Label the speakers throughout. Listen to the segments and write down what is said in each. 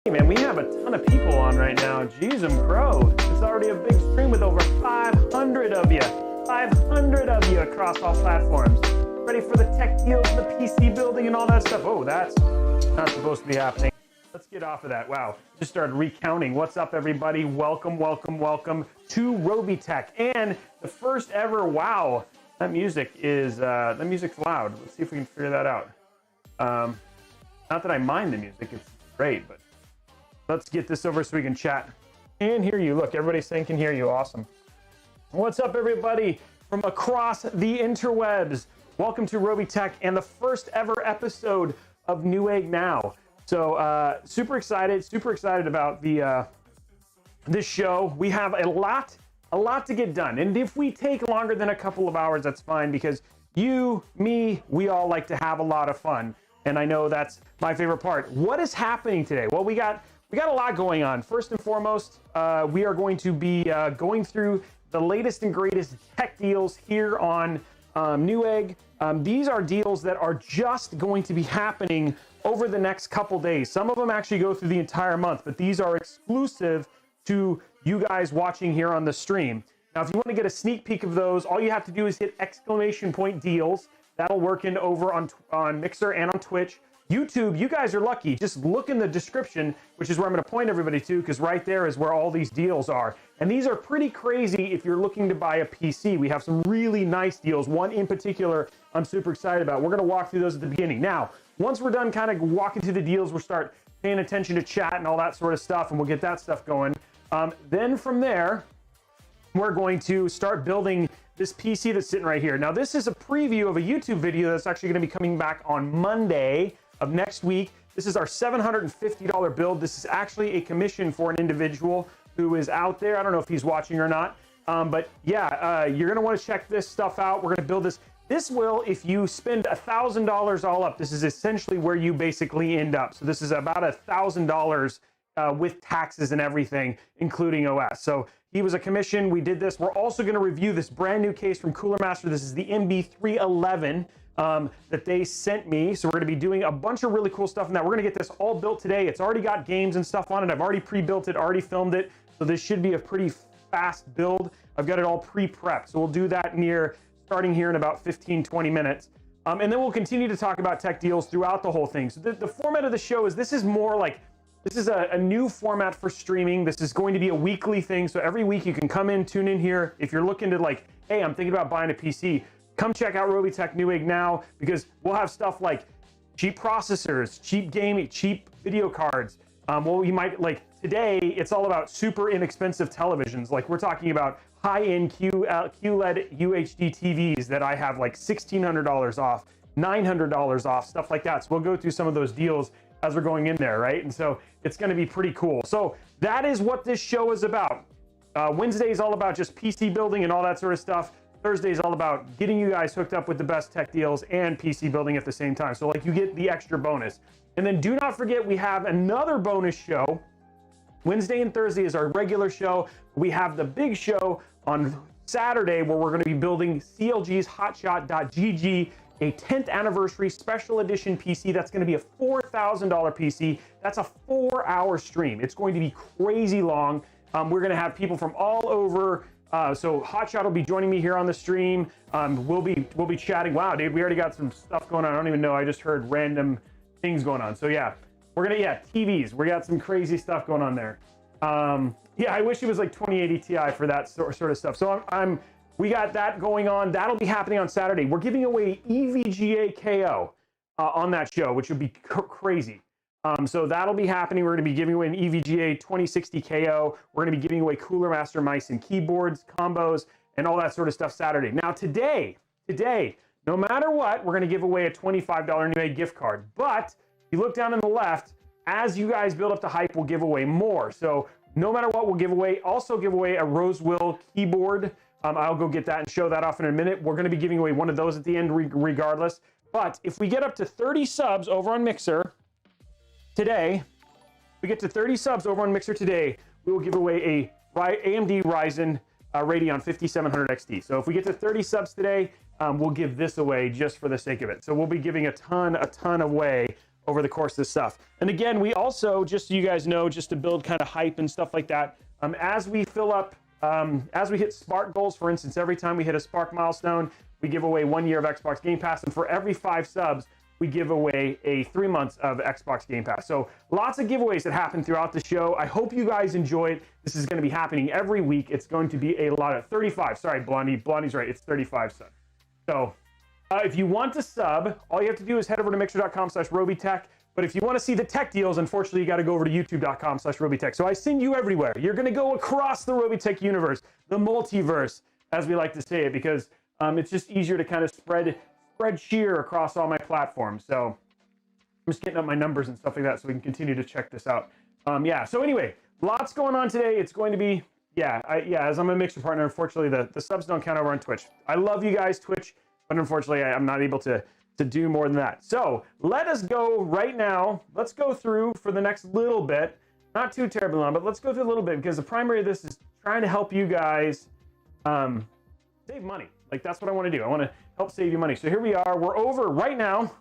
Speaker 1: Hey man, we have a ton of people on right now. Jeez and crow. It's already a big stream with over 500 of you. 500 of you across all platforms. Ready for the tech deals, the PC building and all that stuff. Oh, that's not supposed to be happening. Let's get off of that. Wow, just started recounting. What's up everybody? Welcome, welcome, welcome to Robeytech. And the first ever, wow, that music is, that music's loud. Let's see if we can figure that out. Not that I mind the music, it's great, but let's get this over so we can chat and hear you. Look, everybody's saying can hear you. Awesome. What's up, everybody from across the interwebs? Welcome to Robeytech and the first ever episode of Newegg Now. So super excited about the this show. We have a lot to get done, and if we take longer than a couple of hours, that's fine, because you, me, we all like to have a lot of fun, and I know that's my favorite part. What is happening today? Well, we got a lot going on. First and foremost, we are going to be going through the latest and greatest tech deals here on Newegg. These are deals that are just going to be happening over the next couple days. Some of them actually go through the entire month, but these are exclusive to you guys watching here on the stream. Now, if you want to get a sneak peek of those, all you have to do is hit ! deals. That'll work in over on Mixer and on Twitch. YouTube, you guys are lucky. Just look in the description, which is where I'm going to point everybody to, because right there is where all these deals are. And these are pretty crazy if you're looking to buy a PC. We have some really nice deals. One in particular I'm super excited about. We're going to walk through those at the beginning. Now, once we're done kind of walking through the deals, we'll start paying attention to chat and all that sort of stuff, and we'll get that stuff going. Then from there, we're going to start building this PC that's sitting right here. Now, this is a preview of a YouTube video that's actually going to be coming back on Monday of next week. This is our $750 build. This is actually a commission for an individual who is out there. I don't know if he's watching or not, but yeah, you're gonna want to check this stuff out. We're gonna build this. This will, if you spend $1,000 all up, this is essentially where you basically end up. So this is about $1,000 with taxes and everything, including OS. So he was a commission. We did this. We're also going to review this brand new case from Cooler Master. This is the MB311 that they sent me. So we're going to be doing a bunch of really cool stuff in that. We're going to get this all built today. It's already got games and stuff on it. I've already pre-built it, already filmed it. So this should be a pretty fast build. I've got it all pre-prepped. So we'll do that starting here in about 15-20 minutes. And then we'll continue to talk about tech deals throughout the whole thing. So the format of the show is, this is more like, this is a new format for streaming. This is going to be a weekly thing. So every week you can come in, tune in here. If you're looking to like, hey, I'm thinking about buying a PC, come check out Robeytech Newegg Now, because we'll have stuff like cheap processors, cheap gaming, cheap video cards. Well, you might like today, it's all about super inexpensive televisions. Like we're talking about high-end QLED UHD TVs that I have like $1,600 off, $900 off, stuff like that. So we'll go through some of those deals as we're going in there, right? And so it's going to be pretty cool. So that is what this show is about. Wednesday is all about just PC building and all that sort of stuff. Thursday is all about getting you guys hooked up with the best tech deals and PC building at the same time. So like you get the extra bonus. And then do not forget, we have another bonus show. Wednesday and Thursday is our regular show. We have the big show on Saturday where we're going to be building CLG's Hotshot.gg, a 10th anniversary special edition PC. That's going to be a $4,000 PC. That's a 4-hour stream. It's going to be crazy long. We're going to have people from all over. So Hotshot will be joining me here on the stream. We'll be chatting. Wow, dude, we already got some stuff going on. I don't even know. I just heard random things going on. So yeah, TVs. We got some crazy stuff going on there. Yeah, I wish it was like 2080 Ti for that sort of stuff. So we got that going on. That'll be happening on Saturday. We're giving away EVGA KO on that show, which would be crazy. So that'll be happening. We're going to be giving away an EVGA 2060 KO. We're going to be giving away Cooler Master mice and keyboards, combos, and all that sort of stuff Saturday. Now today, no matter what, we're going to give away a $25 Newegg gift card. But if you look down on the left, as you guys build up the hype, we'll give away more. So no matter what, we'll give away a Rosewill keyboard. I'll go get that and show that off in a minute. We're going to be giving away one of those at the end regardless. But if we get up to 30 subs over on Mixer today, we will give away a AMD Ryzen Radeon 5700 XT. So if we get to 30 subs today, we'll give this away just for the sake of it. So we'll be giving a ton away over the course of this stuff. And again, we also, just so you guys know, just to build kind of hype and stuff like that, as we fill up, as we hit Spark goals, for instance, every time we hit a Spark milestone, we give away 1 year of Xbox Game Pass, and for every 5 subs, we give away a 3 months of Xbox Game Pass. So lots of giveaways that happen throughout the show. I hope you guys enjoy it. This is going to be happening every week. It's going to be a lot of 35. Sorry, Blondie. Blondie's right. It's 35 subs. So if you want to sub, all you have to do is head over to mixer.com/Robeytech. But if you want to see the tech deals, unfortunately, you got to go over to youtube.com/Robeytech. So I send you everywhere. You're going to go across the Robeytech universe, the multiverse, as we like to say it, because it's just easier to kind of spread cheer across all my platforms. So I'm just getting up my numbers and stuff like that so we can continue to check this out. Yeah, so anyway, lots going on today. It's going to be, as I'm a Mixer partner, unfortunately, the subs don't count over on Twitch. I love you guys, Twitch, but unfortunately, I'm not able to do more than that. So let us go right now. Let's go through for the next little bit, not too terribly long, but let's go through a little bit, because the primary of this is trying to help you guys save money. Like, that's what I want to do. I want to help save you money. So here we are. We're over right now.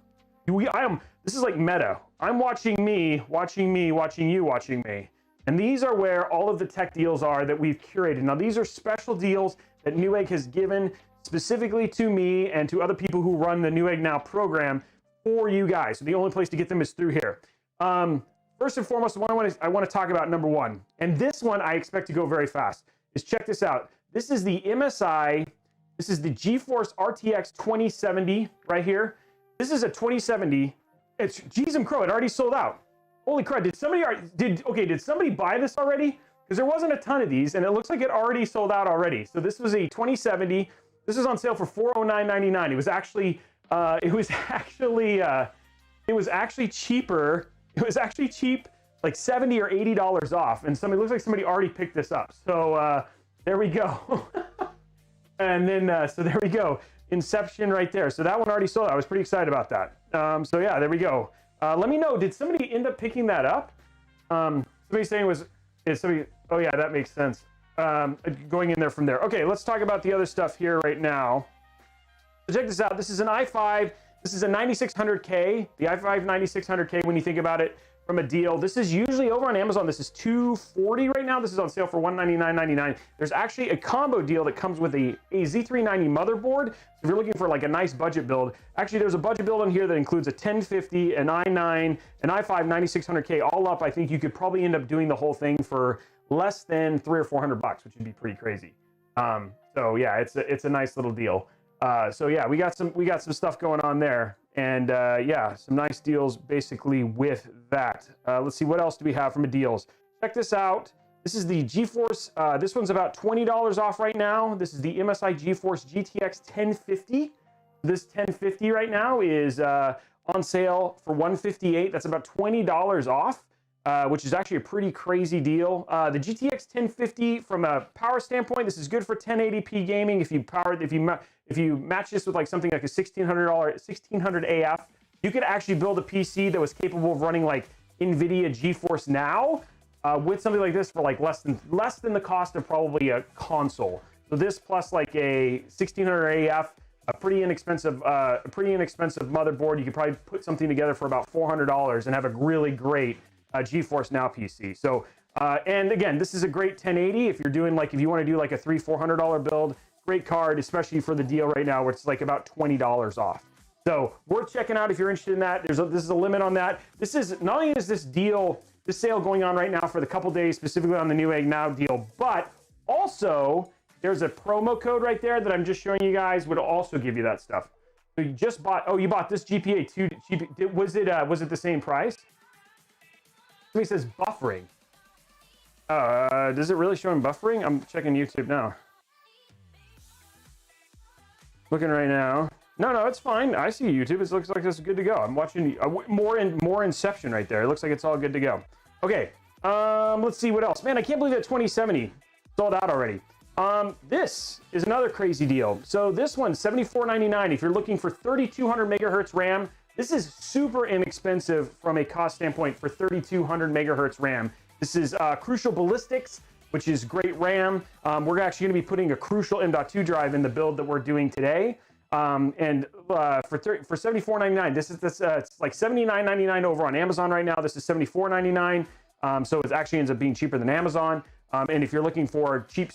Speaker 1: This is like meta. I'm watching me, watching me, watching you, watching me. And these are where all of the tech deals are that we've curated. Now, these are special deals that Newegg has given specifically to me and to other people who run the Newegg Now program for you guys. So the only place to get them is through here. First and foremost, the one I want to talk about, number one, and this one I expect to go very fast, is check this out. This is the MSI. This is the GeForce RTX 2070 right here. This is a 2070. It's Jeezum Crow. It already sold out. Holy crap! Did somebody buy this already? Because there wasn't a ton of these, and it looks like it already sold out already. So this was a 2070. This is on sale for $409.99. It was actually cheaper. It was actually cheap, like $70 or $80 off. And it looks like somebody already picked this up. So there we go. And then, so there we go. Inception right there. So that one already sold. I was pretty excited about that. So yeah, there we go. Let me know, did somebody end up picking that up? Somebody's saying oh yeah, that makes sense. Going in there from there. Okay, let's talk about the other stuff here right now. So check this out. This is an i5. This is a 9600K. The i5 9600K, when you think about it from a deal, this is usually over on Amazon. This is $240 right now. This is on sale for $199.99. There's actually a combo deal that comes with a Z390 motherboard. So if you're looking for like a nice budget build, actually there's a budget build in here that includes a 1050, an i9, an i5 9600K. All up, I think you could probably end up doing the whole thing for less than $300 or $400, which would be pretty crazy. So yeah, it's a nice little deal. So yeah, we got some stuff going on there, and yeah, some nice deals basically with that. Let's see, what else do we have from a deals? Check this out. This is the GeForce. This one's about $20 off right now. This is the MSI Geforce Gtx 1050. This 1050 right now is on sale for $158. That's about $20 off. Which is actually a pretty crazy deal. The GTX 1050, from a power standpoint, this is good for 1080p gaming. If you match this with like something like a $1600 AF, you could actually build a PC that was capable of running like NVIDIA GeForce Now with something like this for like less than the cost of probably a console. So this plus like a 1600 AF, a pretty inexpensive motherboard, you could probably put something together for about $400 and have a really great GeForce Now PC. So and again, this is a great 1080 if you want to do like a $300-$400 build. Great card, especially for the deal right now where it's like about $20 off. So worth checking out if you're interested in that. This is a limit on that. This is not only is this sale going on right now for the couple days specifically on the Newegg Now deal, but also there's a promo code right there that I'm just showing you guys would also give you that stuff. So you just bought this GPA 2. Was it the same price? Somebody says buffering. Does it really show him buffering? I'm checking YouTube now. Looking right now. No, it's fine. I see YouTube. It looks like this is good to go. I'm watching more Inception right there. It looks like it's all good to go. Okay. Let's see what else. Man, I can't believe that 2070 sold out already. This is another crazy deal. So this one's $74.99. If you're looking for 3200 megahertz RAM, this is super inexpensive from a cost standpoint for 3200 megahertz RAM. This is Crucial Ballistics, which is great RAM. We're actually going to be putting a Crucial M.2 drive in the build that we're doing today. For $74.99, this it's like $79.99 over on Amazon right now. This is $74.99. So it actually ends up being cheaper than Amazon. And if you're looking for cheap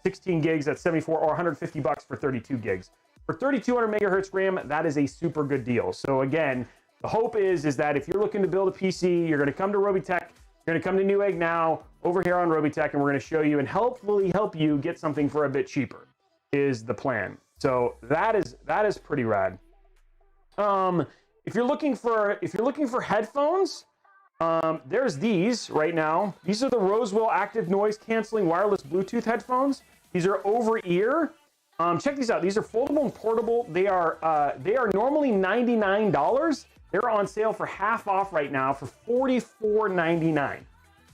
Speaker 1: 16 gigs, that's 74 or 150 bucks for 32 gigs. For 3200 megahertz RAM, that is a super good deal. So again, the hope is that if you're looking to build a PC, you're going to come to Robeytech, you're going to come to Newegg Now over here on Robeytech, and we're going to show you and hopefully help you get something for a bit cheaper is the plan. So that is pretty rad. If you're looking for headphones, there's these right now. These are the Roswell Active Noise Canceling Wireless Bluetooth headphones. These are over ear. Check these out. These are foldable and portable. They are normally $99. They're on sale for half off right now for $44.99.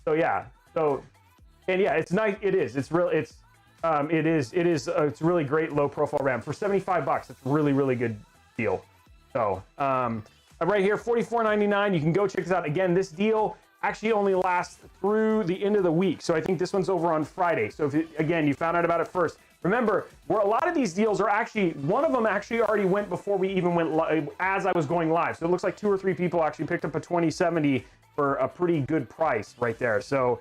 Speaker 1: So yeah. And yeah, it's nice. It is. It's real. It's really great low profile RAM for 75 bucks. It's really, really good deal. So right here, $44.99. You can go check this out. Again, this deal actually only lasts through the end of the week. So I think this one's over on Friday. So again, you found out about it first. Remember, where a lot of these deals are actually, one of them actually already went before we even went live, as I was going live. So it looks like 2 or 3 people actually picked up a 2070 for a pretty good price right there. So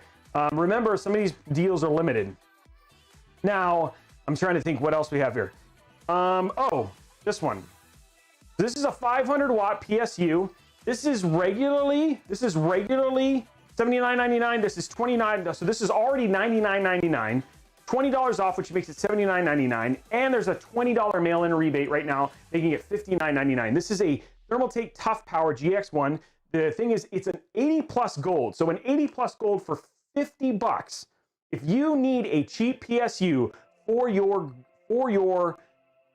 Speaker 1: remember, some of these deals are limited. Now, I'm trying to think what else we have here. Oh, this one. This is a 500 watt PSU. This is regularly $79.99. This is $29. So this is already $99.99. $20 off, which makes it $79.99. And there's a $20 mail-in rebate right now, making it $59.99. This is a Thermaltake Tough Power GX1. The thing is, it's an 80 plus gold. So an 80 plus gold for 50 bucks. If you need a cheap PSU for your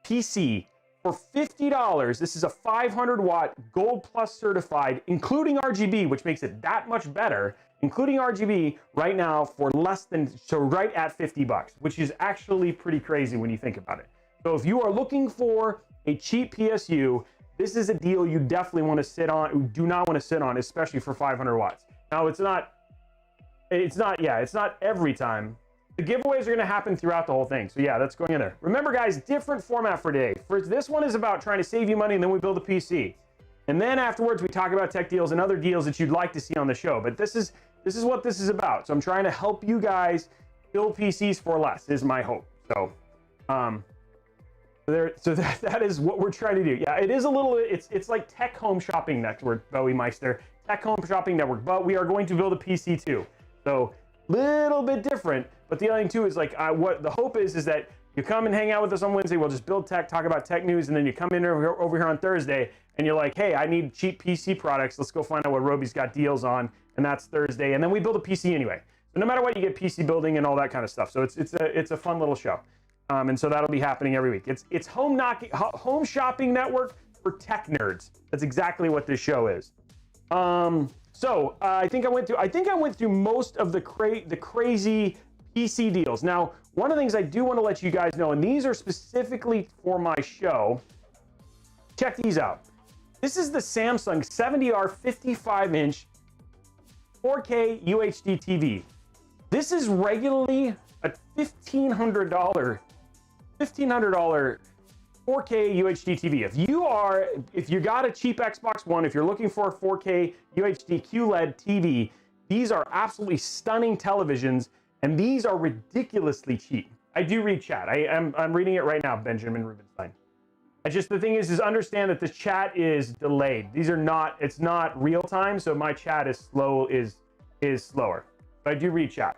Speaker 1: PC for $50, this is a 500 watt Gold Plus certified, including RGB, which makes it that much better, including RGB right now for less than, so right at 50 bucks, which is actually pretty crazy when you think about it. So if you are looking for a cheap PSU, this is a deal you definitely want to sit on, do not want to sit on, especially for 500 watts. Now it's not every time. The giveaways are going to happen throughout the whole thing. So yeah, that's going in there. Remember guys, different format for today. For this one is about trying to save you money and then we build a PC. And then afterwards we talk about tech deals and other deals that you'd like to see on the show. But this is what this is about. So I'm trying to help you guys build PCs for less is my hope. So that is what we're trying to do. Yeah, it is a little, it's like Tech Home Shopping Network, Bowie Meister, Tech Home Shopping Network, but we are going to build a PC too. So little bit different, but the other thing too is like what the hope is that you come and hang out with us on Wednesday. We'll just build tech, talk about tech news, and then you come in over here on Thursday and you're like, hey, I need cheap PC products. Let's go find out what Robey's got deals on, and that's Thursday. And then we build a PC anyway. So no matter what, you get PC building and all that kind of stuff. So it's a fun little show, and so that'll be happening every week. It's Home Shopping Network for tech nerds. That's exactly what this show is. So I think I went through most of the crazy PC deals. Now, one of the things I do want to let you guys know, and these are specifically for my show, check these out. This is the Samsung 70R 55-inch 4K UHD TV. This is regularly a $1,500 4K UHD TV. If you got a cheap Xbox One, if you're looking for a 4K UHD QLED TV, these are absolutely stunning televisions, and these are ridiculously cheap. I do read chat. I'm reading it right now, Benjamin Rubenstein. The thing is understand that this chat is delayed. It's not real time, so my chat is slower. But I do read chat.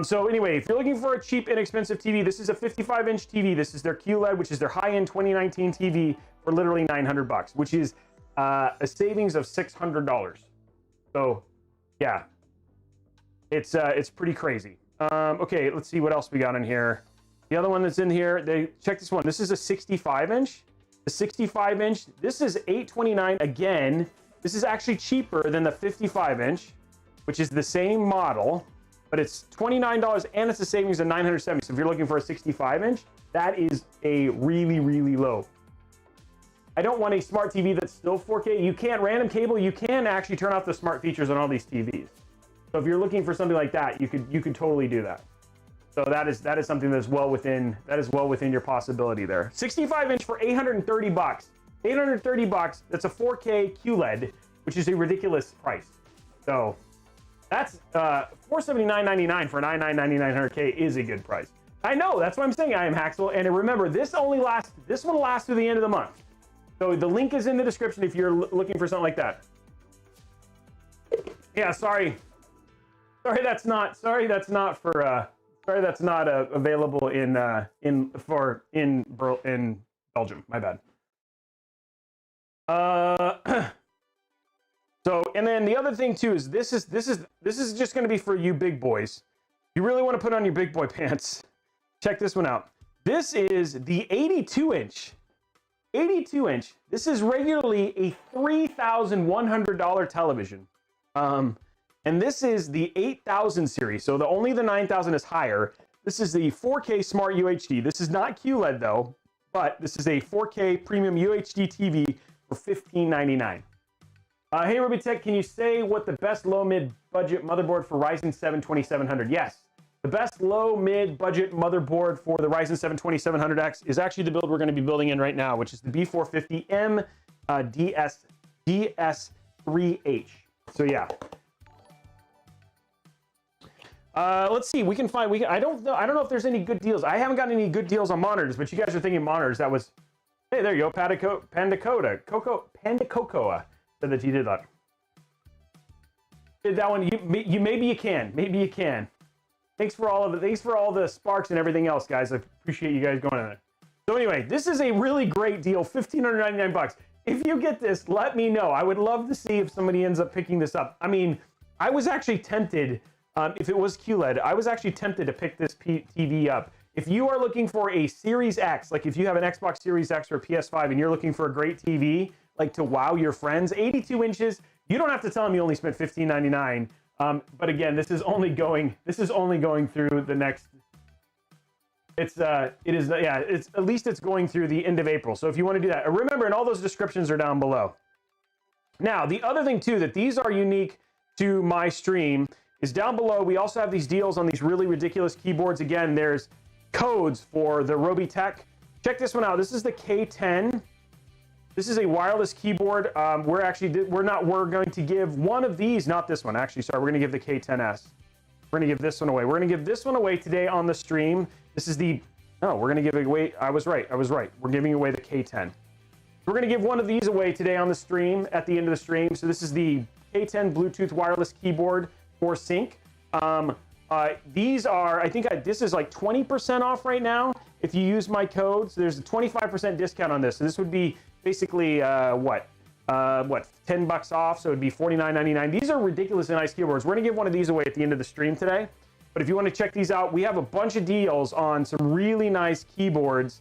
Speaker 1: So anyway, if you're looking for a cheap, inexpensive TV, this is a 55-inch TV. This is their QLED, which is their high-end 2019 TV for literally 900 bucks, which is a savings of $600. So yeah, it's pretty crazy. Okay, let's see what else we got in here. The other one that's in here, check this one. This is a 65-inch. The 65-inch, this is $829. Again, this is actually cheaper than the 55-inch, which is the same model, but it's $29 and it's a savings of $970. So if you're looking for a 65-inch, that is a really, really low. I don't want a smart TV that's still 4K. You can't random cable. You can actually turn off the smart features on all these TVs. So if you're looking for something like that, you could totally do that. So that is something that's well within your possibility there. 65-inch for $830. 830 bucks. That's a 4K QLED, which is a ridiculous price. So that's $479.99 for an i9-9900K is a good price. I know, that's what I'm saying. I am Haxel, and remember, this one lasts through the end of the month. So the link is in the description if you're looking for something like that. Yeah, sorry that's not available in Belgium. My bad. So, and then the other thing too is this is just going to be for you big boys. You really want to put on your big boy pants. Check this one out. This is the 82-inch. 82-inch. This is regularly a $3,100 television. And this is the 8000 series. So only the 9000 is higher. This is the 4K Smart UHD. This is not QLED though, but this is a 4K premium UHD TV for $1599. Hey Robeytech, can you say what the best low-mid budget motherboard for Ryzen 7 2700? Yes, the best low-mid budget motherboard for the Ryzen 7 2700X is actually the build we're going to be building in right now, which is the B450M DS3H. So yeah. Let's see. We can find. I don't know if there's any good deals. I haven't gotten any good deals on monitors, but you guys are thinking monitors. That was. Hey, there you go. Panda Cocoa said that you did that. Did that one? You maybe you can. Maybe you can. Thanks for all of it. Thanks for all the sparks and everything else, guys. I appreciate you guys going on it. So anyway, this is a really great deal. $1,599. If you get this, let me know. I would love to see if somebody ends up picking this up. I mean, I was actually tempted. If it was QLED, I was actually tempted to pick this TV up. If you are looking for a Series X, like if you have an Xbox Series X or a PS5 and you're looking for a great TV, like to wow your friends, 82 inches, you don't have to tell them you only spent $1599. But again, this is only going through the next. It's at least it's going through the end of April. So if you want to do that, remember, and all those descriptions are down below. Now, the other thing too, that these are unique to my stream is down below. We also have these deals on these really ridiculous keyboards. Again, there's codes for the Robeytech. Check this one out. This is the K10. This is a wireless keyboard. We're going to give one of these, not this one, actually, sorry. We're going to give the K10S. We're going to give this one away. We're going to give this one away today on the stream. This is the, no, we're going to give it away. I was right. We're giving away the K10. We're going to give one of these away today on the stream at the end of the stream. So this is the K10 Bluetooth wireless keyboard for sync. These are, I think this is like 20% off right now if you use my code. So there's a 25% discount on this. So this would be basically what 10 bucks off, so it'd be $49.99. These are ridiculously nice keyboards. We're gonna give one of these away at the end of the stream today, but if you want to check these out, we have a bunch of deals on some really nice keyboards.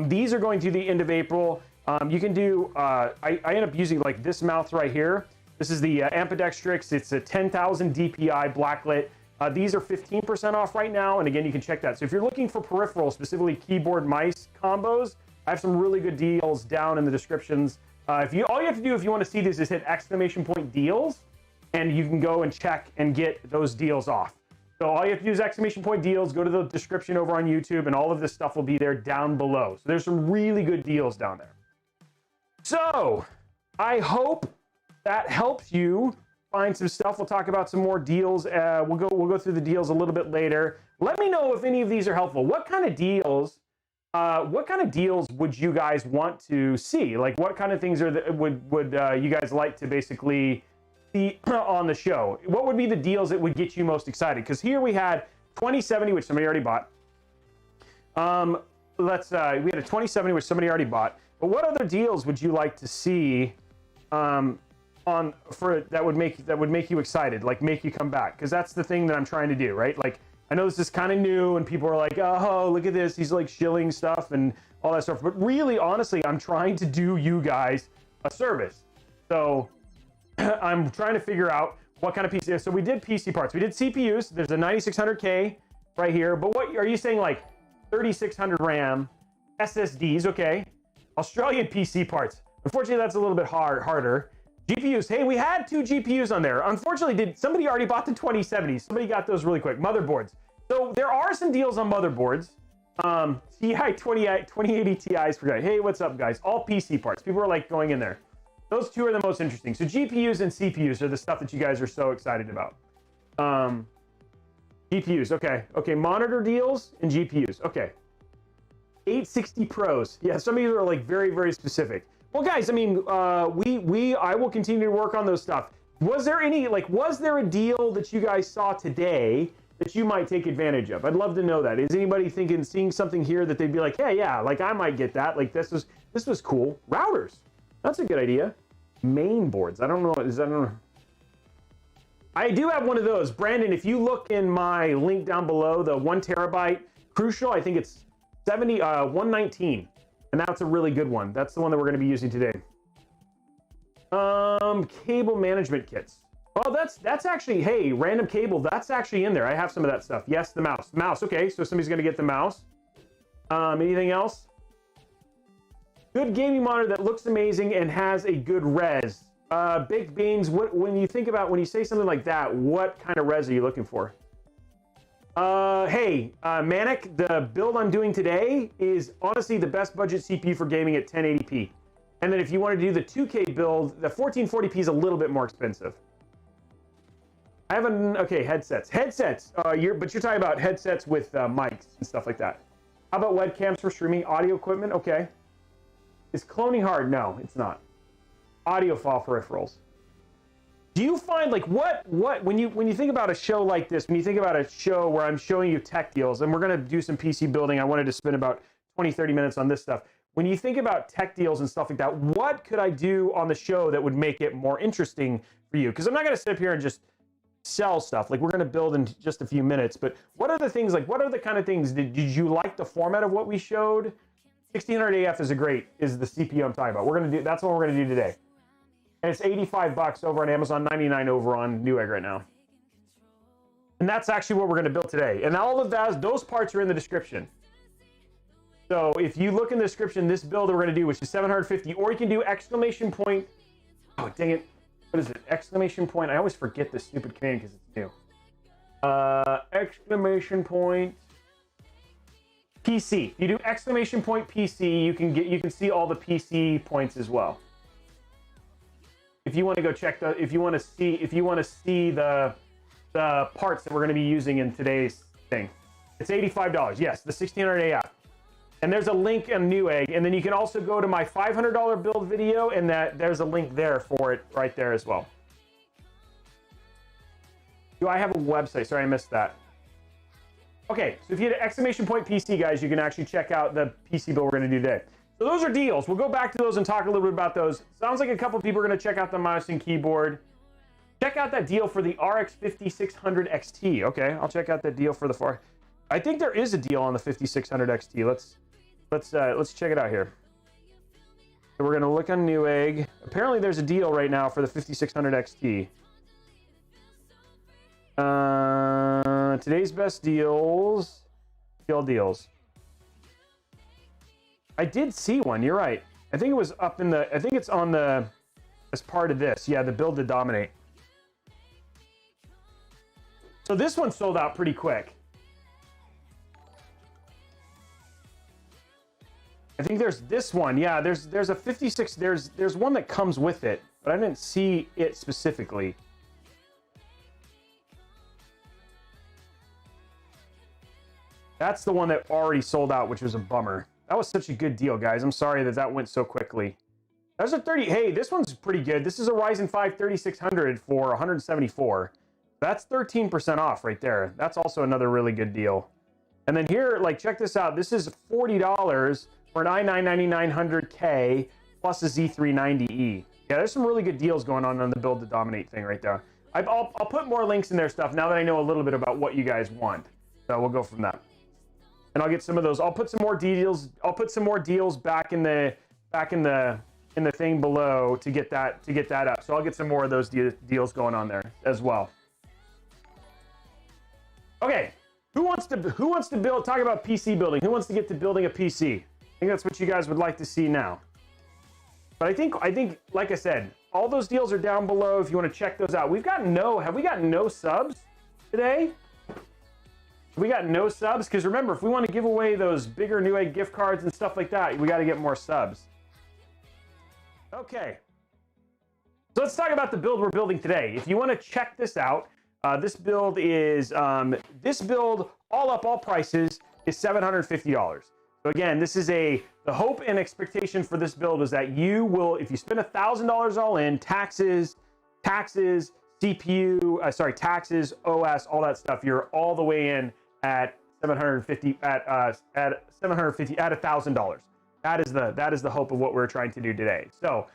Speaker 1: These are going through the end of April. You can do I end up using like this mouse right here. This is the Ambidextrix. It's a 10,000 DPI blacklit. These are 15% off right now, and again, you can check that. So if you're looking for peripherals, specifically keyboard mice combos, I have some really good deals down in the descriptions. All you have to do if you want to see this is hit ! deals, and you can go and check and get those deals off. So all you have to do is ! deals, go to the description over on YouTube, and all of this stuff will be there down below. So there's some really good deals down there. So I hope that helps you find some stuff. We'll talk about some more deals. We'll go through the deals a little bit later. Let me know if any of these are helpful. What kind of deals would you guys want to see? Like, what kind of things would you guys like to basically see on the show? What would be the deals that would get you most excited? Because here we had 2070, which somebody already bought. We had a 2070, which somebody already bought. But what other deals would you like to see that would make you excited, like make you come back? Because that's the thing that I'm trying to do, right? Like, I know this is kind of new and people are like, oh, look at this, he's like shilling stuff and all that stuff, but really, honestly, I'm trying to do you guys a service. So I'm trying to figure out what kind of PC. So we did PC parts, we did CPUs. There's a 9600K right here, but what are you saying? Like 3600 RAM, SSDs, okay. Australian PC parts. Unfortunately, that's a little bit harder. GPUs, hey, we had 2 GPUs on there. Unfortunately, somebody already bought the 2070s. Somebody got those really quick. Motherboards. So there are some deals on motherboards. TI 2080 Ti's for guys. Hey, what's up, guys? All PC parts. People are like going in there. Those two are the most interesting. So GPUs and CPUs are the stuff that you guys are so excited about. GPUs, okay. Okay, monitor deals and GPUs, okay. 860 Pros. Yeah, some of you are like very, very specific. Well, guys, I mean, I will continue to work on those stuff. Was there a deal that you guys saw today that you might take advantage of? I'd love to know that. Is anybody seeing something here that they'd be like, hey, yeah, like I might get that. Like this was cool. Routers. That's a good idea. Main boards. I don't know. I do have one of those. Brandon, if you look in my link down below, the 1 terabyte Crucial, I think it's 119. And that's a really good one. That's the one that we're going to be using today. Cable management kits. Well, that's actually, hey, random cable, that's actually in there. I have some of that stuff. Yes, the mouse. Mouse, okay, so somebody's going to get the mouse. Anything else? Good gaming monitor that looks amazing and has a good res. Baked beans, when you say something like that, what kind of res are you looking for? Hey, Manic, the build I'm doing today is honestly the best budget CPU for gaming at 1080p. And then if you want to do the 2K build, the 1440p is a little bit more expensive. I have okay, headsets. But you're talking about headsets with mics and stuff like that. How about webcams for streaming, audio equipment? Okay. Is cloning hard? No, it's not. Audiophile peripherals. Do you find like what when you think about a show like this, when you think about a show where I'm showing you tech deals and we're going to do some PC building, I wanted to spend about 20-30 minutes on this stuff. When you think about tech deals and stuff like that, what could I do on the show that would make it more interesting for you? Because I'm not going to sit up here and just sell stuff. Like we're going to build in just a few minutes, but what are the things, like what are the kind of things, did you like the format of what we showed? 1600 AF is the CPU I'm talking about. That's what we're going to do today. And it's 85 bucks over on Amazon, 99 over on Newegg right now. And that's actually what we're going to build today. And all of those parts are in the description. So if you look in the description, this build that we're going to do, which is 750, or you can do exclamation point. Oh, dang it. What is it? Exclamation point. I always forget this stupid command because it's new. Exclamation point PC. If you do exclamation point PC, you can see all the PC points as well. If you want to go check if you want to see the parts that we're going to be using in today's thing, it's $85. Yes, the 1600 AF. And there's a link in Newegg, and then you can also go to my $500 build video, and there's a link there for it right there as well. Do I have a website? Sorry, I missed that. Okay, so if you hit exclamation point PC, guys, you can actually check out the PC build we're going to do today. So those are deals. We'll go back to those and talk a little bit about those. Sounds like a couple people are going to check out the mouse and keyboard. Check out that deal for the RX 5600 XT. Okay, I'll check out that deal for the I think there is a deal on the 5600 XT. Let's check it out here. So we're going to look on Newegg. Apparently there's a deal right now for the 5600 XT. Today's best deals. Deals. I did see one. You're right. I think it was up in the. I think it's on the. As part of this, yeah, the build to dominate. So this one sold out pretty quick. I think there's this one. Yeah, there's a 56. There's one that comes with it, but I didn't see it specifically. That's the one that already sold out, which was a bummer. That was such a good deal, guys. I'm sorry that went so quickly. There's a 30. Hey, this one's pretty good. This is a Ryzen 5 3600 for 174. That's 13% off right there. That's also another really good deal. And then here, like, check this out. This is $40 for an i9-9900K plus a Z390E. Yeah, there's some really good deals going on the build to dominate thing right there. I'll put more links in their stuff now that I know a little bit about what you guys want. So we'll go from that. And I'll get some of those. I'll put some more deals. I'll put some more deals back in the thing below to get that up. So I'll get some more of those deals going on there as well. Okay, who wants to build? Talk about PC building. Who wants to get to building a PC? I think that's what you guys would like to see now. But I think, like I said, all those deals are down below if you want to check those out. Have we gotten no subs today? We got no subs, because remember, if we want to give away those bigger Newegg gift cards and stuff like that, we got to get more subs. Okay. So let's talk about the build we're building today. If you want to check this out, this build is, all up, all prices, is $750. So again, this is the hope and expectation for this build is that you will, if you spend $1,000 all in, taxes, CPU, taxes, OS, all that stuff, you're all the way in at $750 at $1,000. That is the hope of what we're trying to do today. So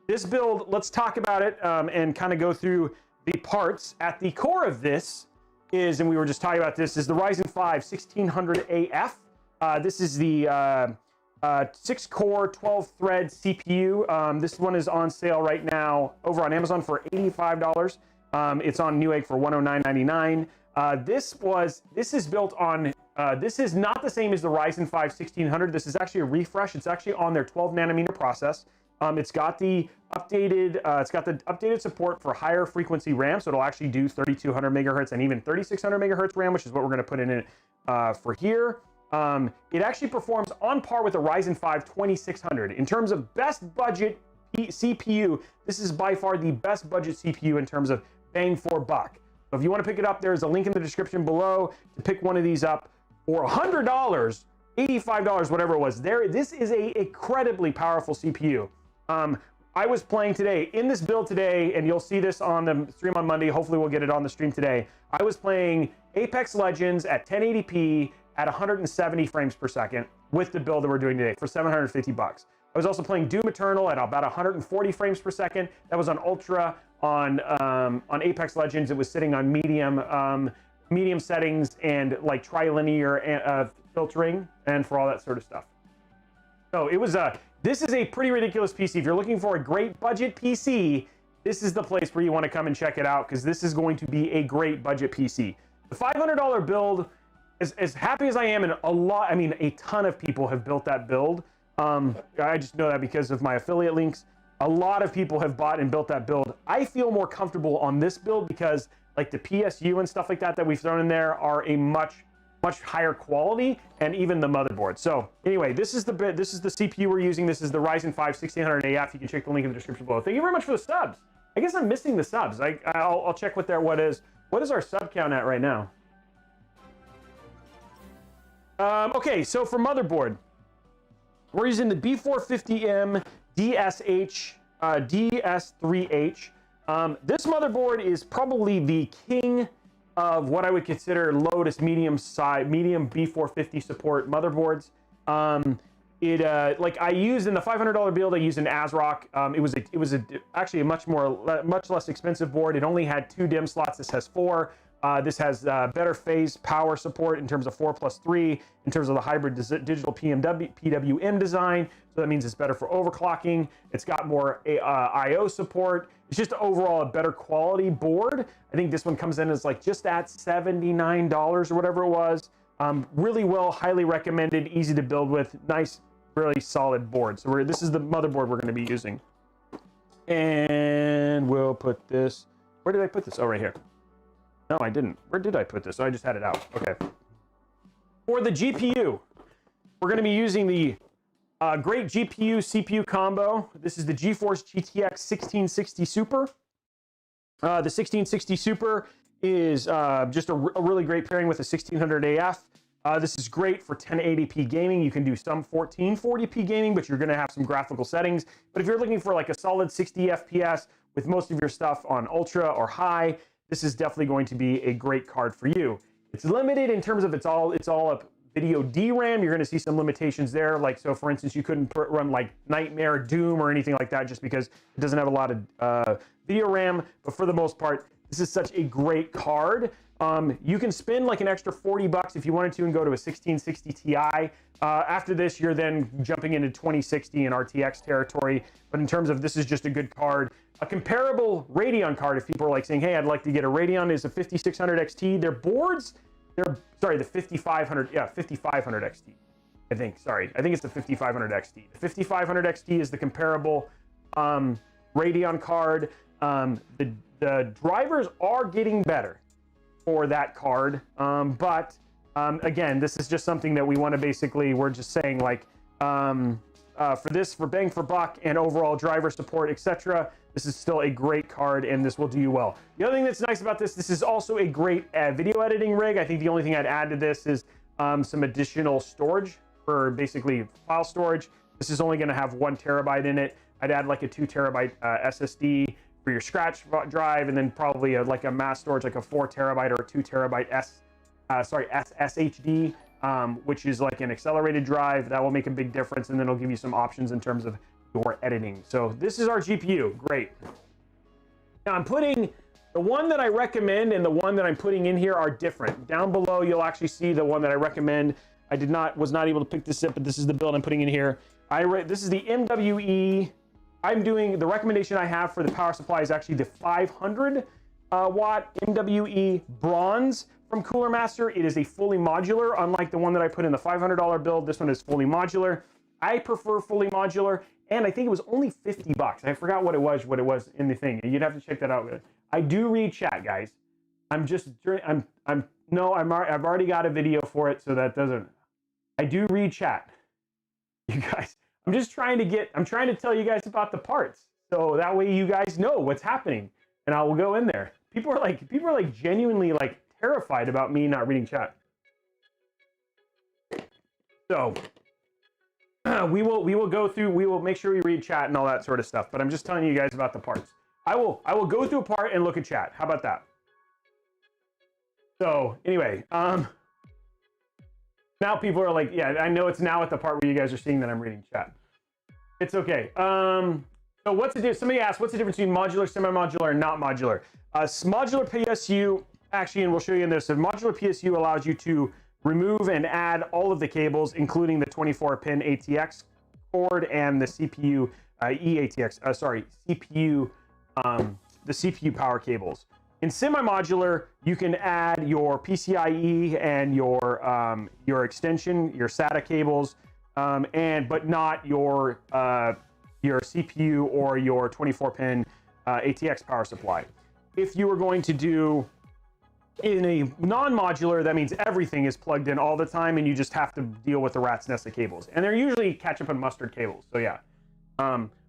Speaker 1: this build, let's talk about it and kind of go through the parts. At the core of this is, and we were just talking about this, is the Ryzen 5 1600AF. This is the 6-core, 12-thread CPU. This one is on sale right now over on Amazon for $85. It's on Newegg for $109.99. This is built on, this is not the same as the Ryzen 5 1600. This is actually a refresh. It's actually on their 12 nanometer process. It's got the updated support for higher frequency RAM, so it'll actually do 3200 megahertz and even 3600 megahertz RAM, which is what we're going to put in it for here. It actually performs on par with the Ryzen 5 2600 in terms of best budget CPU. This is by far the best budget CPU in terms of bang for buck. So if you want to pick it up, there's a link in the description below to pick one of these up for $100, $85, whatever it was. This is a incredibly powerful CPU. I was playing today in this build today, and you'll see this on the stream on Monday. Hopefully we'll get it on the stream today. I was playing Apex Legends at 1080p at 170 frames per second with the build that we're doing today for $750. I was also playing Doom Eternal at about 140 frames per second. That was on Ultra. On Apex Legends, it was sitting on medium settings and like trilinear filtering and for all that sort of stuff. So it was this is a pretty ridiculous PC. If you're looking for a great budget PC, this is the place where you want to come and check it out, because this is going to be a great budget PC. The $500 build, as happy as I am, and a ton of people have built that build. I just know that because of my affiliate links. A lot of people have bought and built that build. I feel more comfortable on this build because like the PSU and stuff like that we've thrown in there are a much higher quality, and even the motherboard. So anyway, this is the CPU we're using. This is the Ryzen 5 1600AF. You can check the link in the description below. Thank you very much for the subs. I guess I'm missing the subs. I'll check what is our sub count at right now. Okay, so for motherboard, we're using the B450M DS3H. This motherboard is probably the king of what I would consider low to medium B450 support motherboards. Like I used in the $500 build, I used an ASRock. It was actually a much less expensive board. It only had 2 DIMM slots. This has 4. This has better phase power support in terms of 4+3, in terms of the hybrid digital PWM design. So that means it's better for overclocking. It's got more I/O support. It's just overall a better quality board. I think this one comes in as like just at $79 or whatever it was. Really well, highly recommended, easy to build with, nice, really solid board. So this is the motherboard we're going to be using. And we'll put this, where did I put this? Oh, right here. No, I didn't. Where did I put this? Oh, I just had it out. Okay. For the GPU, we're going to be using the great GPU-CPU combo. This is the Geforce GTX 1660 Super. The 1660 Super is just a really great pairing with a 1600AF. This is great for 1080p gaming. You can do some 1440p gaming, but you're going to have some graphical settings. But if you're looking for like a solid 60 FPS with most of your stuff on ultra or high, this is definitely going to be a great card for you. It's limited in terms of it's all a video DRAM. You're going to see some limitations there. Like, so for instance, you couldn't run like Nightmare, Doom, or anything like that just because it doesn't have a lot of video RAM. But for the most part, this is such a great card. You can spend like an extra $40 if you wanted to and go to a 1660 Ti. After this, you're then jumping into 2060 and RTX territory. But in terms of this is just a good card. A comparable Radeon card, if people are like saying, hey, I'd like to get a Radeon, is a 5600 XT. Their boards, sorry, the 5500, yeah, 5500 XT. I think it's the 5500 XT. The 5500 XT is the comparable Radeon card. The drivers are getting better for that card, but Again, this is just something that we want to basically, we're just saying like, for bang for buck and overall driver support, etc. This is still a great card, and this will do you well. The other thing that's nice about this is also a great video editing rig. I think the only thing I'd add to this is some additional storage for basically file storage. This is only going to have 1 terabyte in it. I'd add like a 2 terabyte SSD for your scratch drive, and then probably like a mass storage, like a 4 terabyte or a 2 terabyte SSHD, which is like an accelerated drive. That will make a big difference, and then it'll give you some options in terms of your editing. So this is our GPU. Great. Now I'm putting the one that I recommend and the one that I'm putting in here are different. Down below, you'll actually see the one that I recommend. I was not able to pick this up, but this is the build I'm putting in here. This is the MWE. I'm doing the recommendation I have for the power supply is actually the 500 watt MWE bronze from Cooler Master. It is a fully modular, unlike the one that I put in the $500 build. This one is fully modular. I prefer fully modular, and I think it was only 50 bucks. I forgot what it was in the thing. You'd have to check that out. I do read chat, guys. I've already got a video for it, so that doesn't. I do read chat, you guys. I'm trying to tell you guys about the parts, so that way you guys know what's happening, and I will go in there. People are like genuinely like terrified about me not reading chat. So we will go through. We will make sure we read chat and all that sort of stuff. But I'm just telling you guys about the parts. I will go through a part and look at chat. How about that? So anyway, now people are like, yeah, I know it's now at the part where you guys are seeing that I'm reading chat. It's okay. So what's the difference? Somebody asked, what's the difference between modular, semi-modular, and not modular? Modular PSU, actually, and we'll show you in this. A modular PSU allows you to remove and add all of the cables, including the 24-pin ATX cord and the CPU the CPU power cables. In semi-modular, you can add your PCIe and your extension, your SATA cables, but not your CPU or your 24-pin ATX power supply. If you were going to do in a non-modular, that means everything is plugged in all the time, and you just have to deal with the rat's nest of cables. And they're usually ketchup and mustard cables. So yeah,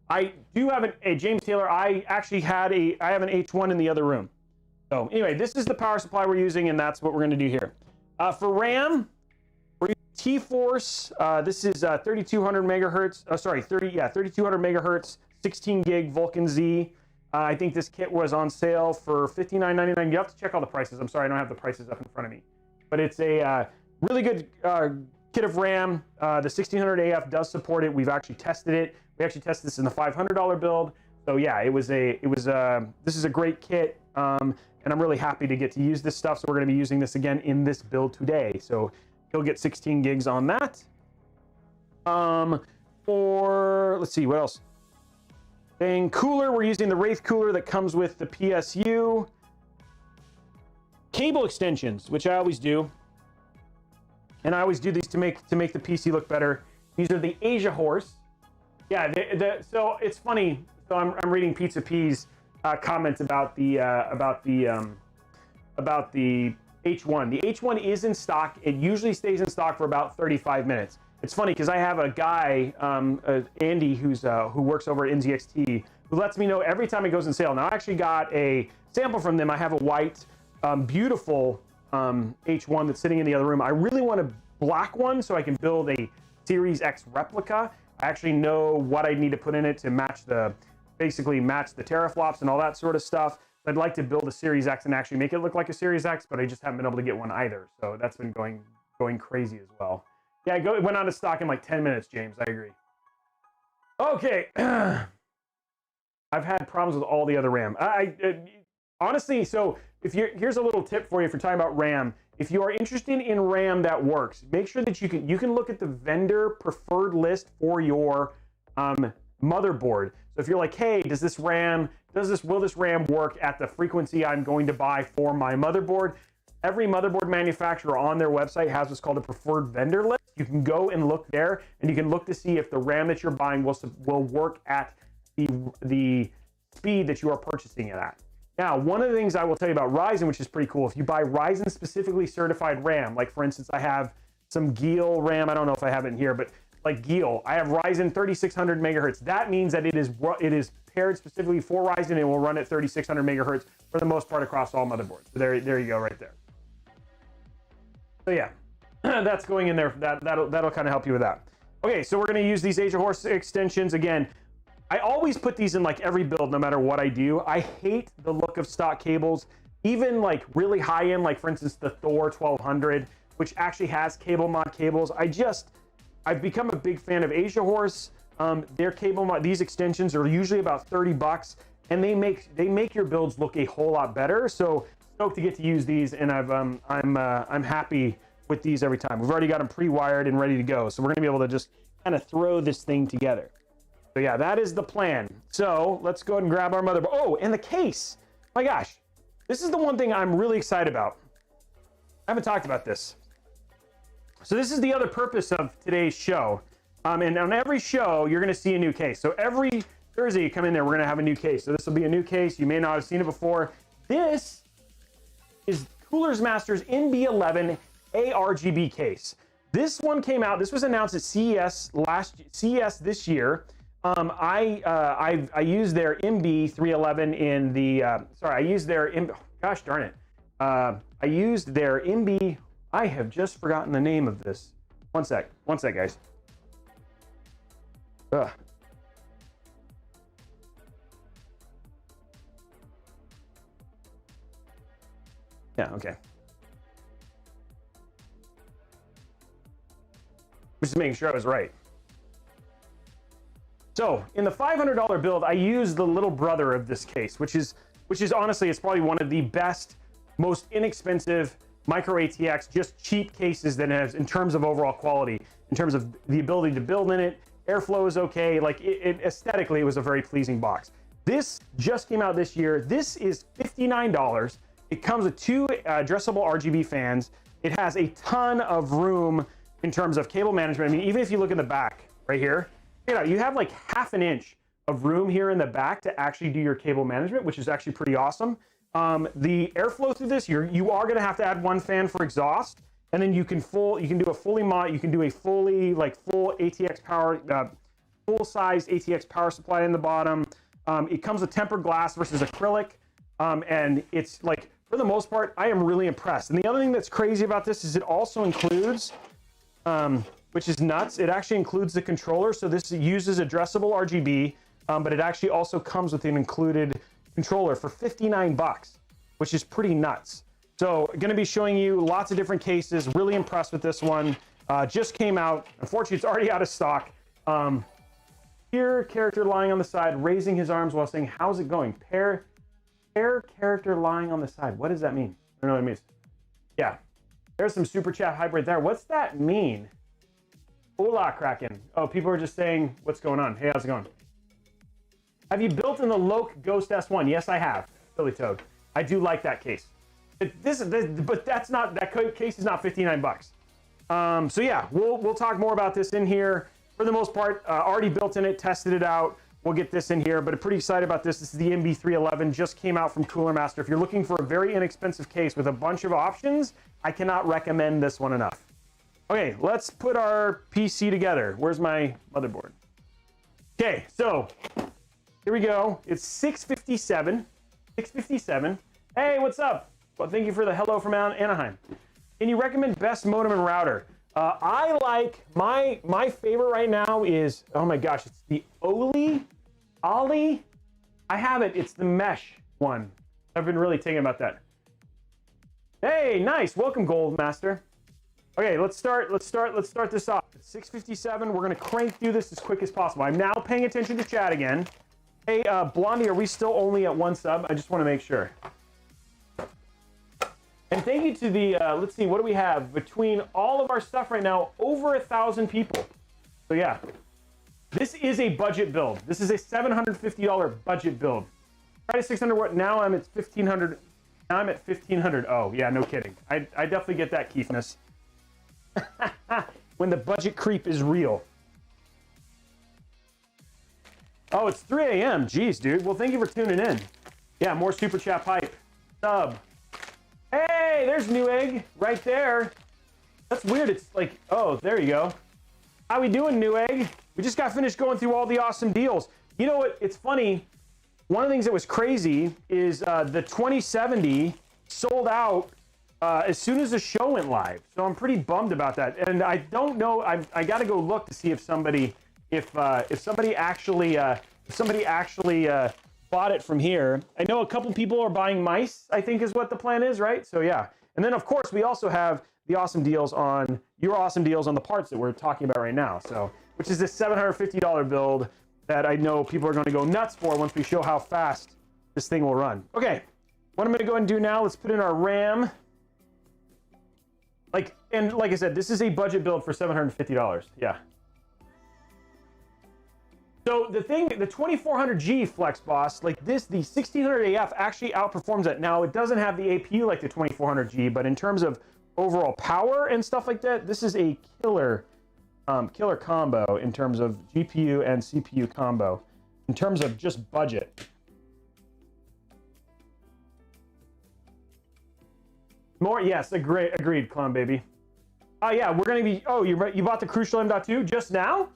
Speaker 1: I do have a James Taylor. I actually have an H1 in the other room. So anyway, this is the power supply we're using, and that's what we're going to do here. For RAM, we're using T-Force. This is 3200 megahertz. 3200 megahertz, 16 gig Vulcan Z. I think this kit was on sale for $59.99. You have to check all the prices. I'm sorry, I don't have the prices up in front of me. But it's a really good kit of RAM. The 1600 AF does support it. We've actually tested it. We actually tested this in the $500 build. So yeah, this is a great kit. And I'm really happy to get to use this stuff. So we're going to be using this again in this build today. So you'll get 16 gigs on that. Let's see, what else? Cooler, we're using the Wraith cooler that comes with the PSU. Cable extensions, which I always do. And I always do these to make the PC look better. These are the Asia Horse. Yeah, so it's funny. So I'm reading Pizza P's comments about the H1. The H1 is in stock. It usually stays in stock for about 35 minutes. It's funny because I have a guy, Andy, who works over at NZXT, who lets me know every time it goes on sale. Now I actually got a sample from them. I have a white, beautiful H1 that's sitting in the other room. I really want a black one so I can build a Series X replica. I actually know what I need to put in it to basically match the teraflops and all that sort of stuff. I'd like to build a Series X and actually make it look like a Series X, but I just haven't been able to get one either. So that's been going crazy as well. Yeah, it went out of stock in like 10 minutes, James. I agree. Okay. I've had problems with all the other RAM. Honestly, so here's a little tip for you if you're talking about RAM. If you are interested in RAM that works, make sure that you can look at the vendor preferred list for your motherboard. So if you're like, hey, will this RAM work at the frequency I'm going to buy for my motherboard? Every motherboard manufacturer on their website has what's called a preferred vendor list. You can go and look there, and you can look to see if the RAM that you're buying will work at the speed that you are purchasing it at. Now, one of the things I will tell you about Ryzen, which is pretty cool, if you buy Ryzen specifically certified RAM, like for instance, I have some Geal RAM, I don't know if I have it in here, but like Geal, I have Ryzen 3600 megahertz. That means that it is paired specifically for Ryzen and it will run at 3600 megahertz for the most part across all motherboards. So there you go right there. So yeah, that's going in there. That'll kind of help you with that. Okay, so we're going to use these Msi Geforce extensions. Again, I always put these in like every build no matter what I do. I hate the look of stock cables, even like really high end, like for instance the Thor 1200, which actually has cable mod cables. I've become a big fan of Msi Geforce. Their cable mod, these extensions are usually about 30 bucks, and they make your builds look a whole lot better. So stoked to get to use these, and I'm happy with these every time. We've already got them pre-wired and ready to go, so we're gonna be able to just kind of throw this thing together. So yeah, that is the plan. So let's go ahead and grab our motherboard. Oh, and the case. My gosh, this is the one thing I'm really excited about. I haven't talked about this. So this is the other purpose of today's show. And on every show, you're gonna see a new case. So every Thursday you come in there, we're gonna have a new case. So this will be a new case. You may not have seen it before. This is Coolers Masters NB11 ARGB case. This one came out, this was announced at CES this year. I used their MB311 in the, I used their, gosh darn it. I used their MB, I have just forgotten the name of this. One sec, guys. Ugh. Yeah, okay. Just making sure I was right. So in the $500 build, I used the little brother of this case, which is honestly, it's probably one of the best, most inexpensive micro ATX, just cheap cases that has in terms of overall quality, in terms of the ability to build in it. Airflow is okay. Like aesthetically, it was a very pleasing box. This just came out this year. This is $59. It comes with two addressable RGB fans. It has a ton of room in terms of cable management. I mean, even if you look in the back right here, you have like half an inch of room here in the back to actually do your cable management, which is actually pretty awesome. The airflow through this, you are going to have to add one fan for exhaust, and then you can do a full ATX power, full size ATX power supply in the bottom. It comes with tempered glass versus acrylic, and it's like, for the most part, I am really impressed. And the other thing that's crazy about this is it also includes, which is nuts, it actually includes the controller. So this uses addressable RGB, but it actually also comes with an included controller for 59 bucks, which is pretty nuts. So going to be showing you lots of different cases. Really impressed with this one. Just came out. Unfortunately, it's already out of stock. Here, character lying on the side, raising his arms while saying, how's it going? Pair character lying on the side. What does that mean? I don't know what it means. Yeah, there's some super chat hype right there. What's that mean? Hola, Kraken. Oh, people are just saying, what's going on? Hey, how's it going? Have you built in the Loke Ghost S1? Yes, I have. Billy Toad. I do like that case. But that's not, that case is not 59 bucks. So yeah, we'll talk more about this in here. For the most part, already built in it, tested it out. We'll get this in here, but I'm pretty excited about this. This is the MB311, just came out from Cooler Master. If you're looking for a very inexpensive case with a bunch of options, I cannot recommend this one enough. Okay, let's put our PC together. Where's my motherboard? Okay, so here we go. It's 6:57. Hey, what's up? Well, thank you for the hello from Anaheim. Can you recommend best modem and router? I like, my favorite right now is, oh my gosh, it's the Oli. I have it, it's the mesh one. I've been really thinking about that. Hey, nice, welcome Gold Master. Okay, let's start this off. It's 6:57, we're gonna crank through this as quick as possible. I'm now paying attention to chat again. Hey, Blondie, are we still only at 1 sub? I just wanna make sure. And thank you to the, let's see, what do we have? Between all of our stuff right now, over 1,000 people. So yeah, this is a budget build. This is a $750 budget build. Try to 600 watt, now I'm at 1,500. Now I'm at 1,500. Oh yeah, no kidding. I definitely get that, Keithness. When the budget creep is real. Oh, it's 3 a.m. Jeez, dude. Well, thank you for tuning in. Yeah, more super chat pipe. Sub. Hey, there's Newegg right there. That's weird. It's like, oh, there you go. How we doing, Newegg? We just got finished going through all the awesome deals. You know what? It's funny. One of the things that was crazy is the 2070 sold out as soon as the show went live. So I'm pretty bummed about that. And I don't know. I got to go look to see if somebody actually bought it from here. I know a couple people are buying mice, I think is what the plan is, right? So yeah. And then of course we also have the awesome deals on your awesome deals on the parts that we're talking about right now. So, which is this $750 build that I know people are going to go nuts for once we show how fast this thing will run. Okay. What I'm going to go and do now, let's put in our RAM. Like I said, this is a budget build for $750. Yeah. So the 2400G Flex Boss, like this, the 1600AF actually outperforms it. Now it doesn't have the APU like the 2400G, but in terms of overall power and stuff like that, this is a killer combo in terms of GPU and CPU combo. In terms of just budget. More, yes, agreed, Clown Baby. Yeah, we're gonna be. Oh, you bought the Crucial M.2 just now,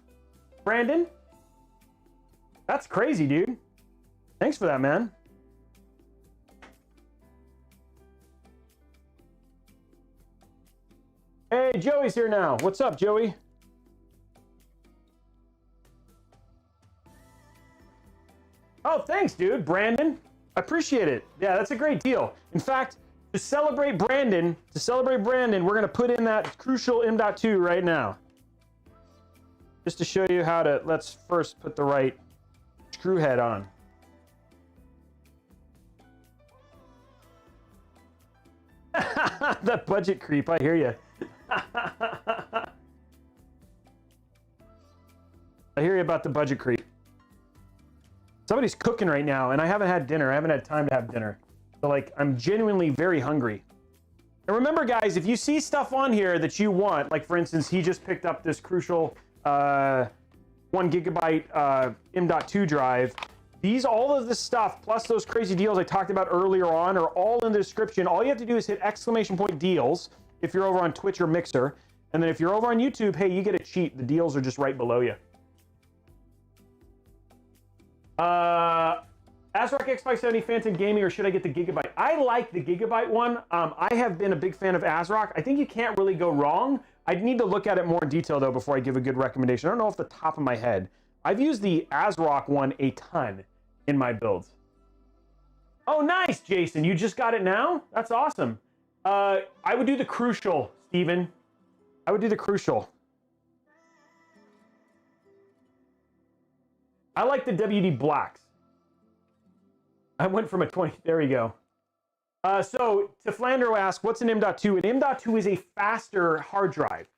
Speaker 1: Brandon? That's crazy, dude. Thanks for that, man. Hey, Joey's here now. What's up, Joey? Oh, thanks, dude. Brandon. I appreciate it. Yeah, that's a great deal. In fact, to celebrate Brandon, we're going to put in that Crucial M.2 right now. Just to show you how to, let's first put the right screw head on. That budget creep, I hear you. I hear you about the budget creep. Somebody's cooking right now, and I haven't had dinner. I haven't had time to have dinner. So, like, I'm genuinely very hungry. And remember, guys, if you see stuff on here that you want, like, for instance, he just picked up this Crucial 1GB M.2 drive. All of this stuff, plus those crazy deals I talked about earlier on, are all in the description. All you have to do is hit !deals if you're over on Twitch or Mixer. And then if you're over on YouTube, hey, you get a cheat. The deals are just right below you. ASRock X570 Phantom Gaming, or should I get the Gigabyte? I like the Gigabyte one. I have been a big fan of ASRock. I think you can't really go wrong. I'd need to look at it more in detail, though, before I give a good recommendation. I don't know off the top of my head. I've used the ASRock one a ton in my builds. Oh, nice, Jason. You just got it now? That's awesome. I would do the Crucial, Steven. I would do the Crucial. I like the WD Blacks. I went from a 20. There you go. So, to Flandro ask, what's an M.2? An M.2 is a faster hard drive.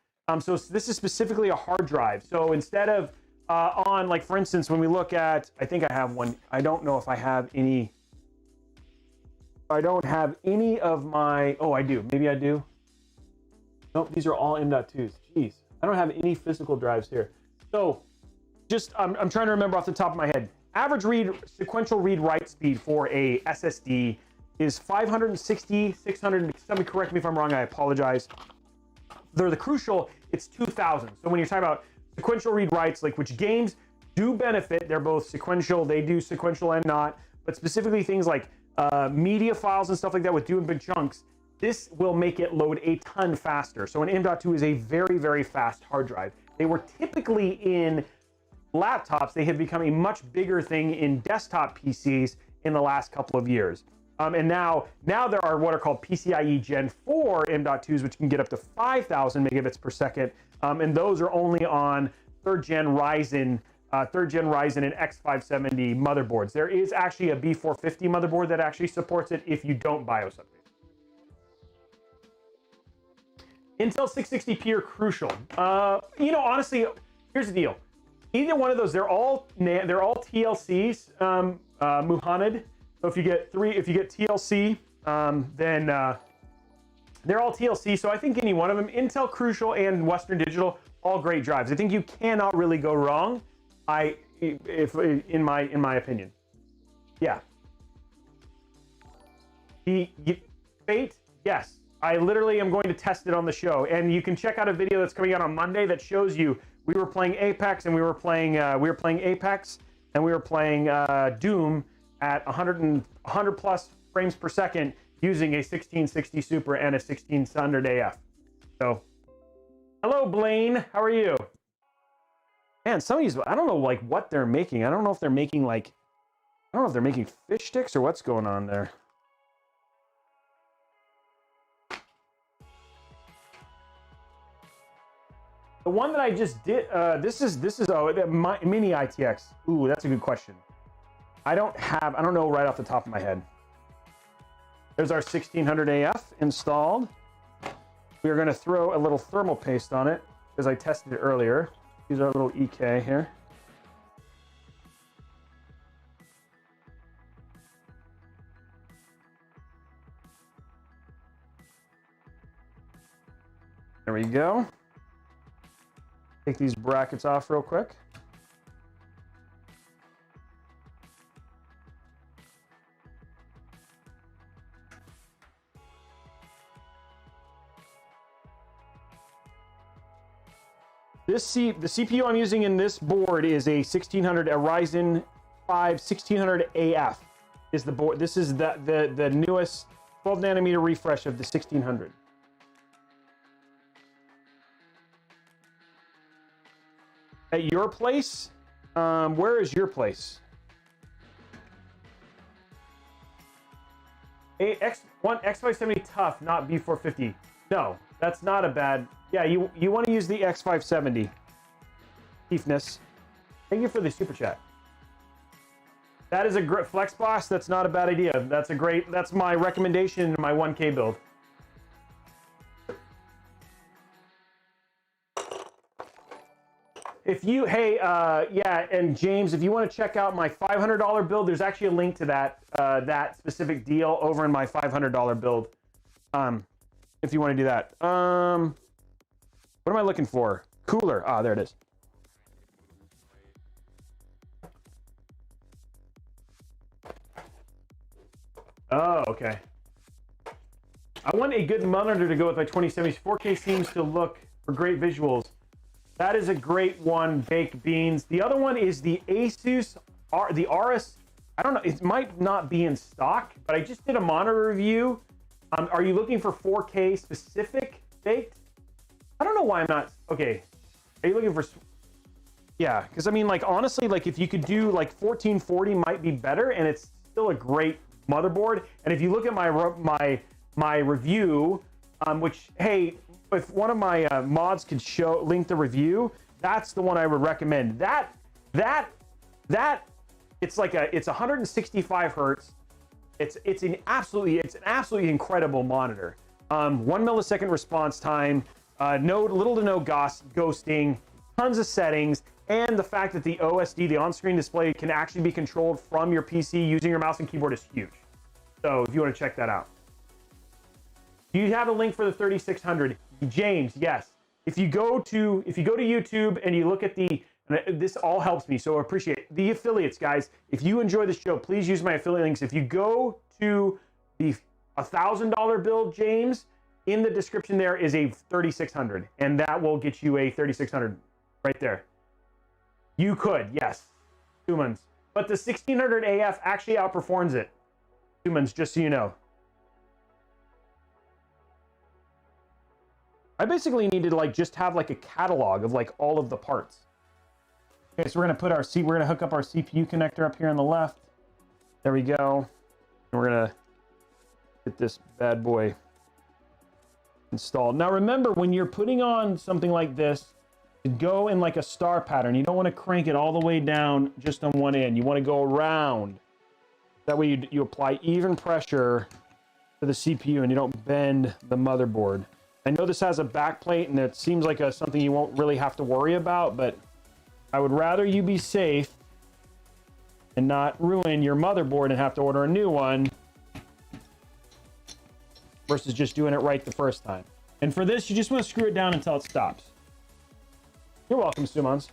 Speaker 1: So this is specifically a hard drive. So instead of on, like, for instance, when we look at, I think I have one. I don't know if I have any. I don't have any of my. Oh, I do. Maybe I do. Nope, these are all M.2s. Jeez, I don't have any physical drives here. So, just I'm trying to remember off the top of my head. Average sequential read-write speed for a SSD is 560, 600. Somebody correct me if I'm wrong. I apologize. They're the Crucial. It's 2,000. So when you're talking about sequential read-writes, like which games do benefit, they're both sequential. They do sequential and not, but specifically things like media files and stuff like that with doing big chunks. This will make it load a ton faster. So an M.2 is a very, very fast hard drive. They were typically in laptops. They have become a much bigger thing in desktop PCs in the last couple of years. And now there are what are called PCIe Gen 4 M.2s, which can get up to 5,000 megabits per second. And those are only on third gen Ryzen and X570 motherboards. There is actually a B450 motherboard that actually supports it if you don't BIOS update. Intel 660p are Crucial. Honestly, here's the deal. Either one of those, they're all TLCs, Muhammad. So if you get TLC, then they're all TLC. So I think any one of them, Intel, Crucial, and Western Digital, all great drives. I think you cannot really go wrong. In my opinion, yeah. Fate, yes. I literally am going to test it on the show, and you can check out a video that's coming out on Monday that shows you we were playing Apex and we were playing Apex and we were playing Doom at 100 plus frames per second using a 1660 Super and a 1600 AF. So, hello Blaine, how are you? Man, some of these, I don't know like what they're making. I don't know if they're making like, I don't know if they're making fish sticks or what's going on there. The one that I just did, this is my mini ITX. Ooh, that's a good question. I don't know right off the top of my head. There's our 1600 AF installed. We are going to throw a little thermal paste on it because I tested it earlier. Use our little EK here. There we go. Take these brackets off real quick. The CPU I'm using in this board is a Ryzen 5 1600 AF is the board. This is the newest 12 nanometer refresh of the 1600. At your place? Where is your place? X570 tough, not B450. No, that's not a bad. Yeah, you want to use the X570. Keefness. Thank you for the super chat. That is a great Flex Boss. That's not a bad idea. That's my recommendation in my 1K build. If you, yeah, and James, if you want to check out my $500 build, there's actually a link to that specific deal over in my $500 build. If you want to do that. What am I looking for? Cooler. Ah, there it is. Oh, okay. I want a good monitor to go with my 2070s. 4K seems to look for great visuals. That is a great one, baked beans. The other one is the Asus, the RS. I don't know, it might not be in stock, but I just did a monitor review. Are you looking for 4K specific baked? I don't know why I'm not, okay. Are you looking for, yeah, because I mean, like, honestly, like, if you could do, like, 1440 might be better, and it's still a great motherboard. And if you look at my review, which, hey, if one of my mods could link the review, that's the one I would recommend. It's like it's 165 hertz. It's an absolutely incredible monitor. 1 millisecond response time, little to no ghosting, tons of settings, and the fact that the OSD, the on-screen display, can actually be controlled from your PC using your mouse and keyboard is huge. So if you want to check that out. Do you have a link for the 3600? James, yes. If you go to YouTube and you look at this all helps me, so I appreciate it. The affiliates, guys. If you enjoy the show, please use my affiliate links. If you go to the $1,000 build, James, in the description there is a 3600, and that will get you a 3600 right there. You could, yes, humans, but the 1600 AF actually outperforms it. Humans, just so you know. I basically need to like just have like a catalog of like all of the parts. Okay, so we're gonna hook up our CPU connector up here on the left. There we go. And we're gonna get this bad boy installed. Now remember, when you're putting on something like this, to go in like a star pattern, you don't want to crank it all the way down just on one end. You want to go around. That way you apply even pressure to the CPU and you don't bend the motherboard. I know this has a back plate and it seems like something you won't really have to worry about, but I would rather you be safe and not ruin your motherboard and have to order a new one versus just doing it right the first time. And for this, you just want to screw it down until it stops. You're welcome, Sumans.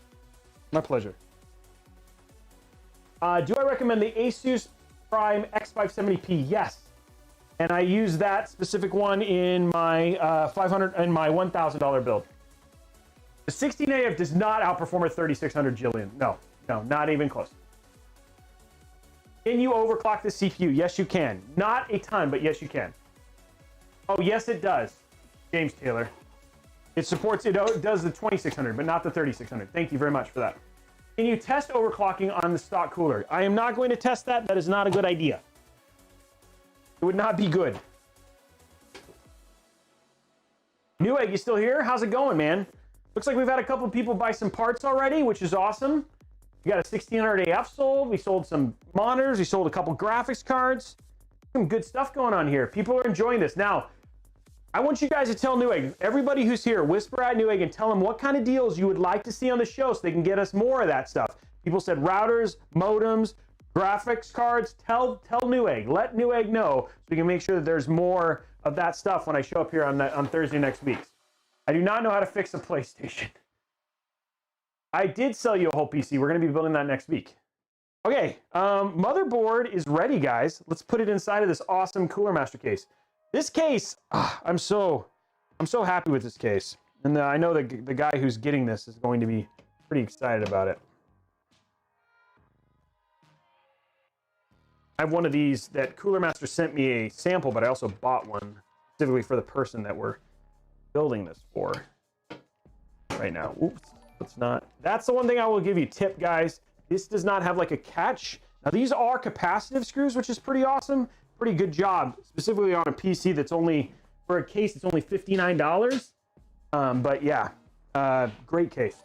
Speaker 1: My pleasure. Do I recommend the Asus Prime X570P? Yes. And I use that specific one in my my $1,000 build. The 16AF does not outperform a 3600 Jillian. No, not even close. Can you overclock the CPU? Yes, you can. Not a ton, but yes, you can. Oh, yes, it does. James Taylor. It supports, it does the 2600, but not the 3600. Thank you very much for that. Can you test overclocking on the stock cooler? I am not going to test that. That is not a good idea. It would not be good. Newegg, you still here? How's it going, man? Looks like we've had a couple of people buy some parts already, which is awesome. We got a 1600 AF sold. We sold some monitors. We sold a couple graphics cards. Some good stuff going on here. People are enjoying this. Now, I want you guys to tell Newegg, everybody who's here, whisper at Newegg and tell them what kind of deals you would like to see on the show so they can get us more of that stuff. People said routers, modems, graphics cards. Tell Newegg. Let Newegg know so we can make sure that there's more of that stuff when I show up here on Thursday next week. I do not know how to fix a PlayStation. I did sell you a whole PC. We're going to be building that next week. Okay, motherboard is ready, guys. Let's put it inside of this awesome Cooler Master case. This case, I'm so happy with this case. And I know the guy who's getting this is going to be pretty excited about it. I have one of these that Cooler Master sent me a sample, but I also bought one specifically for the person that we're building this for right now. Oops, it's not. That's the one thing I will give you tip, guys. This does not have like a catch. Now these are capacitive screws, which is pretty awesome. Pretty good job, specifically on a PC that's only, for a case, it's only $59. But yeah, great case.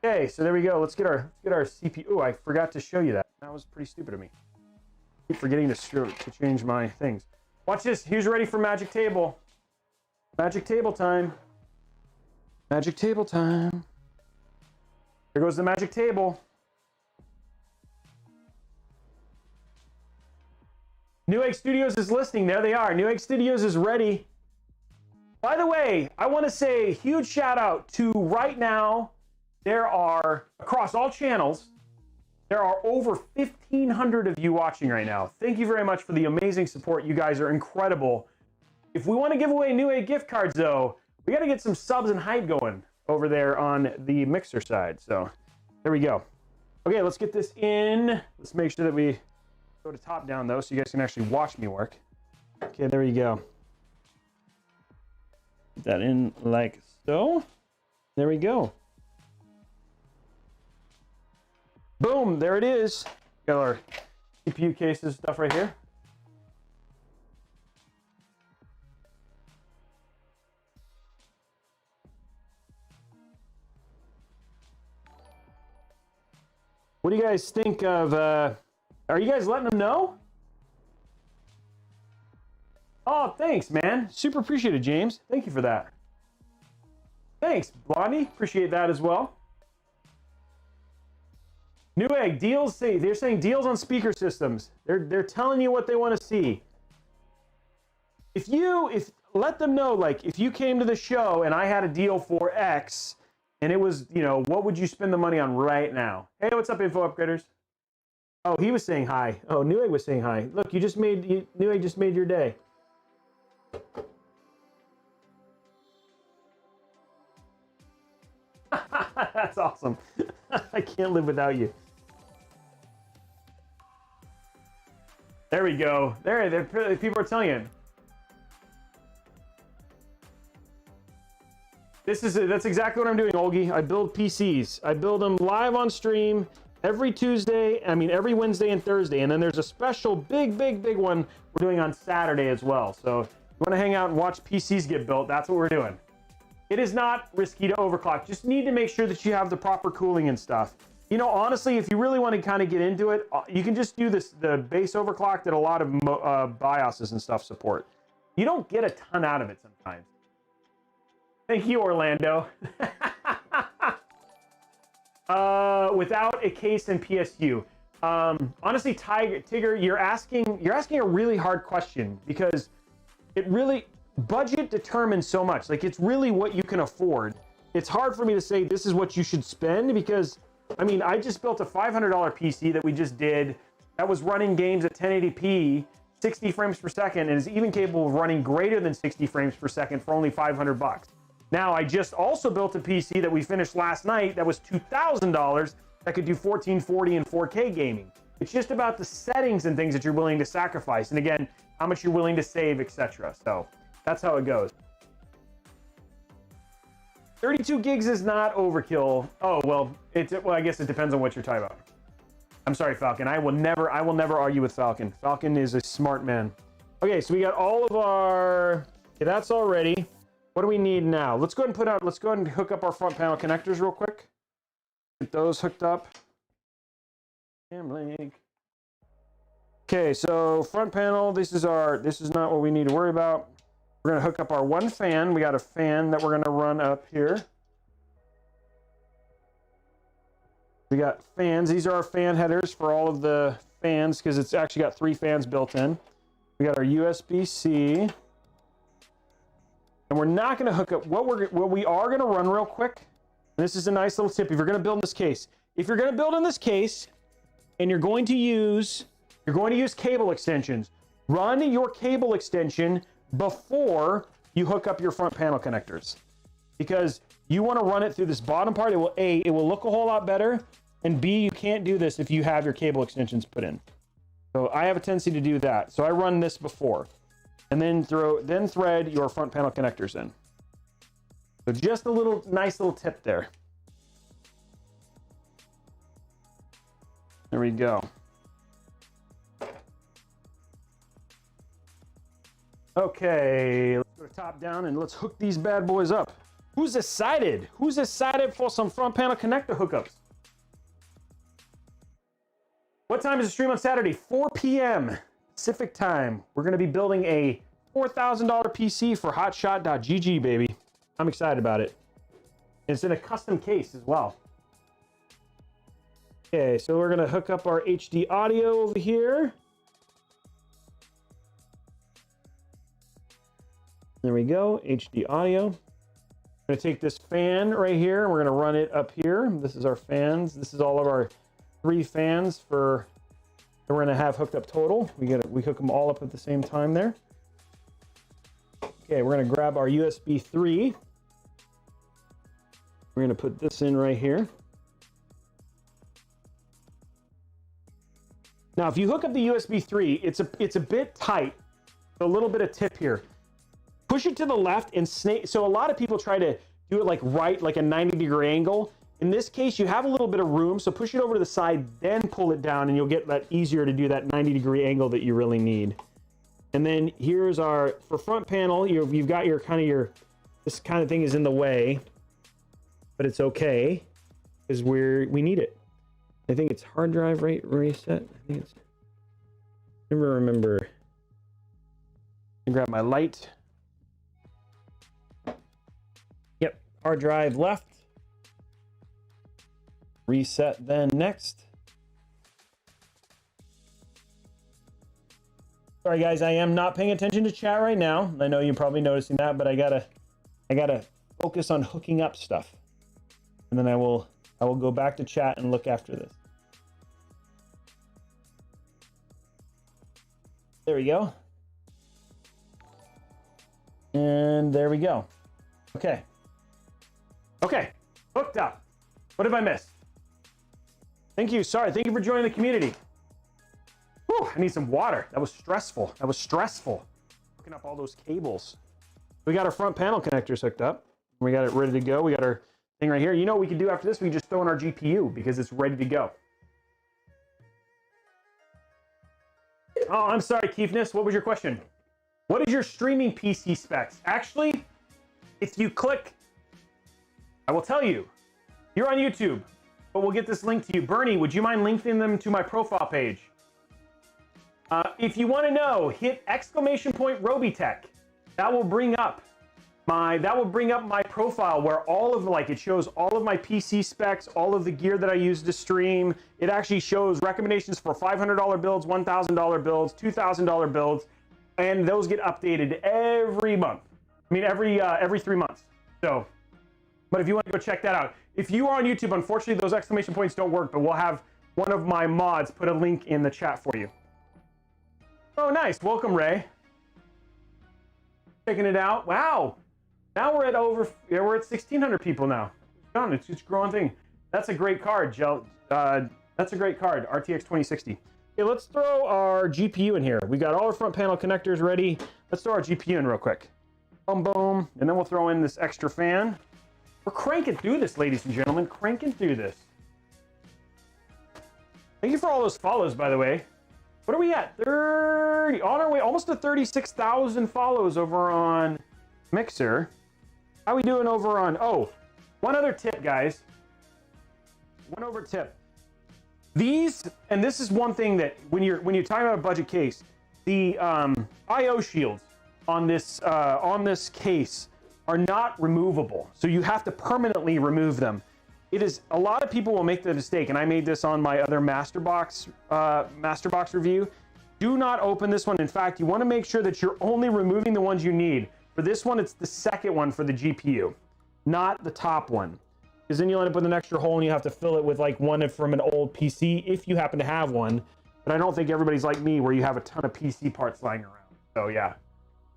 Speaker 1: Okay, so there we go. Let's get our CPU. Oh, I forgot to show you that. That was pretty stupid of me. I keep forgetting to change my things. Watch this. Who's ready for Magic Table? Magic Table time. Magic Table time. Here goes the Magic Table. Newegg Studios is listening. There they are. Newegg Studios is ready. By the way, I want to say a huge shout out to right now. There are, across all channels, there are over 1,500 of you watching right now. Thank you very much for the amazing support. You guys are incredible. If we want to give away Newegg gift cards, though, we got to get some subs and hype going over there on the Mixer side. So there we go. Okay, let's get this in. Let's make sure that we go to top down though, so you guys can actually watch me work. Okay, there you go. Put that in like so. There we go. Boom, there it is. Got our CPU cases stuff right here. What do you guys think of, are you guys letting them know? Oh, thanks, man. Super appreciated, James. Thank you for that. Thanks, Blondie. Appreciate that as well. Newegg, deals, they're saying deals on speaker systems. They're telling you what they want to see. Let them know, like, if you came to the show and I had a deal for X, and it was, you know, what would you spend the money on right now? Hey, what's up, info upgraders? Oh, he was saying hi. Oh, Newegg was saying hi. Look, Newegg just made your day. That's awesome. I can't live without you. There we go. There, people are telling you. That's exactly what I'm doing, Olgie. I build PCs. I build them live on stream every every Wednesday and Thursday. And then there's a special big one we're doing on Saturday as well. So if you want to hang out and watch PCs get built, that's what we're doing. It is not risky to overclock. Just need to make sure that you have the proper cooling and stuff. You know, honestly, if you really want to kind of get into it, you can just do the base overclock that a lot of BIOSes and stuff support. You don't get a ton out of it sometimes. Thank you, Orlando. Without a case and PSU. Honestly, Tigger, you're asking a really hard question because it really, budget determines so much. Like, it's really what you can afford. It's hard for me to say this is what you should spend because, I mean, I just built a $500 PC that we just did that was running games at 1080p 60 frames per second and is even capable of running greater than 60 frames per second for only 500 bucks. Now, I just also built a PC that we finished last night that was $2,000 that could do 1440 and 4K gaming. It's just about the settings and things that you're willing to sacrifice. And again, how much you're willing to save, etc. So that's how it goes. 32 gigs is not overkill. Oh, well, I guess it depends on what you're talking about. I'm sorry, Falcon. I will never argue with Falcon. Falcon is a smart man. Okay, so we got all of our, okay, that's all ready. What do we need now? Let's go ahead and hook up our front panel connectors real quick. Get those hooked up. Damn link. Okay, so front panel, this is not what we need to worry about. We're gonna hook up our one fan. We got a fan that we're gonna run up here. We got fans. These are our fan headers for all of the fans because it's actually got 3 fans built in. We got our USB-C. And we're not gonna hook up, what we are gonna run real quick, and this is a nice little tip if you're gonna build in this case. If you're gonna build in this case and you're going to use cable extensions, run your cable extension before you hook up your front panel connectors, because you want to run it through this bottom part. It will look a whole lot better, and B, you can't do this if you have your cable extensions put in. So I have a tendency to do that. So I run this before, and then thread your front panel connectors in. So just a nice little tip there. There we go. Okay, let's go top down and let's hook these bad boys up. Who's excited? Who's excited for some front panel connector hookups? What time is the stream on Saturday? 4 p.m. Pacific time. We're going to be building a $4,000 PC for hotshot.gg, baby. I'm excited about it. It's in a custom case as well. Okay, so we're going to hook up our HD audio over here. There we go, HD audio. I'm gonna take this fan right here and we're gonna run it up here. This is our fans. This is all of our 3 fans that we're gonna have hooked up total. We hook them all up at the same time there. Okay, we're gonna grab our USB 3. We're gonna put this in right here. Now, if you hook up the USB 3, it's a bit tight. A little bit of tip here. Push it to the left and snake. So a lot of people try to do it like a 90-degree angle. In this case, you have a little bit of room, so push it over to the side, then pull it down, and you'll get that easier to do that 90-degree angle that you really need. And then here's for front panel, you've got this kind of thing is in the way, but it's okay because we need it. I think it's hard drive reset. I think it's. Never remember. I grab my light. Yep, hard drive left. Reset then next. Sorry guys, I am not paying attention to chat right now. I know you're probably noticing that, but I gotta focus on hooking up stuff, and then I will go back to chat and look after this. There we go. And there we go. Okay. Okay, hooked up. What have I missed? Thank you. Sorry. Thank you for joining the community. Whew, I need some water. That was stressful. That was stressful. Hooking up all those cables. We got our front panel connectors hooked up. We got it ready to go. We got our thing right here. You know what we can do after this? We can just throw in our GPU because it's ready to go. Oh, I'm sorry, Keefness. What was your question? What is your streaming PC specs? Actually, if you click, I will tell you. You're on YouTube, but we'll get this link to you. Bernie, would you mind linking them to my profile page? If you want to know, hit ! Robeytech. That will bring up my profile where all of it shows all of my PC specs, all of the gear that I use to stream. It actually shows recommendations for $500 builds, $1,000 builds, $2,000 builds, and those get updated every month. I mean, every 3 months. So, but if you want to go check that out, if you are on YouTube, unfortunately those exclamation points don't work, but we'll have one of my mods put a link in the chat for you. Oh, nice. Welcome, Ray. Checking it out. Wow. Now we're at over, yeah, we're at 1,600 people now. It's just a growing thing. That's a great card, Joe. That's a great card, RTX 2060. Okay, let's throw our GPU in here. We got all our front panel connectors ready. Let's throw our GPU in real quick. Boom, boom. And then we'll throw in this extra fan. We're cranking through this, ladies and gentlemen. Cranking through this. Thank you for all those follows, by the way. What are we at? 30, on our way, almost to 36,000 follows over on Mixer. How we doing over on, oh, one other tip, guys. One other tip. These, and this is one thing that when you're talking about a budget case, the I/O shields on this case are not removable. So you have to permanently remove them. It is, a lot of people will make the mistake, and I made this on my other Masterbox review. Do not open this one. In fact, you want to make sure that you're only removing the ones you need. For this one, it's the second one for the GPU, not the top one. Because then you'll end up with an extra hole and you have to fill it with like one from an old PC if you happen to have one. But I don't think everybody's like me where you have a ton of PC parts lying around. So yeah,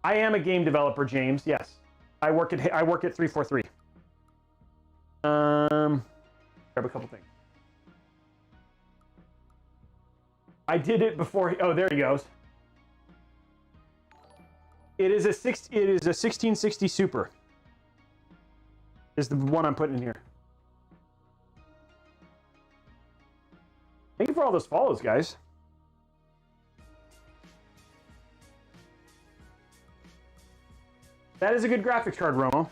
Speaker 1: I am a game developer, James. Yes, I work at 343. Grab a couple things. I did it before. Oh, there he goes. It is a 1660 Super. Is the one I'm putting in here. Thank you for all those follows, guys. That is a good graphics card, Romo.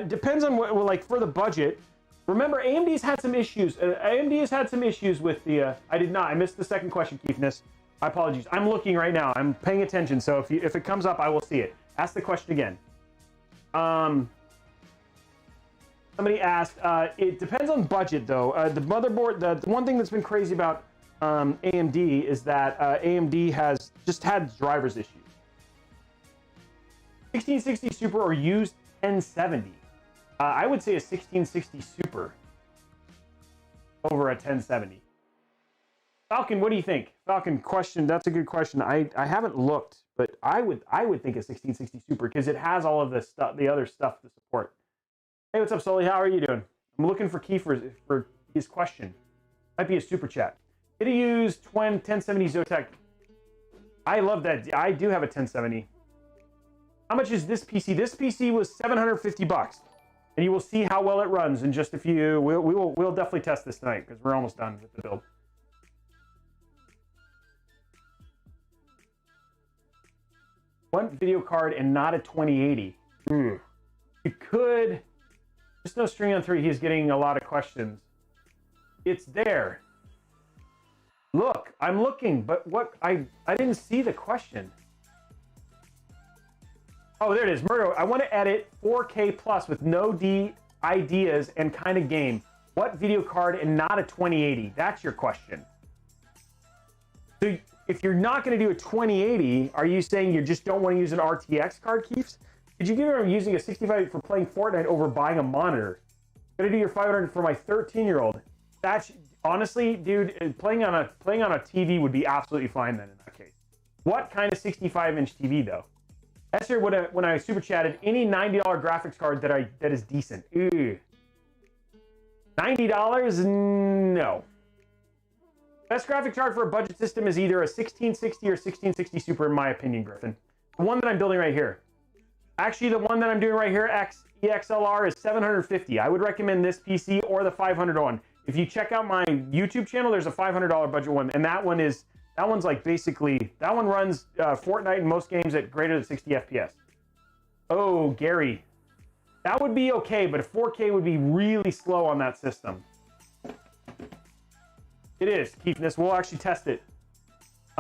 Speaker 1: Depends on what, like for the budget. Remember, AMD's had some issues. AMD has had some issues with the. I missed the second question, Keithness. My apologies. I'm looking right now. I'm paying attention. So if it comes up, I will see it. Ask the question again. Somebody asked. It depends on budget, though. The motherboard. The one thing that's been crazy about AMD is that AMD has just had drivers issues. 1660 Super or used 1070. I would say a 1660 Super over a 1070. Falcon, what do you think? Falcon, question. That's a good question. I haven't looked, but I would think a 1660 Super because it has all of the stuff, the other stuff to support. Hey, what's up, Sully? How are you doing? I'm looking for key for his question. Might be a super chat. Did he use 1070 Zotac? I love that. I do have a 1070. How much is this PC? This PC was $750. And you will see how well it runs in just a few. We'll definitely test this tonight because we're almost done with the build. One video card and not a 2080. You could. Just no string on 3. He's getting a lot of questions. It's there. Look, I'm looking, but what I didn't see the question. Oh, there it is. Murdo, I want to edit 4K plus with no ideas and kind of game. What video card and not a 2080? That's your question. So if you're not going to do a 2080, are you saying you just don't want to use an RTX card, Keefs? Did you give him using a 65 for playing Fortnite over buying a monitor? Gonna do your 500 for my 13-year-old. That's honestly, dude, playing on a TV would be absolutely fine then in that case. What kind of 65-inch TV though? Esther, when I super chatted, any $90 graphics card that is decent. Ew. $90? No. Best graphics card for a budget system is either a 1660 or 1660 Super, in my opinion, Griffin. The one that I'm building right here. Actually, the one that I'm doing right here, EXLR, is $750. I would recommend this PC or the $500 one. If you check out my YouTube channel, there's a $500 budget one, and that one's like basically, that one runs Fortnite in most games at greater than 60 FPS. Oh, Gary. That would be okay, but a 4K would be really slow on that system. It is, Keithness. We'll actually test it.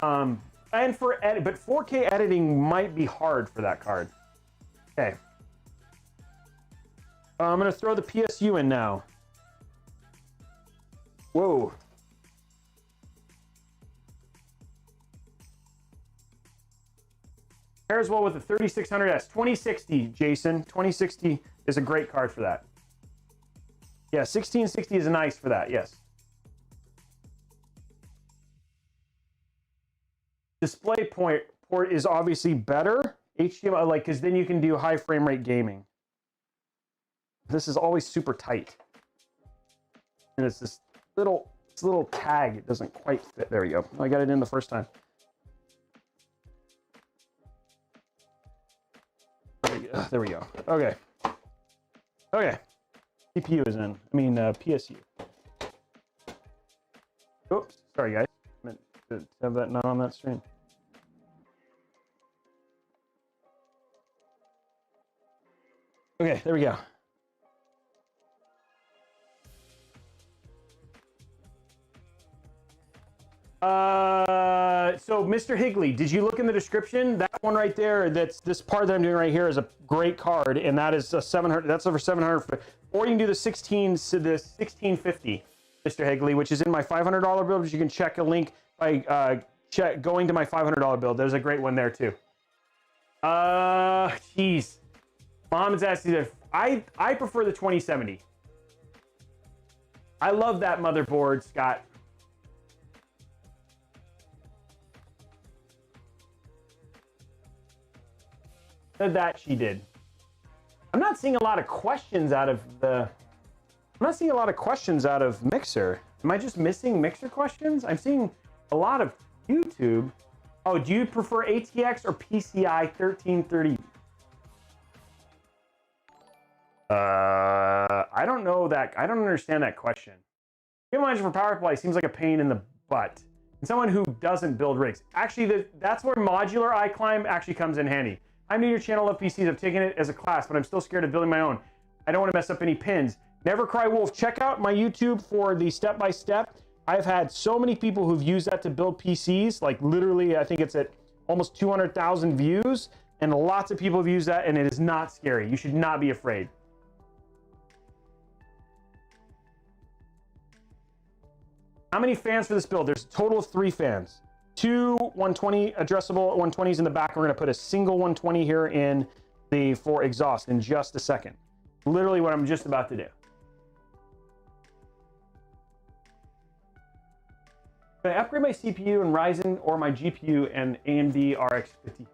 Speaker 1: And for edit, but 4K editing might be hard for that card. Okay. I'm going to throw the PSU in now. Whoa. Pairs well with the 3600S. 2060, Jason. 2060 is a great card for that. Yeah, 1660 is nice for that, yes. display port is obviously better. HDMI, like, because then you can do high frame rate gaming. This is always super tight. And it's this little tag. It doesn't quite fit. There we go. I got it in the first time. There we go. Okay. Okay. CPU is in. I mean, PSU. Oops. Sorry, guys. I meant to have that not on that stream. Okay, there we go. So Mr. Higley, did you look in the description? That one right there, that's this part that I'm doing right here is a great card, and that is a 700. That's over 700. Or you can do the 1650, Mr. Higley, which is in my $500 build. Which you can check a link by going to my $500 build. There's a great one there too. Jeez, Mom's asking if I prefer the 2070. I love that motherboard, Scott. That she did. I'm not seeing a lot of questions out of Mixer. Am I just missing Mixer questions? I'm seeing a lot of YouTube. Oh, do you prefer ATX or PCI 1330? I don't know that. I don't understand that question. Game manager for power supply seems like a pain in the butt. And someone who doesn't build rigs. Actually, that's where modular iClimb actually comes in handy. I'm new to your channel of PCs. I've taken it as a class, but I'm still scared of building my own. I don't want to mess up any pins. Never Cry Wolf. Check out my YouTube for the step-by-step. I've had so many people who've used that to build PCs. Like literally, I think it's at almost 200,000 views. And lots of people have used that, and it is not scary. You should not be afraid. How many fans for this build? There's a total of 3 fans. 2 120 addressable 120s in the back. We're going to put a single 120 here in the for exhaust in just a second. Literally what I'm just about to do. Can I upgrade my CPU and Ryzen or my GPU and AMD RX 50?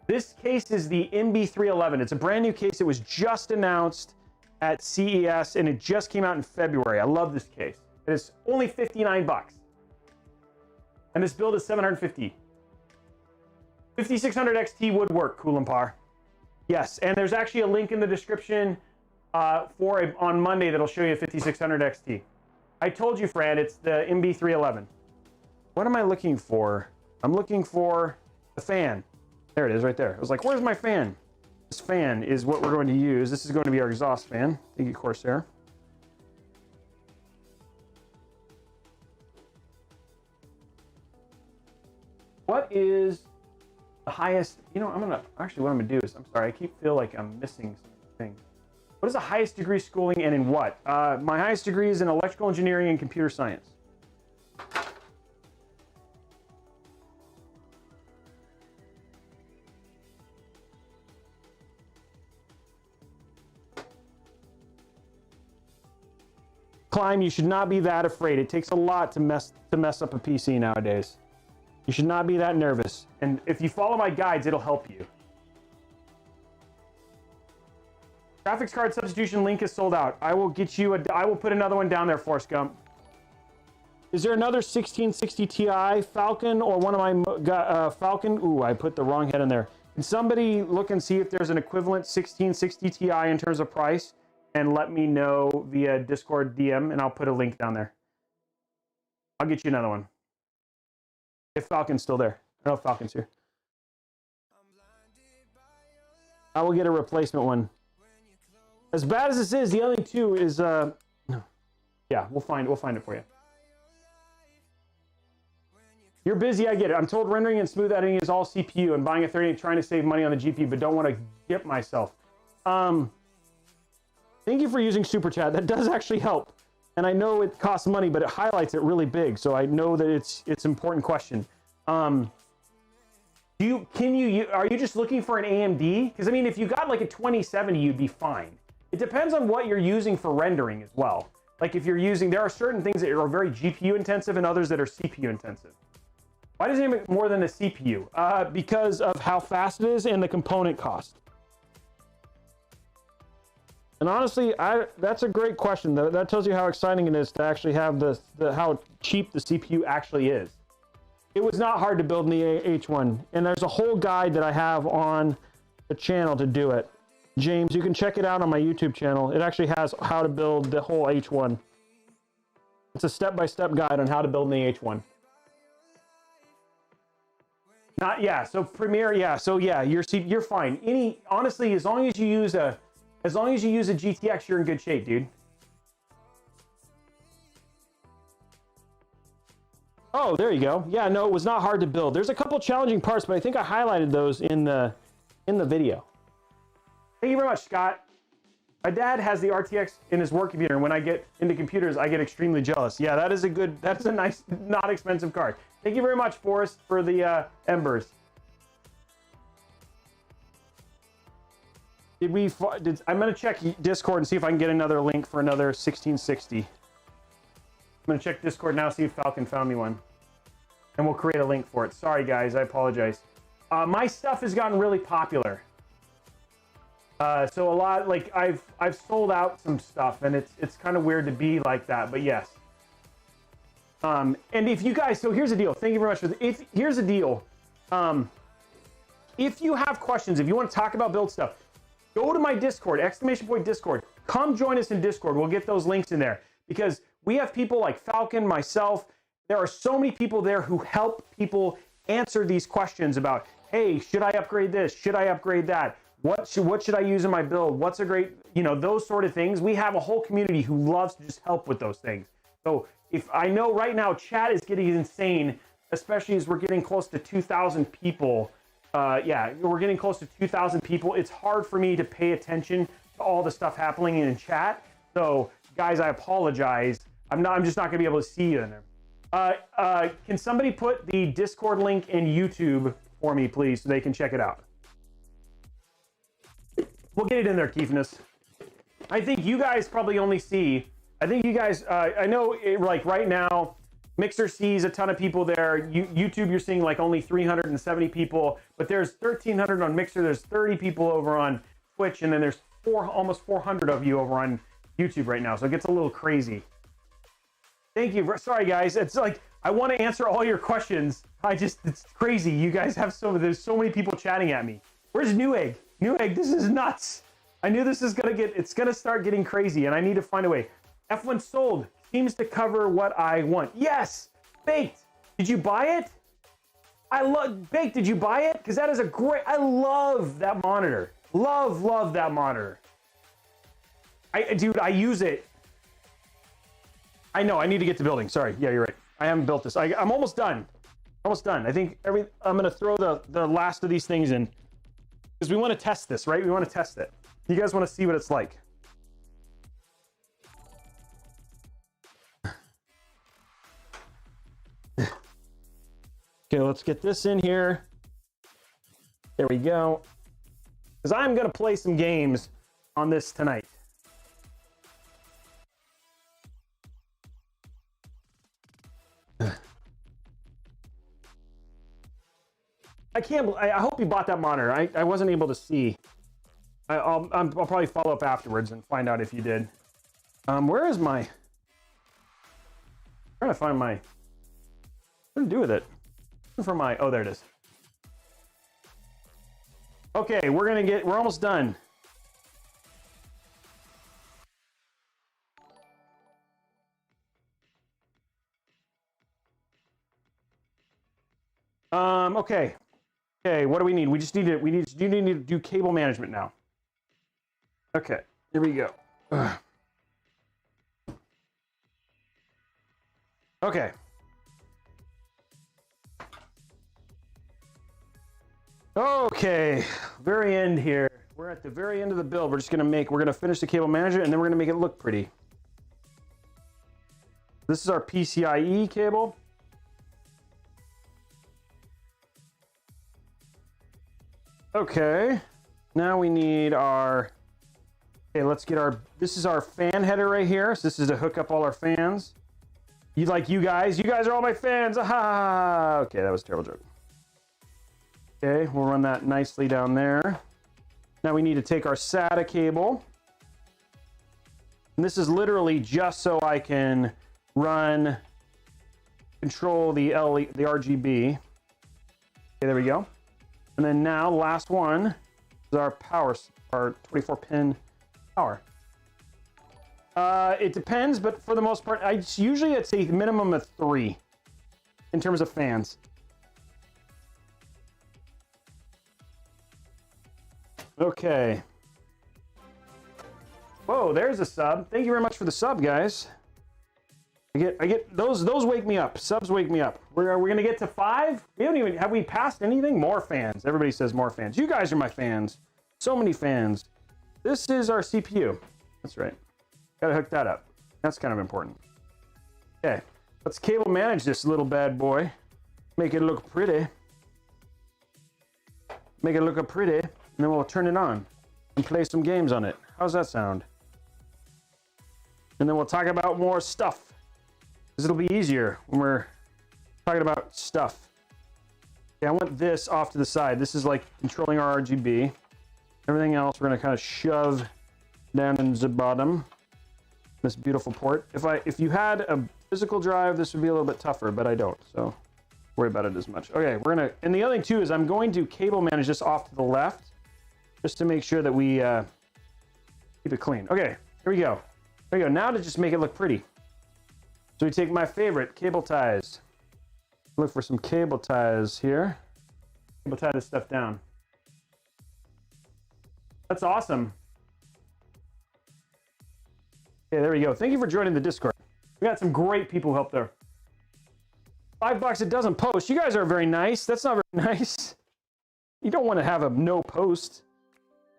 Speaker 1: This case is the MB311. It's a brand new case. It was just announced at CES and it just came out in February. I love this case. It is only 59 bucks. And this build is 750. 5600 XT would work, Cool and Par. Yes, and there's actually a link in the description on Monday that'll show you a 5600 XT. I told you, Fran, it's the MB311. What am I looking for? I'm looking for the fan. There it is right there. I was like, where's my fan? This fan is what we're going to use. This is going to be our exhaust fan. Thank you, Corsair. What is the highest, what I'm gonna do is, I'm sorry, I feel like I'm missing something. What is the highest degree schooling and in what? My highest degree is in electrical engineering and computer science. Climb, you should not be that afraid. It takes a lot to mess up a PC nowadays. You should not be that nervous. And if you follow my guides, it'll help you. Graphics card substitution link is sold out. I will get you I will put another one down there, Forrest Gump. Is there another 1660 Ti Falcon or one of my Falcon? Ooh, I put the wrong head in there. Can somebody look and see if there's an equivalent 1660 Ti in terms of price and let me know via Discord DM and I'll put a link down there. I'll get you another one. If Falcon's still there. I don't know if Falcon's here. I will get a replacement one. As bad as this is, the other two is yeah, we'll find it for you. You're busy, I get it. I'm told rendering and smooth editing is all CPU and buying a 30 trying to save money on the GPU, but don't want to get myself. Thank you for using Super Chat. That does actually help. And I know it costs money, but it highlights it really big. So I know that it's an important question. Are you just looking for an AMD? Because I mean, if you got like a 2070, you'd be fine. It depends on what you're using for rendering as well. Like if you're using, there are certain things that are very GPU intensive and others that are CPU intensive. Why does it make more than a CPU? Because of how fast it is and the component cost. And honestly, that's a great question. That tells you how exciting it is to actually have how cheap the CPU actually is. It was not hard to build in the H1, and there's a whole guide that I have on the channel to do it. James, you can check it out on my YouTube channel. It actually has how to build the whole H1. It's a step-by-step guide on how to build in the H1. So Premiere, you're fine. Honestly, as long as you use a GTX, you're in good shape, dude. Oh, there you go. Yeah, no, it was not hard to build. There's a couple challenging parts, but I think I highlighted those in the video. Thank you very much, Scott. My dad has the RTX in his work computer, and when I get into computers, I get extremely jealous. Yeah, that's a nice, not expensive card. Thank you very much, Forrest, for the embers. I'm gonna check Discord and see if I can get another link for another 1660. I'm gonna check Discord now, see if Falcon found me one. And we'll create a link for it. Sorry guys, I apologize. My stuff has gotten really popular. So a lot, like I've sold out some stuff, and it's kind of weird to be like that, but yes. And if you guys, so here's the deal. Thank you very much for here's the deal. If you have questions, if you want to talk about build stuff, go to my Discord, !Discord. Come join us in Discord. We'll get those links in there, because we have people like Falcon, myself. There are so many people there who help people answer these questions about, hey, should I upgrade this? Should I upgrade that? What should I use in my build? What's a great, those sort of things. We have a whole community who loves to just help with those things. So if I know right now, chat is getting insane, especially as we're getting close to 2,000 people. We're getting close to 2,000 people. It's hard for me to pay attention to all the stuff happening in chat. So guys, I apologize. I'm just not gonna be able to see you in there. Can somebody put the Discord link in YouTube for me, please, so they can check it out? We'll get it in there, Keefness. I think you guys probably only see, I know like right now, Mixer sees a ton of people there. YouTube, you're seeing like only 370 people, but there's 1,300 on Mixer. There's 30 people over on Twitch, and then there's almost 400 of you over on YouTube right now. So it gets a little crazy. Thank you. Sorry, guys. It's like, I want to answer all your questions. It's crazy. You guys have there's so many people chatting at me. Where's Newegg? Newegg, this is nuts. I knew this is it's gonna start getting crazy, and I need to find a way. F1 sold seems to cover what I want. Yes, Baked. Did you buy it? Baked. Did you buy it? Because that is I love that monitor. Love that monitor. Dude, I use it. I know. I need to get to building. Sorry. Yeah, you're right. I haven't built this. I'm almost done. Almost done. I think I'm gonna throw the last of these things in, because we want to test this, right? We want to test it. You guys want to see what it's like. Okay, let's get this in here. There we go. Because I'm going to play some games on this tonight. I hope you bought that monitor. I wasn't able to see. I'll probably follow up afterwards and find out if you did. Where is my... I'm trying to find my... What to do with it? For my... Oh, there it is. Okay, we're almost done. Okay. Okay, what do we need? We need to do cable management now. Okay, here we go. Ugh. Okay. Okay, very end here. We're at the very end of the build. We're gonna finish the cable management, and then we're gonna make it look pretty. This is our PCIe cable. Okay, now we need our, okay, let's get this is our fan header right here. So this is to hook up all our fans. You guys are all my fans. Aha! Okay, that was a terrible joke. Okay, we'll run that nicely down there. Now we need to take our SATA cable. And this is literally just so I can control the RGB. Okay, there we go. And then now, last one is our power, our 24-pin power. It depends, but for the most part, usually it's a minimum of 3 in terms of fans. Okay. Whoa, there's a sub. Thank you very much for the sub, guys. I get those wake me up. Subs wake me up. We're gonna get to 5. Have we passed anything? More fans. Everybody says more fans. You guys are my fans. So many fans. This is our CPU. That's right. Gotta hook that up. That's kind of important. Okay, let's cable manage this little bad boy. Make it look pretty. Make it look pretty, and then we'll turn it on and play some games on it. How's that sound? And then we'll talk about more stuff. Because it'll be easier when we're talking about stuff. Okay, I want this off to the side. This is like controlling our RGB. Everything else we're gonna kind of shove down in the bottom. This beautiful port. If you had a physical drive, this would be a little bit tougher, but I don't, so worry about it as much. Okay, and the other thing too is I'm going to cable manage this off to the left, just to make sure that we keep it clean. Okay, here we go. There we go. Now to just make it look pretty. So we take my favorite, cable ties. Look for some cable ties here. Cable tie this stuff down. That's awesome. Okay, there we go. Thank you for joining the Discord. We got some great people who helped there. $5 it doesn't post. You guys are very nice. That's not very nice. You don't want to have a no post.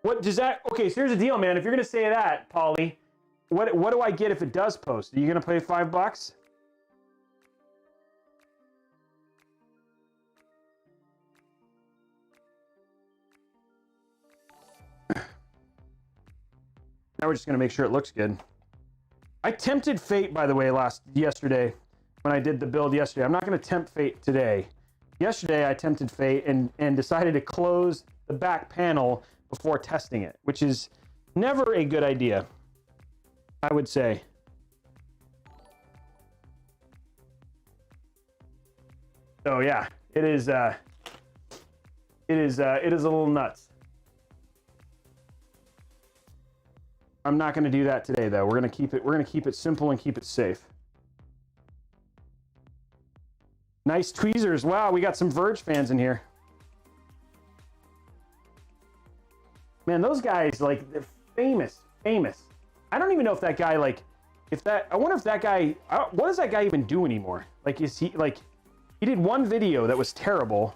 Speaker 1: What does that? Okay, so here's the deal, man. If you're gonna say that, Polly, what do I get if it does post? Are you gonna pay $5? Now we're just gonna make sure it looks good. I tempted fate, by the way, yesterday when I did the build yesterday. I'm not gonna tempt fate today. Yesterday I tempted fate and decided to close the back panel before testing it, which is never a good idea, I would say. So yeah, it is a little nuts. I'm not going to do that today though. We're going to keep it simple and keep it safe. Nice tweezers. Wow, we got some Verge fans in here. Man, those guys, like, they're famous. I don't even know if that guy, like, I wonder if that guy, what does that guy even do anymore? Like, is he, like, he did one video that was terrible.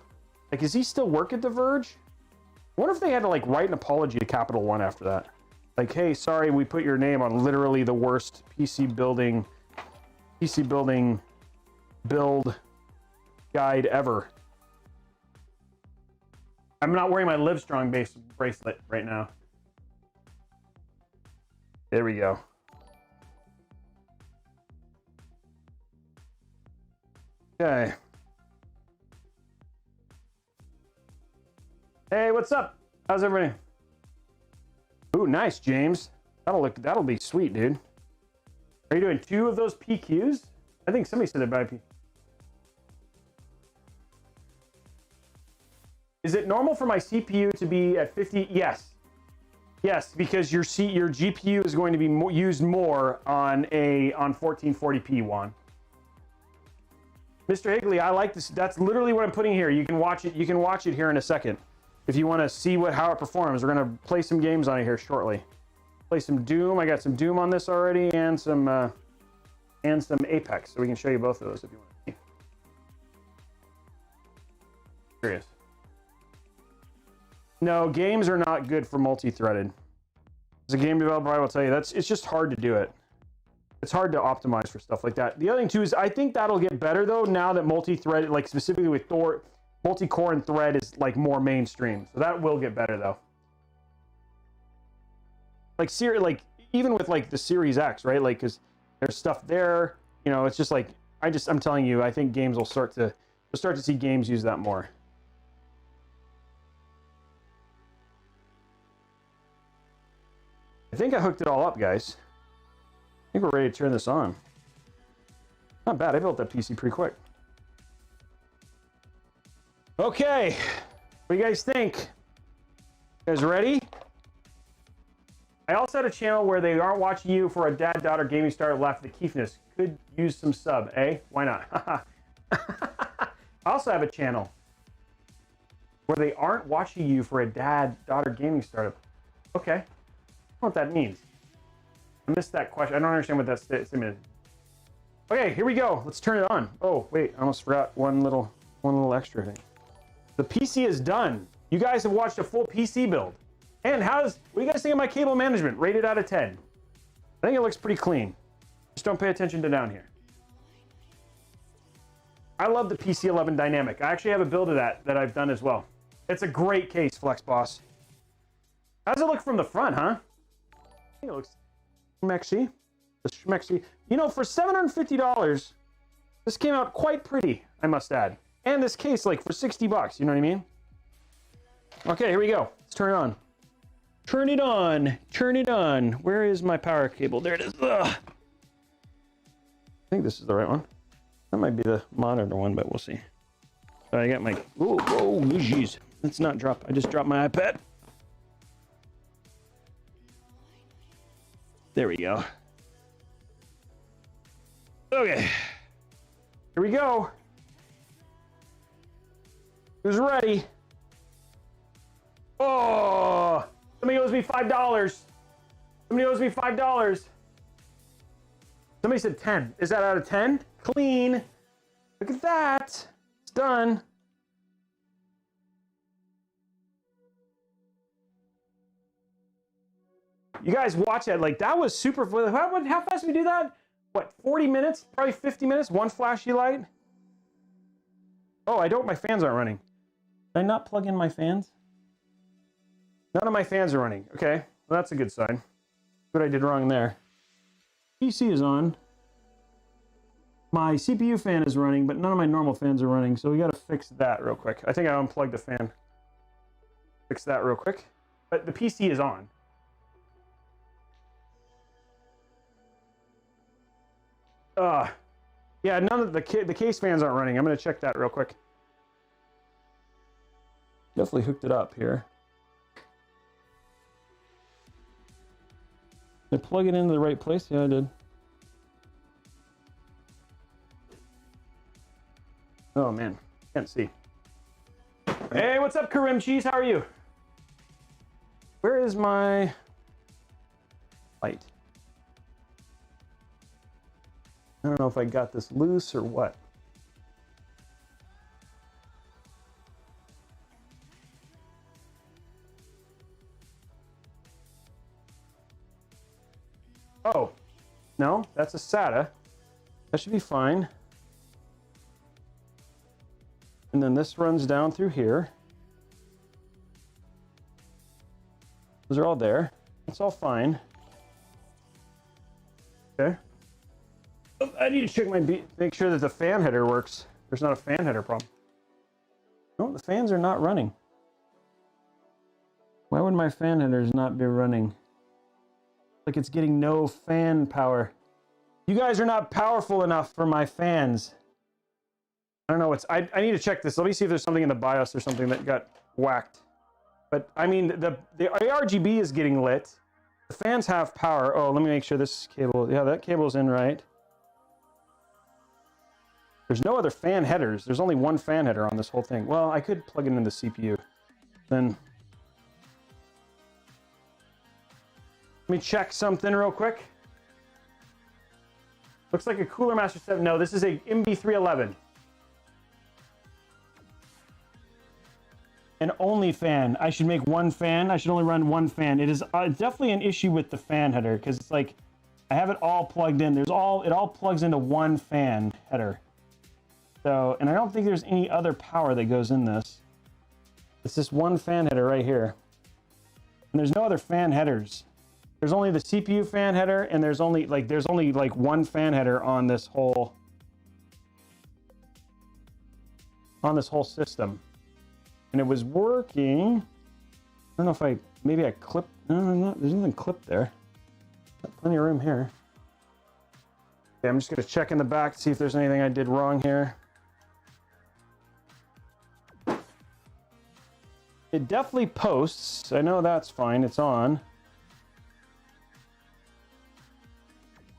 Speaker 1: Like, is he still work at The Verge? I wonder if they had to, like, write an apology to Capital One after that. Like, hey, sorry, we put your name on literally the worst PC building build guide ever. I'm not wearing my Livestrong base bracelet right now. There we go. Okay. Hey, what's up? How's everybody? Ooh, nice, James. That'll be sweet, dude. Are you doing 2 of those PQs? I think somebody said about P. Is it normal for my CPU to be at 50? Yes. Yes, because your GPU is going to be used more on 1440p, Juan. Mr. Higley, I like this. That's literally what I'm putting here. You can watch it. You can watch it here in a second. If you want to see how it performs, we're going to play some games on it here shortly. Play some Doom. I got some Doom on this already, and some Apex. So we can show you both of those if you want to see. Serious. No, games are not good for multi-threaded. As a game developer, I will tell you it's just hard to do it. It's hard to optimize for stuff like that. The other thing too is I think that'll get better though now that multi-thread, like specifically with Thor, multi-core and thread is like more mainstream. So that will get better though. Like even with like the Series X, right? Like, cause there's stuff there, you know, it's just like, I'm telling you, I think games will start to see games use that more. I think I hooked it all up, guys. I think we're ready to turn this on. Not bad. I built that PC pretty quick. Okay. What do you guys think? You guys ready? I also had a channel where they aren't watching you for a dad-daughter gaming star left. The Keefness could use some sub, eh? Why not? I also have a channel where they aren't watching you for a dad-daughter gaming startup. Okay. I don't know what that means. I missed that question. I don't understand what that statement is. Okay, here we go. Let's turn it on. Oh, wait. I almost forgot one little extra thing. The PC is done. You guys have watched a full PC build. And what do you guys think of my cable management? Rated out of 10. I think it looks pretty clean. Just don't pay attention to down here. I love the PC11 Dynamic. I actually have a build of that I've done as well. It's a great case, Flex Boss. How does it look from the front, huh? I think it looks schmexy. Schmexy. You know, for $750, this came out quite pretty, I must add. And this case, like, for 60 bucks, you know what I mean? Okay, here we go. Let's turn it on. Turn it on. Turn it on. Where is my power cable? There it is. Ugh. I think this is the right one. That might be the monitor one, but we'll see. So I got my... Oh, jeez. Let's not drop. I just dropped my iPad. There we go. Okay. Here we go. Who's ready? Oh! Somebody owes me $5. Somebody owes me $5. Somebody said 10. Is that out of 10? Clean. Look at that. It's done. You guys watch that. Like, that was super. How fast did we do that? What, 40 minutes? Probably 50 minutes? One flashy light? Oh, my fans aren't running. Did I not plug in my fans? None of my fans are running. Okay, well, that's a good sign. What I did wrong there. PC is on. My CPU fan is running, but none of my normal fans are running, so we gotta fix that real quick. I think I unplugged the fan. Fix that real quick. But the PC is on. Yeah, none of the case fans aren't running. I'm gonna check that real quick. Definitely hooked it up here. Did I plug it into the right place? Yeah, I did. Oh man, can't see. Hey, what's up, Karim Cheese? How are you? Where is my light? I don't know if I got this loose or what. Oh, no, that's a SATA. That should be fine. And then this runs down through here. Those are all there. It's all fine. Okay. I need to check make sure that the fan header works. There's not a fan header problem. No, the fans are not running. Why would my fan headers not be running? Like it's getting no fan power. You guys are not powerful enough for my fans. I don't know what's... I need to check this. Let me see if there's something in the BIOS or something that got whacked. But, I mean, the RGB is getting lit. The fans have power. Oh, let me make sure this cable... Yeah, that cable's in right. There's no other fan headers. There's only one fan header on this whole thing. Well, I could plug it into the CPU. Then... Let me check something real quick. Looks like a Cooler Master 7. No, this is a MB311. An only fan. I should make one fan. I should only run one fan. It is definitely an issue with the fan header because it's like I have it all plugged in. It all plugs into one fan header. So, and I don't think there's any other power that goes in this. It's this one fan header right here. And there's no other fan headers. There's only the CPU fan header, and there's only like one fan header on this whole on this whole system. And it was working. I don't know if maybe I clipped, no, there's nothing clipped there. Got plenty of room here. Okay, I'm just gonna check in the back, see if there's anything I did wrong here. It definitely posts. I know that's fine, it's on.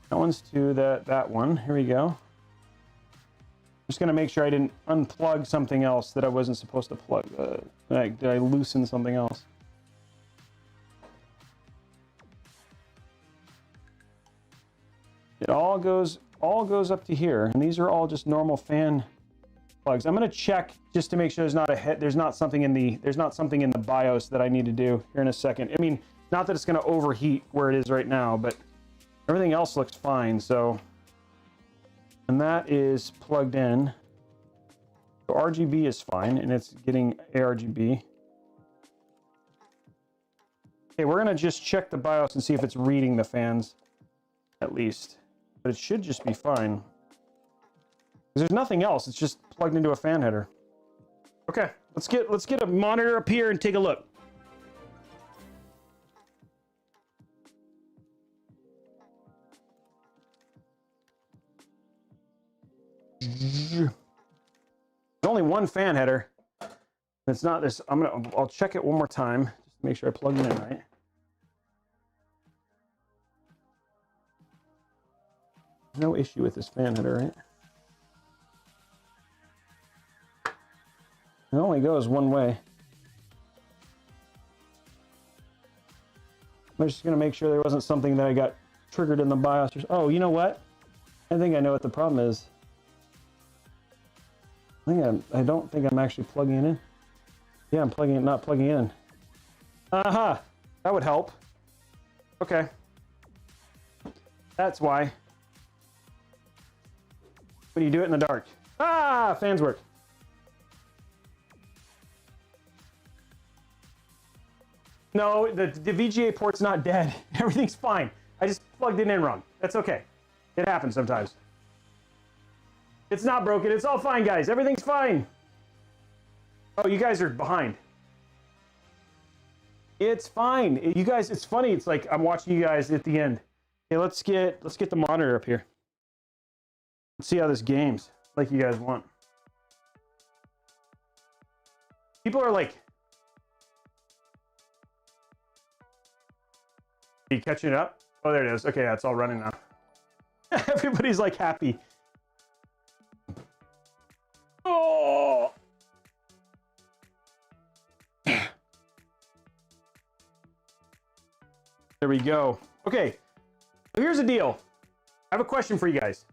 Speaker 1: That one's to that one, here we go. I'm just gonna make sure I didn't unplug something else that I wasn't supposed to plug. Did I loosen something else? It all goes up to here, and these are all just normal fan plugs. I'm going to check just to make sure there's not something in the BIOS that I need to do here in a second. I mean, not that it's going to overheat where it is right now, but everything else looks fine. So, and that is plugged in. So RGB is fine, and it's getting ARGB. Okay, we're going to just check the BIOS and see if it's reading the fans at least. But it should just be fine. There's nothing else. It's just plugged into a fan header. Okay, let's get a monitor up here and take a look. There's only one fan header. It's not this. I'll check it one more time just to make sure I plug it in right. No issue with this fan header, right? It only goes one way. I'm just gonna make sure there wasn't something that I got triggered in the BIOS. Oh, you know what? I think I know what the problem is. I don't think I'm actually plugging it in. Yeah, I'm plugging it, not plugging it in. Aha! That would help. Okay. That's why. When you do it in the dark. Ah, fans work. No, the VGA port's not dead. Everything's fine. I just plugged it in wrong. That's okay. It happens sometimes. It's not broken. It's all fine, guys. Everything's fine. Oh, you guys are behind. It's fine. You guys, it's funny. It's like I'm watching you guys at the end. Okay, let's get the monitor up here. Let's see how this games like you guys want. People are like, are you catching it up? Oh, there it is. Okay, yeah, it's all running now. Everybody's like happy. Oh! There we go. Okay, so here's the deal. I have a question for you guys.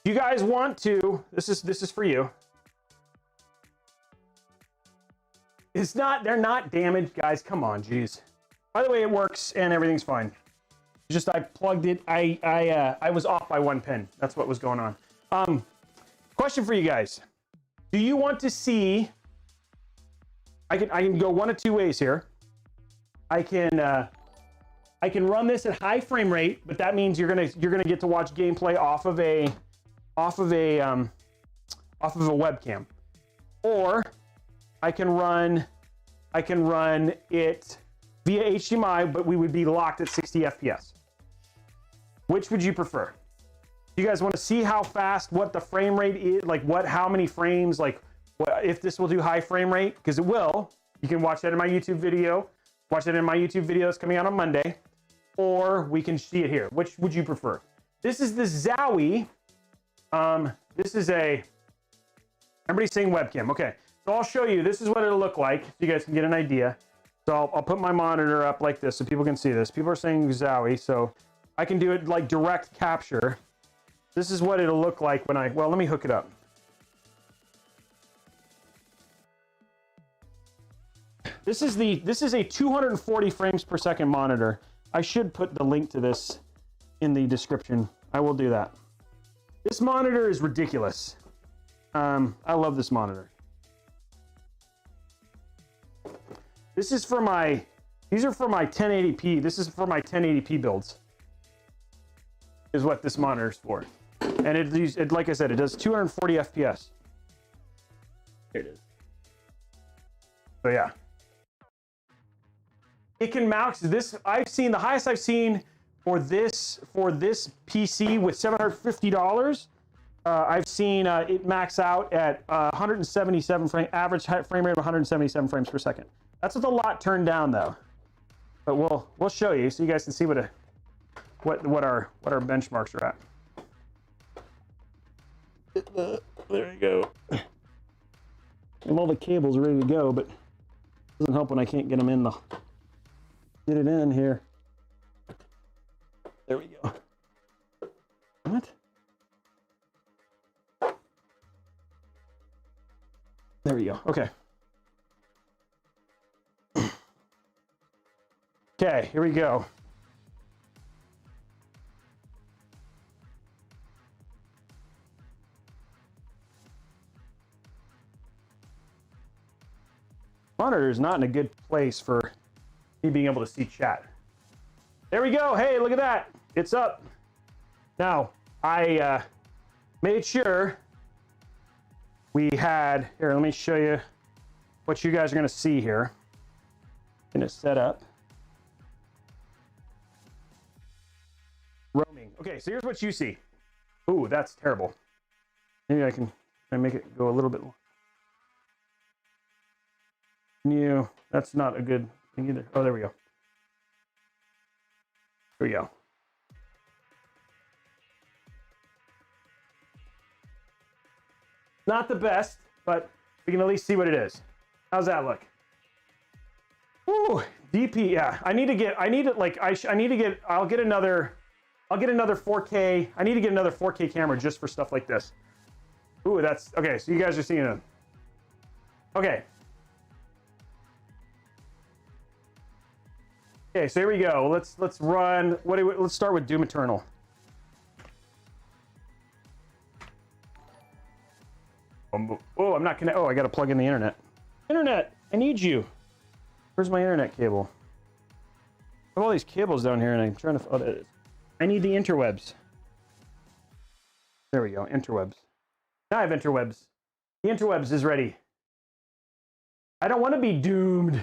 Speaker 1: You guys want to, this is for you. It's not, they're not damaged, guys. Come on, geez. By the way, it works and everything's fine. Just I plugged it. I was off by one pin. That's what was going on. Question for you guys. Do you want to see, I can go one of two ways here. I can run this at high frame rate, but that means you're gonna get to watch gameplay off of a webcam, or I can run it via HDMI, but we would be locked at 60 FPS. Which would you prefer? You guys want to see how fast, what the frame rate is, like how many frames, like what, if this will do high frame rate, because it will. You can watch that in my YouTube video. Watch it in my YouTube videos coming out on Monday, or we can see it here. Which would you prefer? This is the Zowie. This is everybody's saying webcam. Okay, so I'll show you. This is what it'll look like, so you guys can get an idea. So I'll put my monitor up like this so people can see this. People are saying Zowie, so I can do it like direct capture. This is what it'll look like when well, let me hook it up. This is a 240 frames per second monitor. I should put the link to this in the description. I will do that. This monitor is ridiculous. I love this monitor. This is for these are for my 1080p. This is for my 1080p builds. Is what this monitor is for. And it, like I said, it does 240 FPS. Here it is. So yeah. It can max this. I've seen the highest I've seen for this PC with $750. I've seen it max out at 177 average frame rate of 177 frames per second. That's with a lot turned down though. But we'll show you so you guys can see what our benchmarks are at. There you go. And all the cables are ready to go, but it doesn't help when I can't get them in get it in here. There we go. What? There we go. Okay. Okay, here we go. Monitor is not in a good place for me being able to see chat. There we go. Hey, look at that. It's up. Now, I made sure we had, here, let me show you what you guys are going to see here. Going to set up. Roaming. Okay, so here's what you see. Ooh, that's terrible. Maybe I can make it go a little bit more. New. That's not a good thing either. Oh, there we go. Here we go. Not the best, but we can at least see what it is. How's that look? Ooh, DP. Yeah, I'll get another 4K. I need to get another 4K camera just for stuff like this. Ooh, that's okay. So you guys are seeing it. Okay. Okay, so here we go. Let's run. Let's start with Doom Eternal. Oh, I'm not gonna. Oh, I gotta plug in the internet. Internet, I need you. Where's my internet cable? I have all these cables down here, and I'm trying to. Oh, there it is. I need the interwebs. There we go, interwebs. Now I have interwebs. The interwebs is ready. I don't want to be doomed.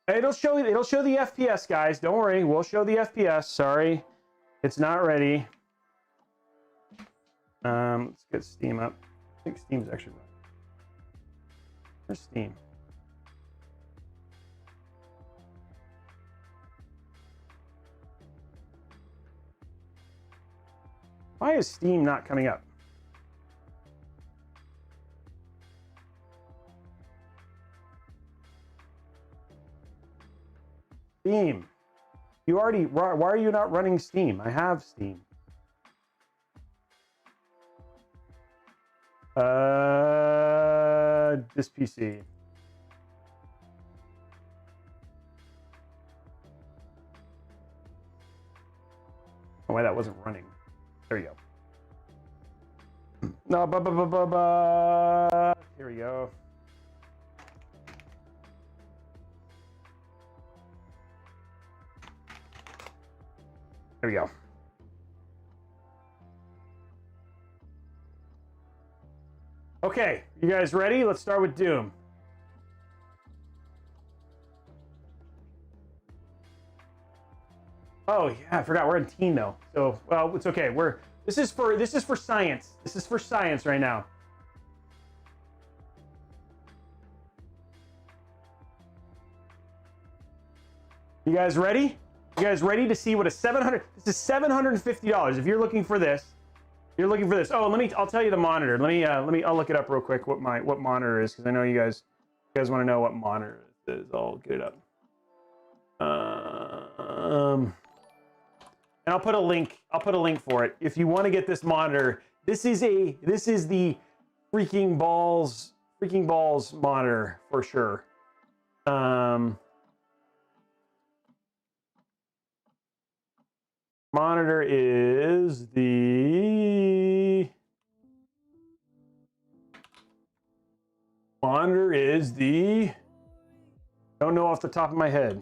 Speaker 1: It'll show the FPS, guys. Don't worry, we'll show the FPS. Sorry, it's not ready. Let's get Steam up. I think Steam's actually running. Where's Steam? Why is Steam not coming up? Steam. You already, why are you not running Steam? I have Steam. This PC. Oh, why that wasn't running. There you go. No, here we go. There we go. Okay, you guys ready? Let's start with Doom. Oh yeah, I forgot we're in teen though. So well, it's okay. This is for science. This is for science right now. You guys ready? You guys ready to see what this is $750 if you're looking for this. You're looking for this. Oh, I'll tell you the monitor. I'll look it up real quick what monitor is, because I know you guys want to know what monitor it is. I'll get it up. And I'll put a link for it. If you want to get this monitor, this is the freaking balls monitor for sure. Monitor is the don't know off the top of my head.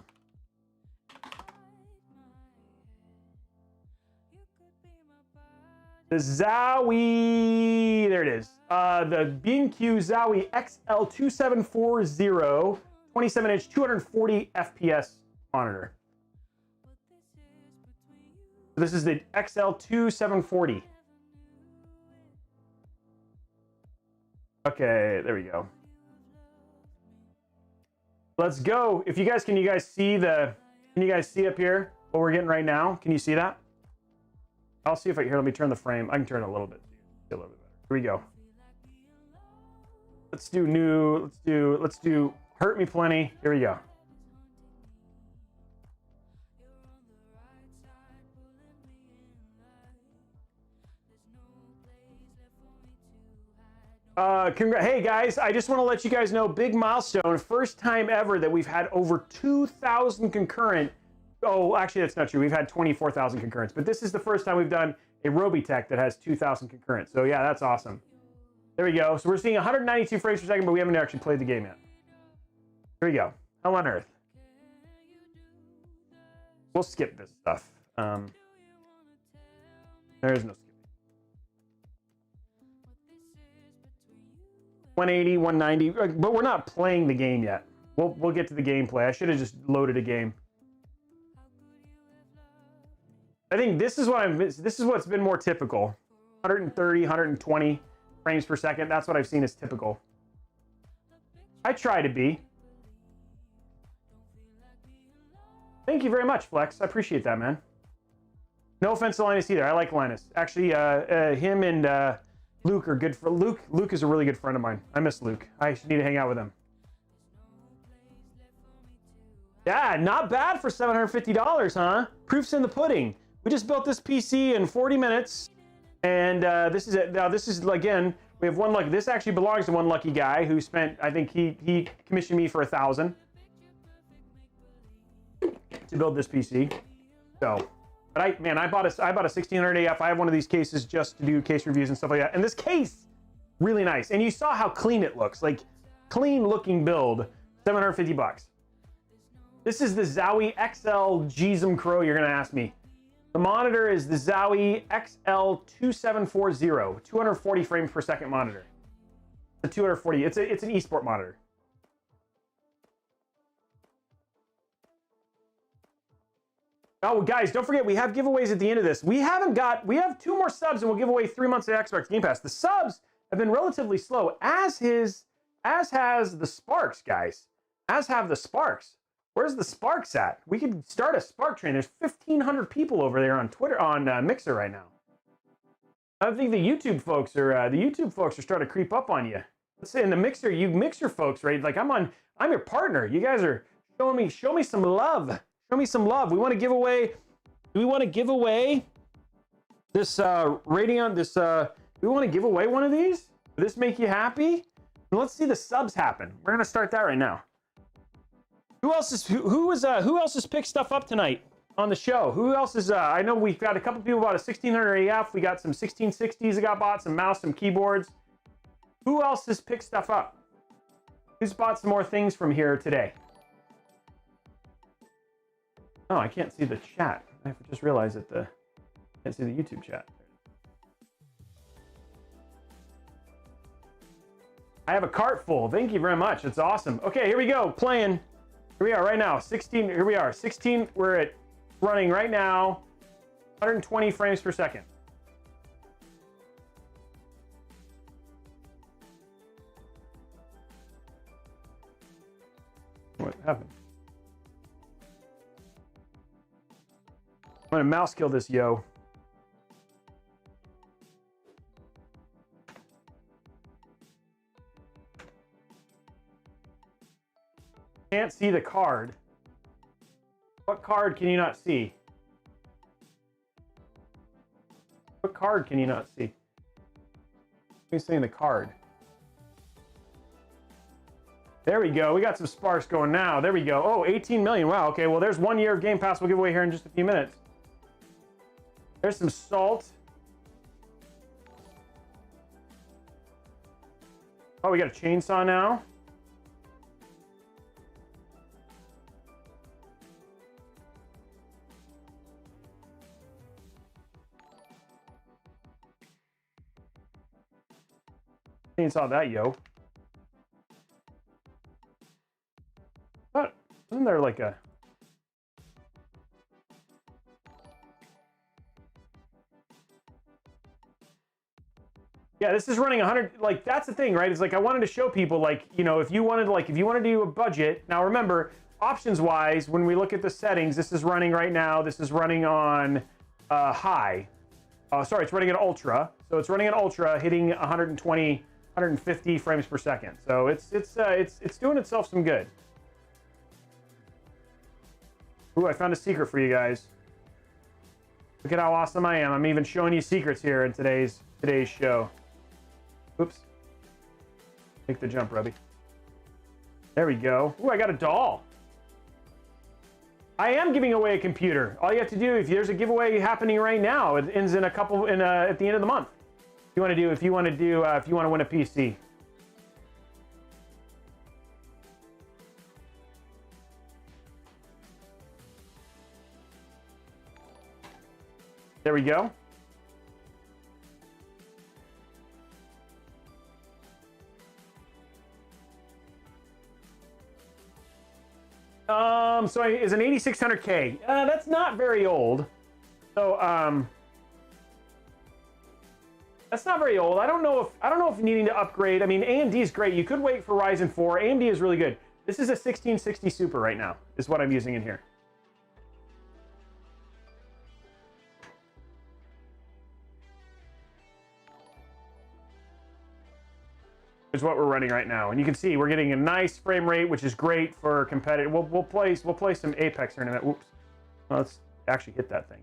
Speaker 1: The Zowie, there it is. The B&Q Zowie XL2740, 27-inch, 240 FPS monitor. This is the XL2740. Okay, there we go. Let's go. If you guys, can you guys see up here what we're getting right now? Can you see that? I'll see if I, here, let me turn the frame. I can turn it a little bit. A little bit better. Here we go. Let's do Hurt Me Plenty. Here we go. Hey guys, I just want to let you guys know, big milestone, first time ever that we've had over 2,000 concurrent. Oh, actually that's not true. We've had 24,000 concurrents, but this is the first time we've done a Robeytech that has 2,000 concurrents. So yeah, that's awesome. There we go. So we're seeing 192 frames per second, but we haven't actually played the game yet. Here we go. Hell on Earth. We'll skip this stuff. There is no skip. 180, 190, but we're not playing the game yet. We'll get to the gameplay. I should have just loaded a game. I think this is what's been more typical. 130, 120 frames per second. That's what I've seen as typical. I try to be. Thank you very much, Flex. I appreciate that, man. No offense to Linus either. I like Linus. Actually, him and Luke are good for Luke. Luke is a really good friend of mine. I miss Luke. I need to hang out with him. Yeah, not bad for $750, huh? Proof's in the pudding. We just built this PC in 40 minutes, and this is it. Now this is, again, we have one lucky. This actually belongs to one lucky guy who spent. I think he commissioned me for $1,000 to build this PC. So. But I bought a 1600 AF. I have one of these cases just to do case reviews and stuff like that. And this case, really nice. And you saw how clean it looks. Like, clean looking build, $750. This is the Zowie XL Geforce. You're gonna ask me. The monitor is the Zowie XL2740, 240 frames per second monitor. The 240. It's an esport monitor. Oh, guys, don't forget, we have giveaways at the end of this. We have 2 more subs and we'll give away 3 months of Xbox Game Pass. The subs have been relatively slow, as has the Sparks, guys. As have the Sparks. Where's the Sparks at? We could start a Spark train. There's 1,500 people over there on Twitter, on Mixer right now. I think the YouTube folks are starting to creep up on you. Let's say in the Mixer, you Mixer folks, right? Like I'm your partner. You guys are show me some love. Show me some love. We want to give away. Do we want to give away this Radeon? We want to give away one of these. Does this make you happy? Let's see the subs happen. We're gonna start that right now. Who else has picked stuff up tonight on the show? Who else is? I know we've got a couple people bought a 1600 AF. We got some 1660s that got bought, some mouse, some keyboards. Who else has picked stuff up? Who's bought some more things from here today? Oh, I can't see the chat. I just realized that I can't see the YouTube chat. I have a cart full. Thank you very much. It's awesome. Okay, here we go. Playing. Here we are right now. 16. Here we are. 16. We're at running right now. 120 frames per second. What happened? I'm gonna mouse kill this yo. Can't see the card. What card can you not see? What card can you not see? Who's saying the card? There we go. We got some sparks going now. There we go. Oh, 18 million. Wow. Okay. Well, there's 1 year of Game Pass we'll give away here in just a few minutes. There's some salt. Oh, we got a chainsaw now. Saw that, yo. What? Isn't there like a... Yeah, this is running 100, like, that's the thing, right? It's like, I wanted to show people, like, you know, if you wanted to do a budget, now remember, options-wise, when we look at the settings, this is running right now, this is running on high. Sorry, it's running at ultra. So it's running at ultra, hitting 120, 150 frames per second. So it's doing itself some good. Ooh, I found a secret for you guys. Look at how awesome I am. I'm even showing you secrets here in today's show. Oops. Make the jump, Robey. There we go. Ooh, I got a doll. I am giving away a computer. All you have to do, if there's a giveaway happening right now, it ends in at the end of the month. If you want to win a PC. There we go. So it's an 8600K. That's not very old. So, that's not very old. I don't know if needing to upgrade. I mean, AMD is great. You could wait for Ryzen 4. AMD is really good. This is a 1660 Super right now, is what I'm using in here. Is what we're running right now, and you can see we're getting a nice frame rate, which is great for competitive. We'll play some Apex here in a minute. Whoops. Well, let's actually hit that thing.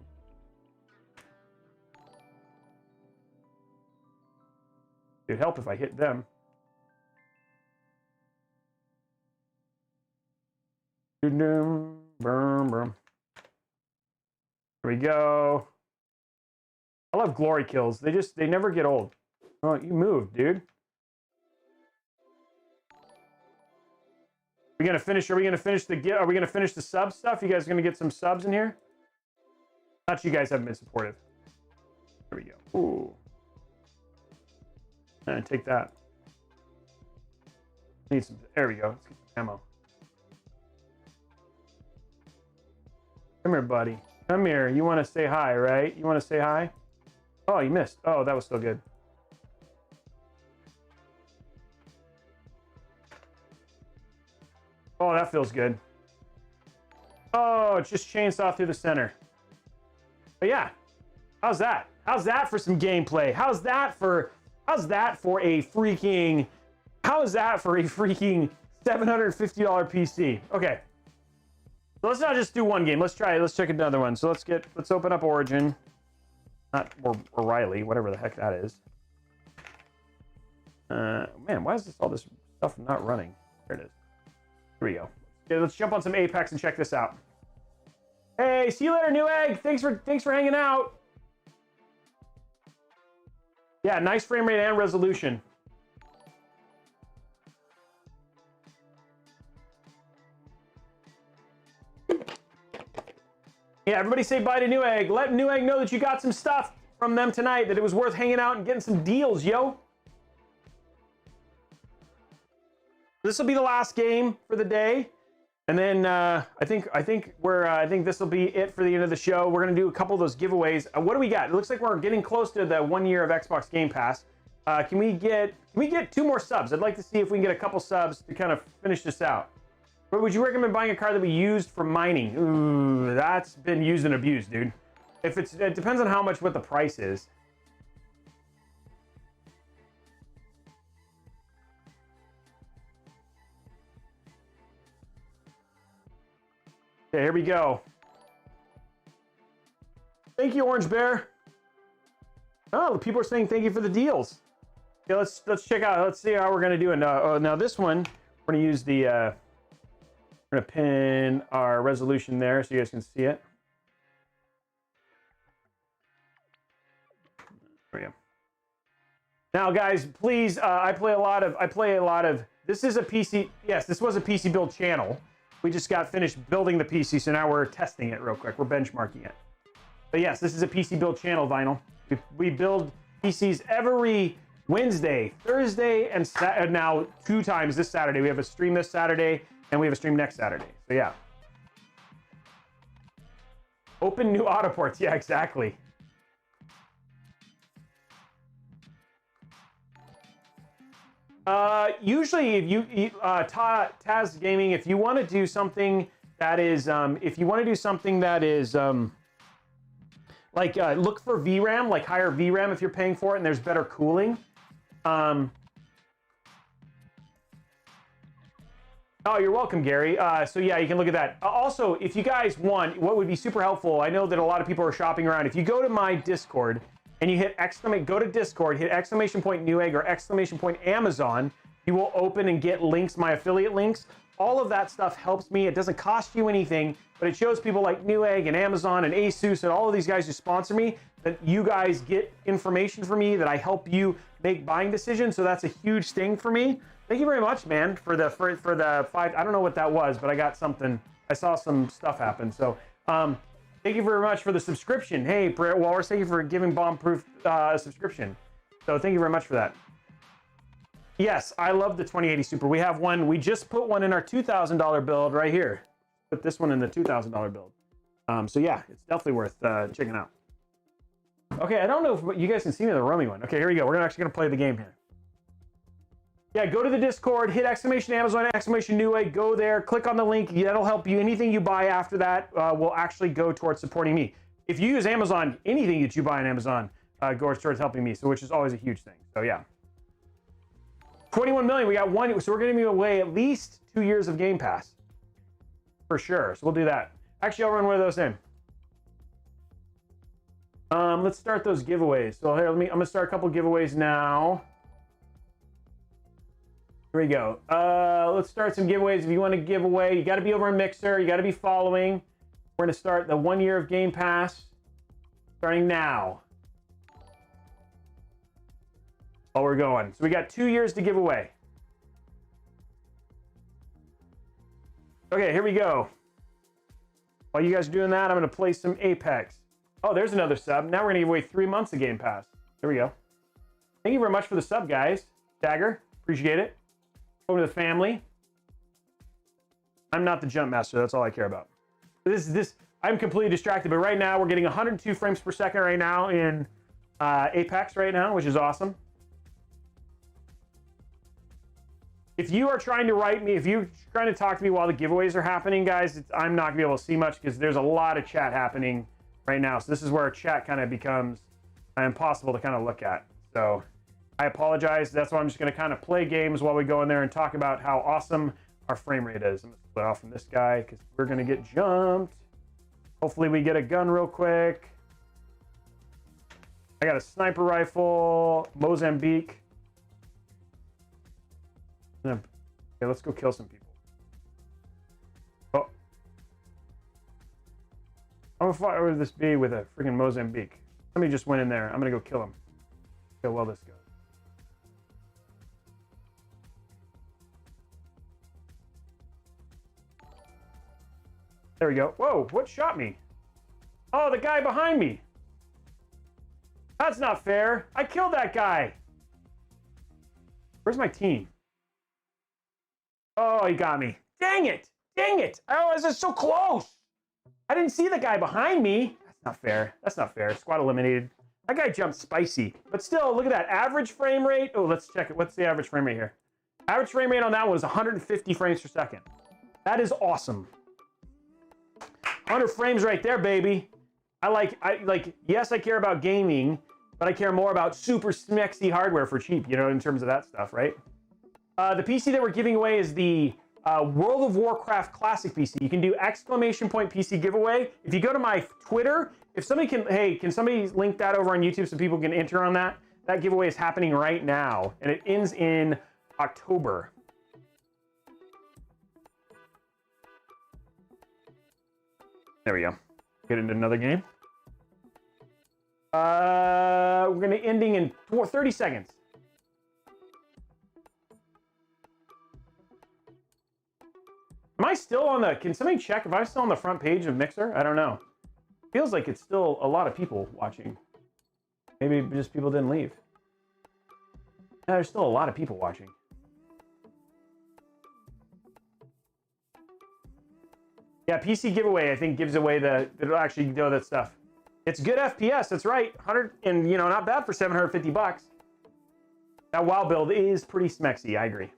Speaker 1: It'd help if I hit them. Here we go. I love glory kills. They never get old. Oh, you moved, dude. Are we gonna finish the sub stuff? You guys gonna get some subs in here? Not you guys haven't been supportive. There we go. Ooh. And take that. Need some. There we go. Let's get some ammo. Come here, buddy. Come here. You want to say hi, right? You want to say hi? Oh, you missed. Oh, that was still good. Oh, that feels good. Oh, it's just chainsaw through the center. But yeah, how's that? How's that for some gameplay? How's that for a freaking $750 PC? Okay. So let's not just do one game. Let's check another one. So let's open up Origin. Not O'Reilly, whatever the heck that is. Man, why is all this stuff not running? There it is. Here we go. Okay, let's jump on some Apex and check this out. Hey, see you later, Newegg. Thanks for hanging out. Yeah, nice frame rate and resolution. Yeah, everybody say bye to Newegg. Let Newegg know that you got some stuff from them tonight, that it was worth hanging out and getting some deals, yo. This will be the last game for the day, and then I think this will be it for the end of the show. We're gonna do a couple of those giveaways. What do we got? It looks like we're getting close to the 1 year of Xbox Game Pass. Can we get 2 more subs? I'd like to see if we can get a couple subs to kind of finish this out. But would you recommend buying a card that we used for mining? Ooh, that's been used and abused, dude. It depends on what the price is. Okay, here we go. Thank you, Orange Bear. Oh, people are saying thank you for the deals. Okay, let's check out. Let's see how we're gonna do it. Now this one, we're gonna use the. We're gonna pin our resolution there so you guys can see it. There we go. Now, guys, please. I play a lot of. This is a PC. Yes, this was a PC build channel. We just got finished building the PC, so now we're testing it real quick. We're benchmarking it. But yes, this is a PC build channel, Vinyl. We build PCs every Wednesday, Thursday, and now 2 times this Saturday. We have a stream this Saturday, and we have a stream next Saturday. So yeah. Open new auto ports. Yeah, exactly. Usually, if you Taz Gaming, if you want to do something that is, like look for VRAM, like higher VRAM if you're paying for it, and there's better cooling. Oh, you're welcome, Gary. So yeah, you can look at that. Also, if you guys want, what would be super helpful, I know that a lot of people are shopping around. If you go to my Discord and you hit go to Discord, hit !Newegg or !Amazon, you will open and get links, my affiliate links. All of that stuff helps me. It doesn't cost you anything, but it shows people like Newegg and Amazon and Asus and all of these guys who sponsor me that you guys get information from me, that I help you make buying decisions. So that's a huge thing for me. Thank you very much, man, for the 5. I don't know what that was, but I got something. I saw some stuff happen. So thank you very much for the subscription. Hey, Walrus, thank you for giving Bomb-Proof subscription. So thank you very much for that. Yes, I love the 2080 Super. We have one. We just put one in our $2,000 build right here. Put this one in the $2,000 build. So yeah, it's definitely worth checking out. Okay, I don't know if you guys can see me in the Romy one. Okay, here we go. We're actually gonna play the game here. Yeah, go to the Discord, hit !Amazon, !Newegg, go there, click on the link. That'll help you. Anything you buy after that will actually go towards supporting me. If you use Amazon, anything that you buy on Amazon goes towards helping me, so which is always a huge thing. So yeah. 21 million, we got one, so we're gonna be away at least 2 years of Game Pass. For sure, so we'll do that. Actually, I'll run one of those in. Let's start those giveaways. So here, I'm gonna start a couple giveaways now. Here we go. Let's start some giveaways. If you want to give away, you got to be over in Mixer. You got to be following. We're going to start the 1 year of Game Pass starting now. While we're going. So we got 2 years to give away. Okay, here we go. While you guys are doing that, I'm going to play some Apex. Oh, there's another sub. Now we're going to give away 3 months of Game Pass. Here we go. Thank you very much for the sub, guys. Dagger, appreciate it. Over to the family. I'm not the jump master. That's all I care about. I'm completely distracted, but right now we're getting 102 frames per second right now in Apex right now, which is awesome. If you are trying to write me, if you're trying to talk to me while the giveaways are happening, guys, I'm not gonna be able to see much because there's a lot of chat happening right now. So this is where our chat kind of becomes impossible to kind of look at. So I apologize. That's why I'm just going to kind of play games while we go in there and talk about how awesome our frame rate is. I'm going to split off from this guy because we're going to get jumped. Hopefully we get a gun real quick. I got a sniper rifle, Mozambique. Okay, let's go kill some people. Oh. How far would this be with a freaking Mozambique? Somebody just went in there. I'm going to go kill him. See how well this goes. There we go. Whoa, what shot me? Oh, the guy behind me. That's not fair. I killed that guy. Where's my team? Oh, he got me. Dang it. Dang it. Oh, this is so close. I didn't see the guy behind me. That's not fair. That's not fair. Squad eliminated. That guy jumped spicy. But still, look at that. Average frame rate. Oh, let's check it. What's the average frame rate here? Average frame rate on that one was 150 frames per second. That is awesome. 100 frames right there, baby. Yes, I care about gaming, but I care more about super smexy hardware for cheap, you know, in terms of that stuff, right? The PC that we're giving away is the World of Warcraft Classic PC. You can do !PC giveaway. If you go to my Twitter, if somebody can, hey, can somebody link that over on YouTube so people can enter on that? That giveaway is happening right now, and it ends in October. There we go. Get into another game. We're going to ending in 30 seconds. Am I still on the... Can somebody check if I'm still on the front page of Mixer? I don't know. Feels like it's still a lot of people watching. Maybe just people didn't leave. There's still a lot of people watching. Yeah, PC giveaway, I think, gives away it'll actually do that stuff. It's good FPS, that's right. 100, and you know, not bad for 750 bucks. That WoW build is pretty smexy, I agree.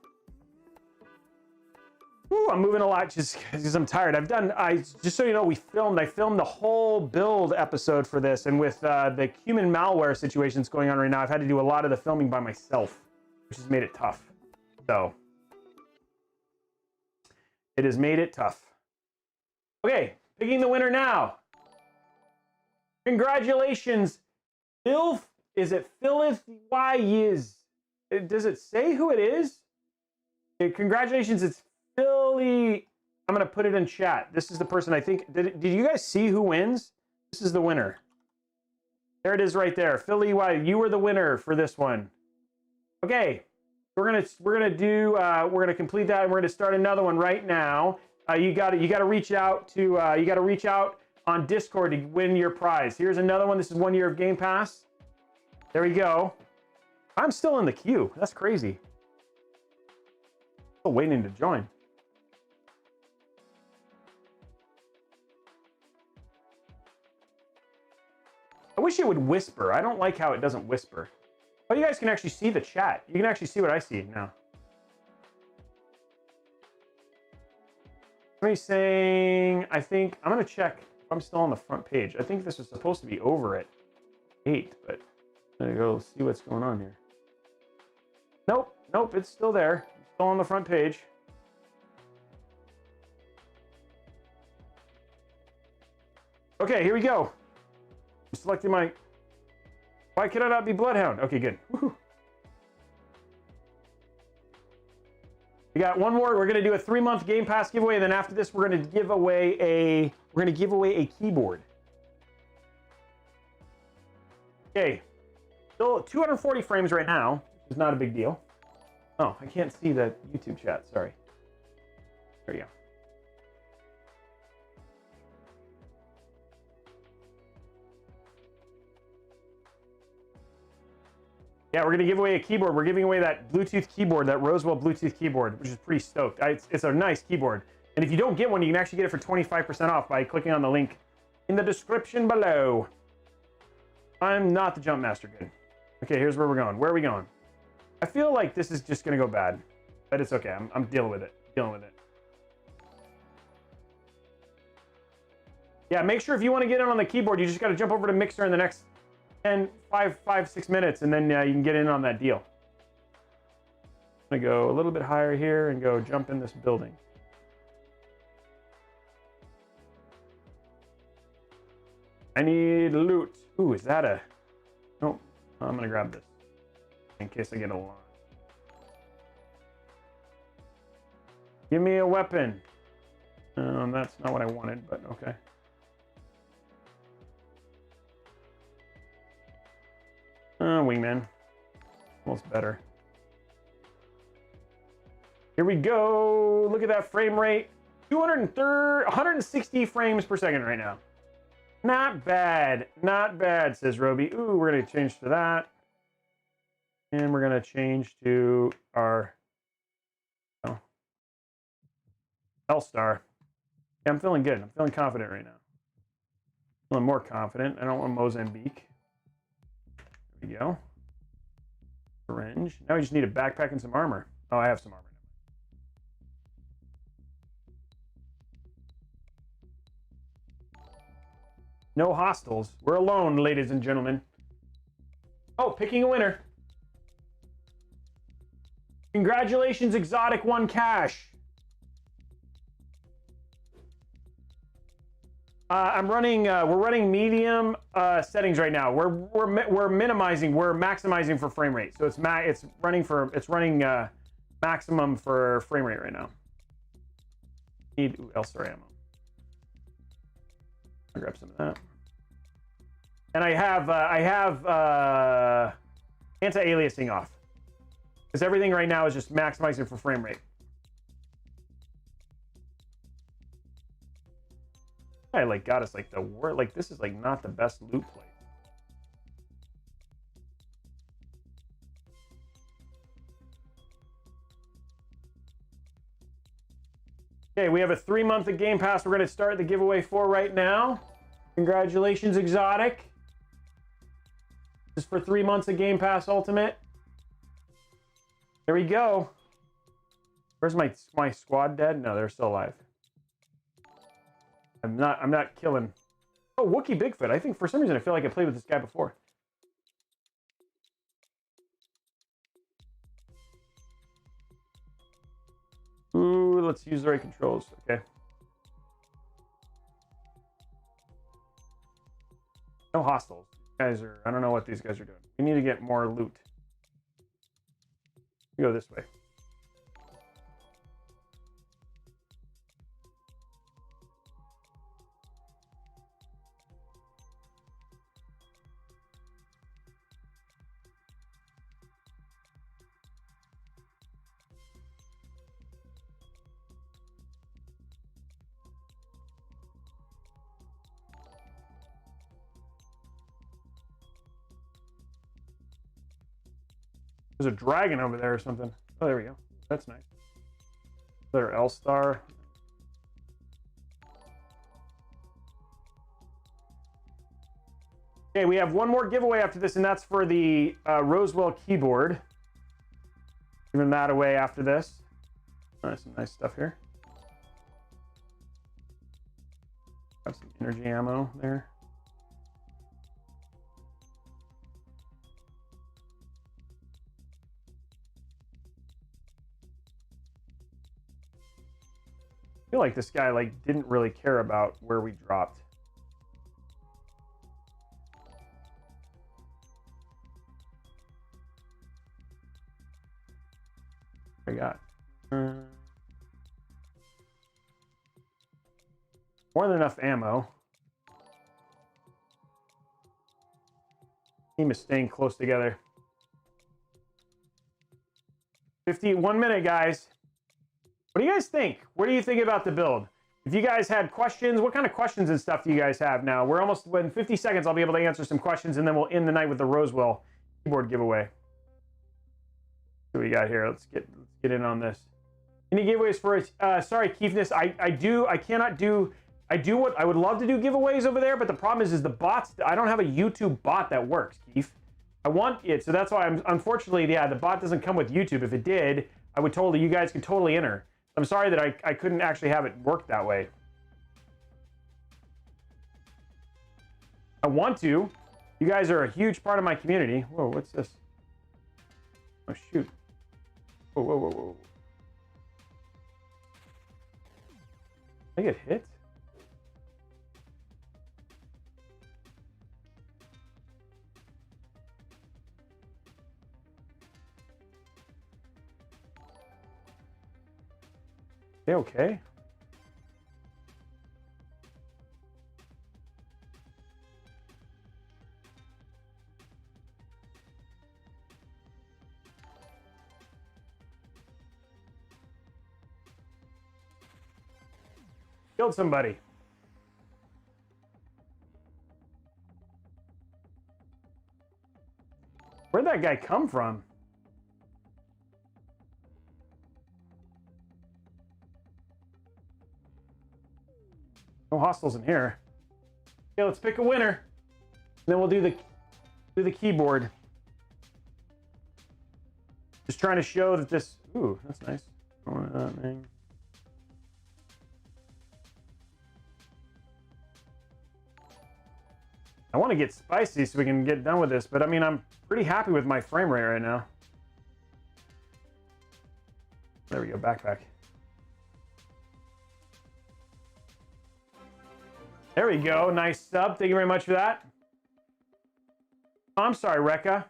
Speaker 1: Ooh, I'm moving a lot just because I'm tired. Just so you know, I filmed the whole build episode for this, and with the human malware situations going on right now, I've had to do a lot of the filming by myself, which has made it tough. So, it has made it tough. Okay, picking the winner now. Congratulations, Phil. Is it Philith Y Yiz? Does it say who it is? Congratulations, it's Philly. I'm gonna put it in chat. This is the person I think. Did you guys see who wins? This is the winner. There it is right there. Philly Y. You were the winner for this one. Okay, we're gonna complete that, and we're gonna start another one right now. You gotta reach out on Discord to win your prize. Here's another one. This is 1 year of Game Pass. There we go. I'm still in the queue. That's crazy. Still waiting to join. I wish it would whisper. I don't like how it doesn't whisper. Oh, you guys can actually see the chat. You can actually see what I see now. Somebody's saying, I think, I'm going to check if I'm still on the front page. I think this is supposed to be over at 8, but I'm going to go see what's going on here. Nope, nope, it's still there. It's still on the front page. Okay, here we go. I'm selecting my... Why can I not be Bloodhound? Okay, good. Woohoo. We got one more. We're going to do a 3-month Game Pass giveaway, and then after this, we're going to give away a keyboard. Okay, still 240 frames right now, which is not a big deal. Oh, I can't see the YouTube chat. Sorry. There you go. Yeah, we're going to give away a keyboard. We're giving away that Bluetooth keyboard, that Roswell Bluetooth keyboard, which is pretty stoked. It's a nice keyboard. And if you don't get one, you can actually get it for 25% off by clicking on the link in the description below. I'm not the jump master. Good. Okay, here's where we're going. Where are we going? I feel like this is just going to go bad, but it's okay. I'm dealing with it. Yeah, make sure if you want to get in on the keyboard, you just got to jump over to Mixer in the next 6 minutes, and then you can get in on that deal. I'm gonna go a little bit higher here and go jump in this building. I need loot. Ooh, is that a... Nope. I'm gonna grab this in case I get a line. Give me a weapon. That's not what I wanted, but okay. Wingman. Almost better. Here we go. Look at that frame rate. 160 frames per second right now. Not bad. Not bad, says Robey. Ooh, we're going to change to that. And we're going to change to our L-Star. Yeah, I'm feeling good. I'm feeling confident right now. Feeling more confident. I don't want Mozambique. There we go. Syringe. Now we just need a backpack and some armor. Oh, I have some armor now. No hostiles. We're alone, ladies and gentlemen. Oh, picking a winner. Congratulations, Exotic One Cash. I'm running. We're running medium settings right now. We're minimizing. We're maximizing for frame rate. So it's running maximum for frame rate right now. Need L-Star ammo. I'll grab some of that. And I have anti-aliasing off because everything right now is just maximizing for frame rate. I got us the word. This is not the best loot plate. Okay, we have a 3-month of Game Pass we're going to start the giveaway for right now. Congratulations, Exotic. This is for 3 months of Game Pass Ultimate. There we go. Where's my squad dead? No, they're still alive. I'm not killing. Oh, Wookiee Bigfoot. I think for some reason I feel like I played with this guy before. Ooh, let's use the right controls. Okay. No hostiles. These guys are, I don't know what these guys are doing. We need to get more loot. We go this way. There's a dragon over there or something. Oh, there we go. That's nice. There, L-Star. Okay, we have one more giveaway after this, and that's for the Roswell keyboard. Giving that away after this. Some nice stuff here. Got some energy ammo there. I feel like this guy didn't really care about where we dropped. I got more than enough ammo. Team is staying close together. 51 minute, guys. What do you guys think? What do you think about the build? If you guys had questions, what kind of questions and stuff do you guys have now? We're almost, in 50 seconds, I'll be able to answer some questions, and then we'll end the night with the Roswell keyboard giveaway. What do we got here? Let's get in on this. Any giveaways for sorry, Keefness, I do what I would love to do giveaways over there, but the problem is the bots. I don't have a YouTube bot that works, Keef. I want it, so that's why unfortunately, yeah, the bot doesn't come with YouTube. If it did, I would totally, you guys could totally enter. I'm sorry that I couldn't actually have it work that way. I want to. You guys are a huge part of my community. Whoa, what's this? Oh, shoot. Whoa, whoa, whoa, whoa. Did I get hit? They okay? Killed somebody. Where'd that guy come from? No hostiles in here. Okay, let's pick a winner. And then we'll do the keyboard. Just trying to show that this. Ooh, that's nice. I want to get spicy so we can get done with this, but I mean, I'm pretty happy with my frame rate right now. There we go, backpack. There we go, nice sub. Thank you very much for that. Oh, I'm sorry, Rekka.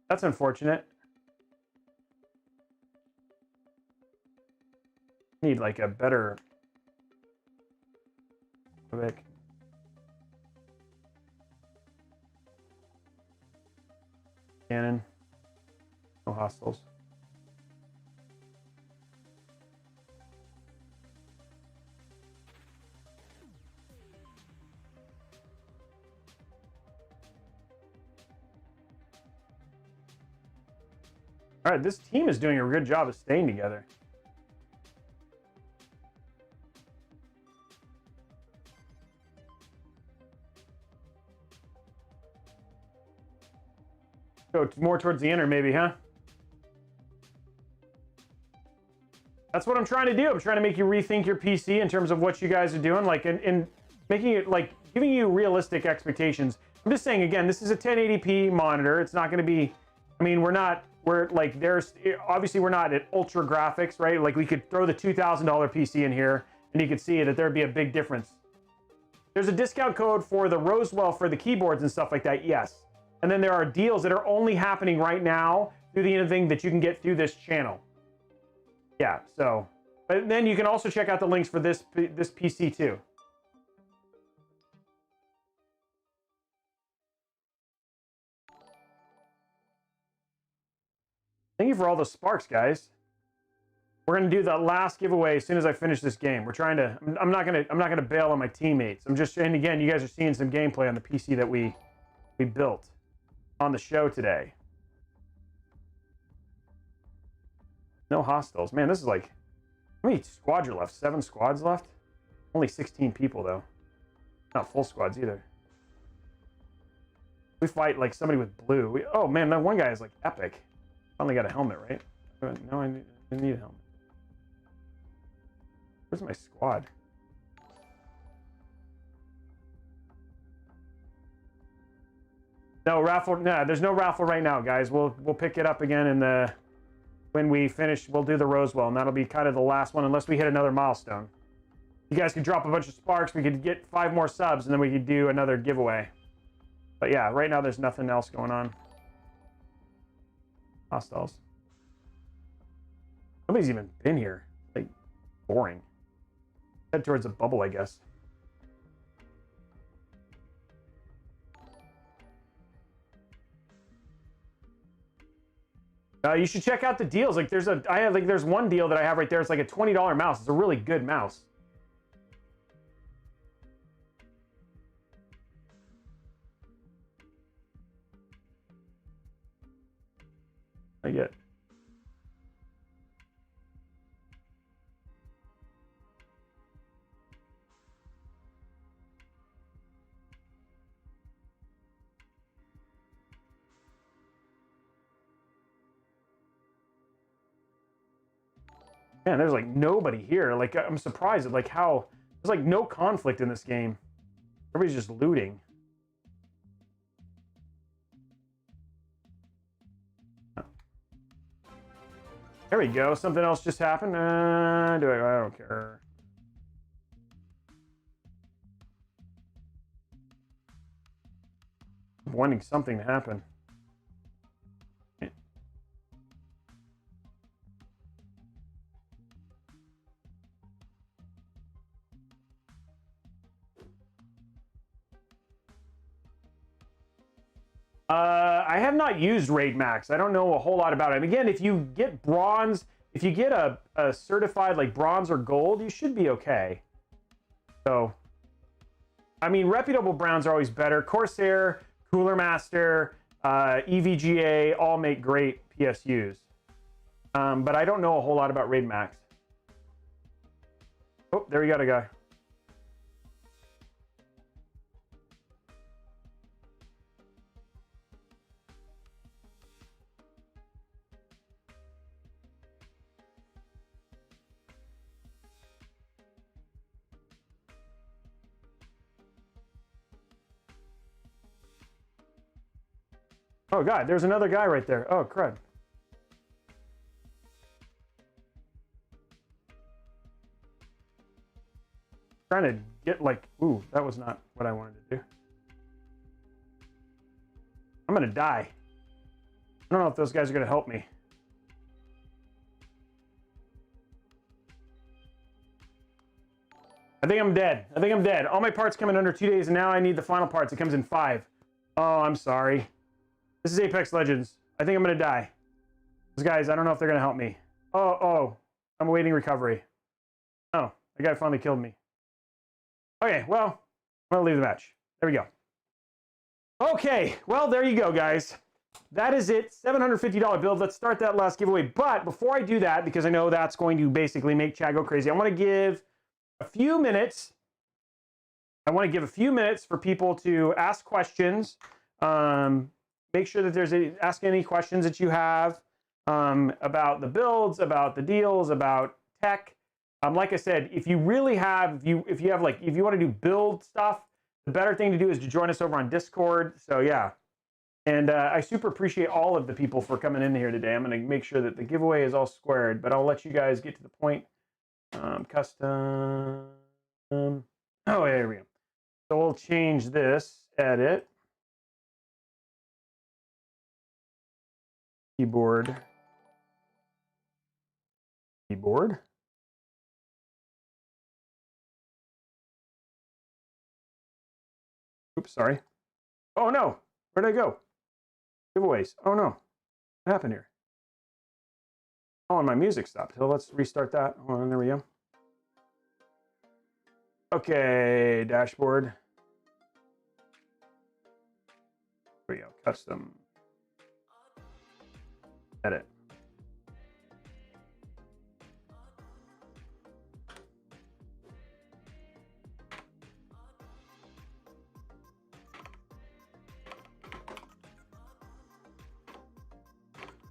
Speaker 1: That's unfortunate. Need like a better cannon. No hostiles. All right, this team is doing a good job of staying together. Go more towards the inner, maybe, huh? That's what I'm trying to do. I'm trying to make you rethink your PC in terms of what you guys are doing, like, and making it, like, giving you realistic expectations. I'm just saying, again, this is a 1080p monitor. It's not going to be, I mean, we're like, obviously we're not at ultra graphics, right? Like, we could throw the $2,000 PC in here, and you could see that there'd be a big difference. There's a discount code for the Roswell for the keyboards and stuff like that, yes. And then there are deals that are only happening right now through the thing that you can get through this channel. Yeah, so, but then you can also check out the links for this PC too. Thank you for all the sparks, guys. We're gonna do the last giveaway as soon as I finish this game. We're trying to. I'm not gonna bail on my teammates. I'm just. And again, you guys are seeing some gameplay on the PC that we built on the show today. No hostiles. Man, this is like, how many squads are left? 7 squads left? Only 16 people, though. Not full squads, either. We fight, like, somebody with blue. Oh, man, that one guy is, like, epic. Finally got a helmet, right? No, I need a helmet. Where's my squad? No, raffle. No, there's no raffle right now, guys. We'll pick it up again in the... When we finish, we'll do the Roswell, and that'll be kind of the last one, unless we hit another milestone. You guys could drop a bunch of sparks, we could get 5 more subs, and then we could do another giveaway. But yeah, right now there's nothing else going on. Hostiles. Nobody's even been here. Like, boring. Head towards the bubble, I guess. You should check out the deals. Like, there's one deal that I have right there. It's like a $20 mouse. It's a really good mouse. I get. Man, there's like nobody here. Like, I'm surprised at like how there's like no conflict in this game. Everybody's just looting. There we go. Something else just happened. I don't care. I'm wanting something to happen. I have not used Raid Max. I don't know a whole lot about it. And again, if you get bronze, if you get a certified like bronze or gold, you should be okay. So, I mean, reputable brands are always better. Corsair, Cooler Master, EVGA all make great PSUs. But I don't know a whole lot about Raid Max. Oh, there we got a guy. Oh god, there's another guy right there. Oh crud. Trying to get like, ooh, that was not what I wanted to do. I'm gonna die. I don't know if those guys are gonna help me. I think I'm dead. I think I'm dead. All my parts come in under 2 days, and now I need the final parts. It comes in 5. Oh, I'm sorry. This is Apex Legends. I think I'm gonna die. Those guys, I don't know if they're gonna help me. Oh, I'm awaiting recovery. Oh, the guy finally killed me. Okay, well, I'm gonna leave the match. There we go. Okay, well, there you go, guys. That is it. $750 build. Let's start that last giveaway. But before I do that, because I know that's going to basically make Chad go crazy, I want to give a few minutes. I want to give a few minutes for people to ask questions. make sure that there's ask any questions that you have about the builds, about the deals, about tech. Like I said, if you really have, if you want to do build stuff, the better thing to do is to join us over on Discord. So yeah, and I super appreciate all of the people for coming in here today. I'm going to make sure that the giveaway is all squared, but I'll let you guys get to the point. Custom. Oh, yeah, here we go. So we'll change this. Edit. Keyboard. Keyboard. Oops, sorry. Oh no, where'd I go? Giveaways. Oh no, what happened here? Oh, and my music stopped. So let's restart that. Hold on, there we go. Okay, dashboard. There we go, custom. Edit.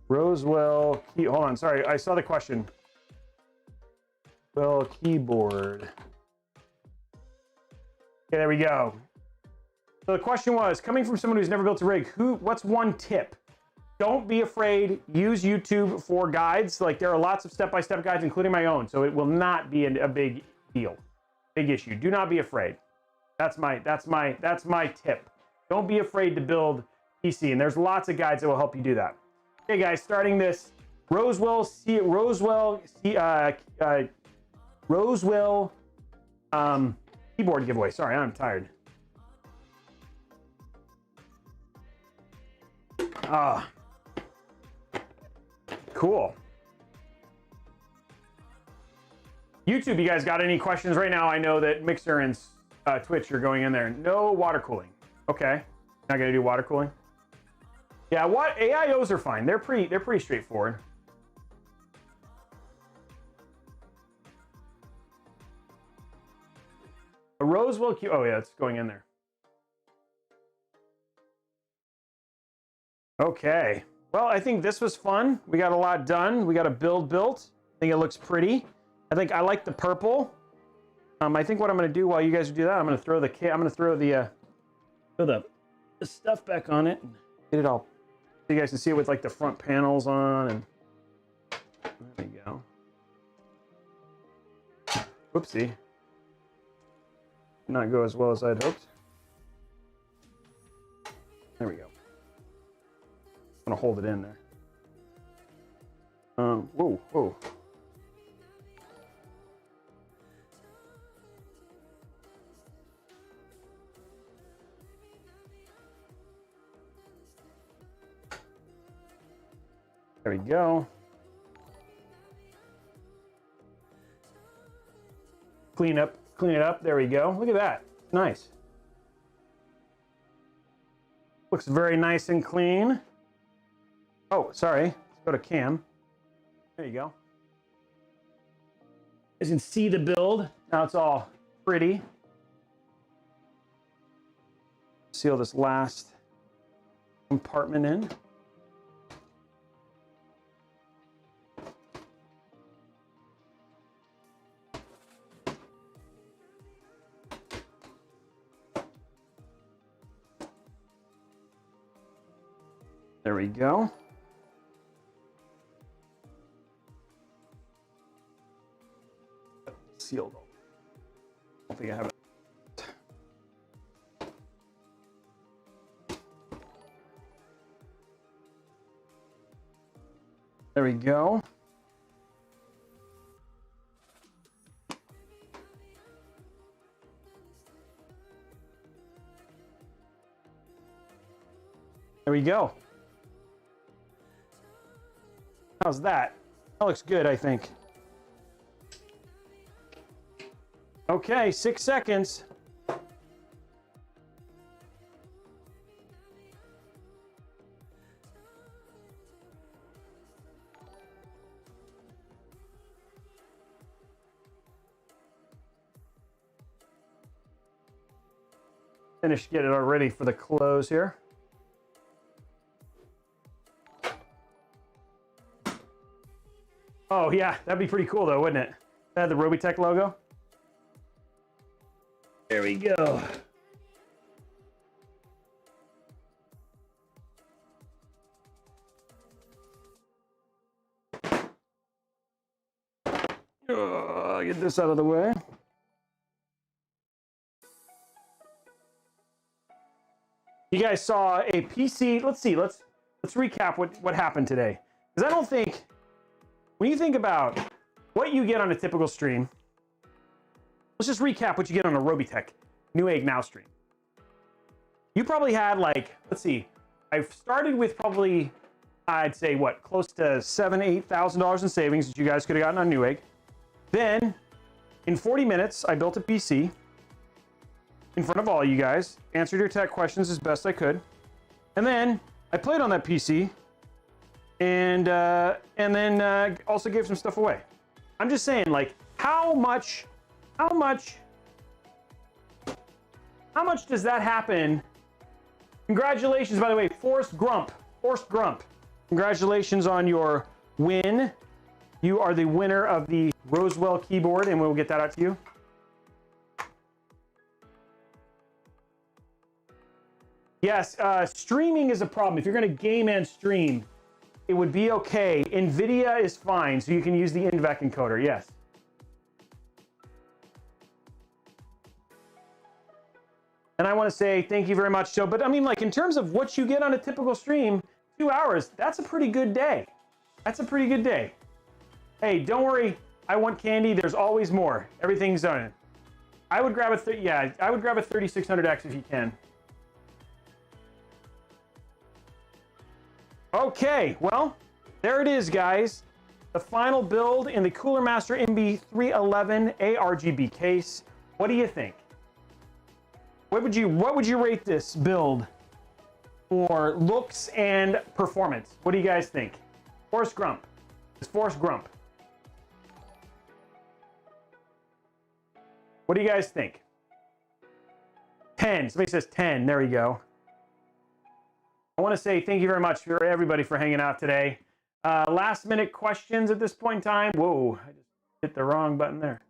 Speaker 1: Rosewell key. Hold on, sorry, I saw the question. Well, keyboard. Okay, there we go. So the question was, coming from someone who's never built a rig, what's one tip? Don't be afraid. Use YouTube for guides. Like, there are lots of step-by-step guides, including my own. So it will not be a big deal, big issue. Do not be afraid. That's my tip. Don't be afraid to build PC, and there's lots of guides that will help you do that. Okay, guys, starting this Rosewell keyboard giveaway. Sorry, I'm tired. Cool. YouTube, you guys got any questions right now? I know that Mixer and Twitch are going in there. No water cooling. Okay, not gonna do water cooling. Yeah, what AIOs are fine. They're pretty straightforward. A Rosewell Q. Oh yeah, it's going in there. Okay. Well, I think this was fun. We got a lot done. We got a build built. I think it looks pretty. I think I like the purple. I think what I'm going to do while you guys do that, I'm going to throw the stuff back on it and get it all. So you guys can see it with like the front panels on, and there we go. Whoopsie. Did not go as well as I'd hoped. There we go. I'm gonna hold it in there. Whoa. There we go. Clean it up. There we go. Look at that. Nice. Looks very nice and clean. Oh, sorry. Let's go to cam. There you go. As you can see the build. Now it's all pretty. Seal this last compartment in. There we go. Sealed. I don't think I have it. There we go. There we go. How's that? That looks good, I think. Okay, 6 seconds. Finish, get it all ready for the close here. Oh yeah, that'd be pretty cool though, wouldn't it? That had the Robeytech logo. There we go. Get this out of the way. You guys saw a PC. Let's see. Let's recap what happened today. Because I don't think, when you think about what you get on a typical stream, let's just recap what you get on a Robeytech Newegg Now stream. You probably had like, let's see, I've started with probably, I'd say what, close to $7,000–8,000 in savings that you guys could have gotten on Newegg. Then, in 40 minutes, I built a PC in front of all you guys, answered your tech questions as best I could, and then I played on that PC, and then also gave some stuff away. I'm just saying, like, how much does that happen? Congratulations, by the way, Forrest Grump. Congratulations on your win. You are the winner of the Roswell keyboard, and we'll get that out to you. Yes, streaming is a problem. If you're going to game and stream, it would be okay. NVIDIA is fine, so you can use the InVec encoder, yes. And I want to say thank you very much. So, but I mean, like, in terms of what you get on a typical stream, 2 hours, that's a pretty good day. That's a pretty good day. Hey, don't worry. I want candy. There's always more. Everything's done. I would grab a I would grab a 3600X if you can. Okay, well, there it is, guys. The final build in the Cooler Master MB311 ARGB case. What do you think? What would you rate this build for looks and performance? What do you guys think? Forrest Grump. It's Forrest Grump. What do you guys think? 10. Somebody says 10. There we go. I want to say thank you very much for everybody for hanging out today. Last minute questions at this point in time. Whoa, I just hit the wrong button there.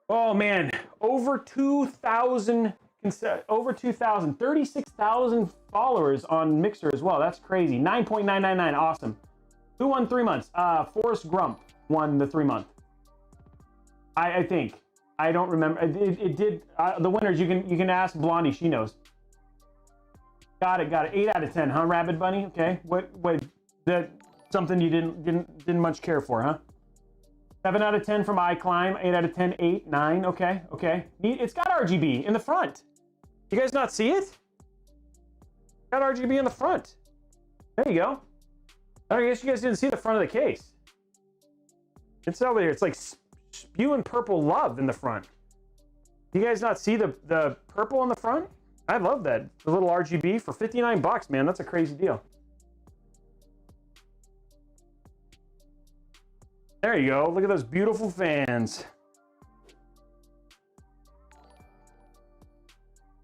Speaker 1: Oh man, over 2,000, 36,000 followers on Mixer as well. That's crazy. 9.999, awesome. Who won 3 months? Forrest Grump won the 3 month. I think. I don't remember. It did. The winners, you can ask Blondie. She knows. Got it. 8 out of 10, huh, Rabbit Bunny? Okay. What? That something you didn't much care for, huh? 7 out of 10 from iClimb. 8 out of 10. 8, 9. Okay. Neat. It's got RGB in the front. You guys not see it? Got RGB in the front. There you go. I guess you guys didn't see the front of the case. It's over here. It's like spewing purple love in the front. Do you guys not see the purple on the front? I love that. The little RGB for 59 bucks, man. That's a crazy deal. There you go. Look at those beautiful fans.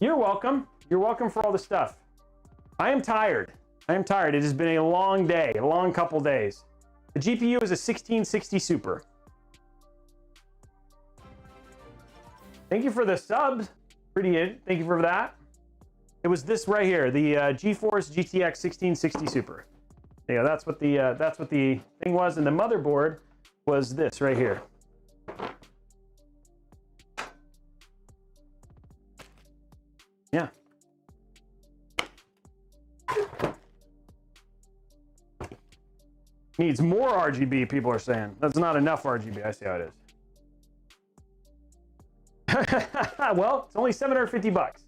Speaker 1: You're welcome. You're welcome for all the stuff. I am tired. It has been a long day, a long couple days. The GPU is a 1660 Super. Thank you for the subs. Pretty in. Thank you for that. It was this right here, the Geforce Gtx 1660 Super. Yeah, that's what the thing was, and the motherboard was this right here. Yeah. Needs more RGB, people are saying. That's not enough RGB. I see how it is. Well, it's only 750 bucks.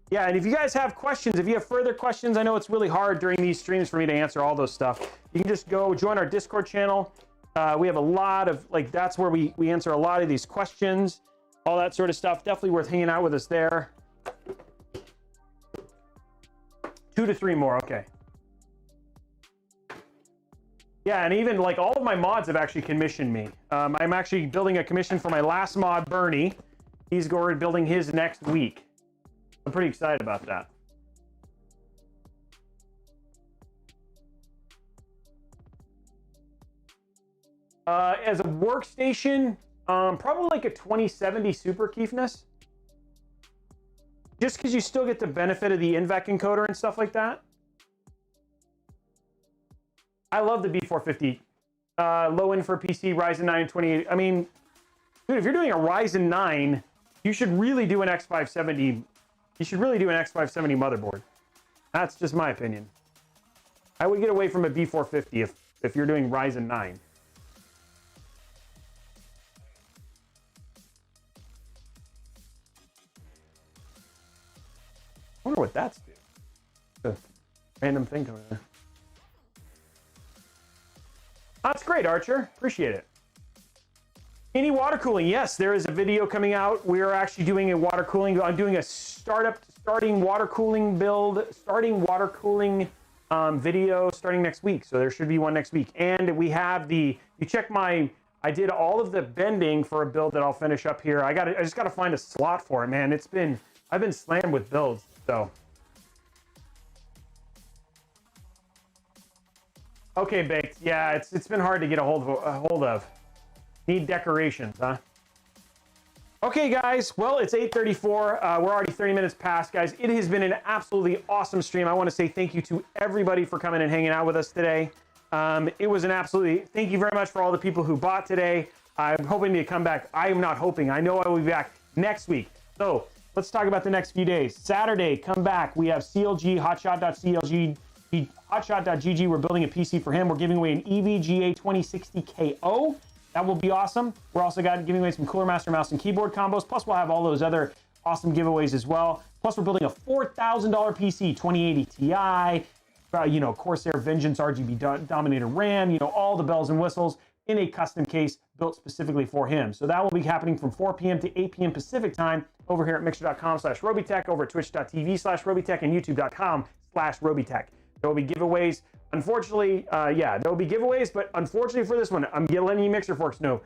Speaker 1: Yeah, and if you guys have questions, if you have further questions, I know it's really hard during these streams for me to answer all those stuff. You can just go join our Discord channel. We have a lot of, like, that's where we answer a lot of these questions, all that sort of stuff. Definitely worth hanging out with us there. 2 to 3 more, okay. Yeah, and even like all of my mods have actually commissioned me. I'm actually building a commission for my last mod, Bernie. He's going building his next week. I'm pretty excited about that. As a workstation, probably like a 2070 Super Keefness. Just because you still get the benefit of the INVEC encoder and stuff like that. I love the B450. Low end for PC, Ryzen 9 28. I mean, dude, if you're doing a Ryzen 9, you should really do an X570. You should really do an X570 motherboard. That's just my opinion. I would get away from a B450 if you're doing Ryzen 9. I wonder what that's do. A random thing coming in. That's great, Archer. Appreciate it. Any water cooling? Yes, there is a video coming out. We are actually doing a water cooling. I'm doing a starting water cooling build, video starting next week. So there should be one next week. And we have you check I did all of the bending for a build that I'll finish up here. I just got to find a slot for it, man. I've been slammed with builds, so. Okay, Baked. Yeah, it's been hard to get a hold of. Need decorations, huh? Okay, guys. Well, it's 8:34. We're already 30 minutes past, guys. It has been an absolutely awesome stream. I want to say thank you to everybody for coming and hanging out with us today. It was an absolutely... Thank you very much for all the people who bought today. I'm hoping to come back. I am not hoping. I know I will be back next week. So let's talk about the next few days. Saturday, come back. We have CLG, hotshot.clg, hotshot.gg. We're building a PC for him. We're giving away an EVGA 2060 KO. That will be awesome. We're also giving away some Cooler Master mouse and keyboard combos. Plus, we'll have all those other awesome giveaways as well. Plus, we're building a $4,000 PC, 2080 Ti, Corsair Vengeance RGB Dominator RAM, all the bells and whistles in a custom case built specifically for him. So that will be happening from 4 p.m. to 8 p.m. Pacific time over here at mixer.com/Robeytech, over at twitch.tv/Robeytech, and youtube.com/Robeytech. There will be giveaways. Unfortunately, there will be giveaways, but unfortunately for this one, I'm letting you Mixer folks know,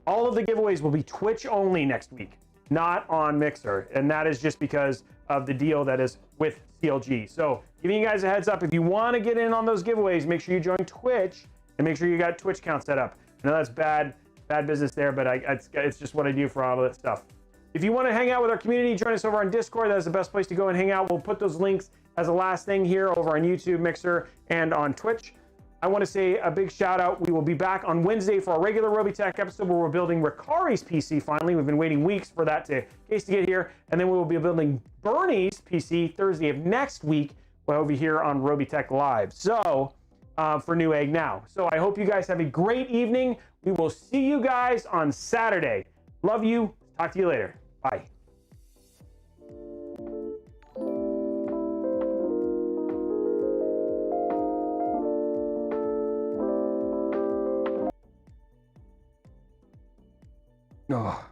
Speaker 1: all of the giveaways will be Twitch only next week, not on Mixer. And that is just because of the deal that is with CLG. So giving you guys a heads up, if you want to get in on those giveaways, make sure you join Twitch and make sure you got Twitch account set up. I know that's bad business there, but it's just what I do for all of that stuff. If you want to hang out with our community, join us over on Discord. That is the best place to go and hang out. We'll put those links as a last thing here over on YouTube, Mixer, and on Twitch. I want to say a big shout out. We will be back on Wednesday for our regular Robeytech episode where we're building Ricari's PC finally. We've been waiting weeks for that case to get here. And then we will be building Bernie's PC Thursday of next week over here on Robeytech Live. So, for Newegg Now. So I hope you guys have a great evening. We will see you guys on Saturday. Love you. Talk to you later. Bye. Oh.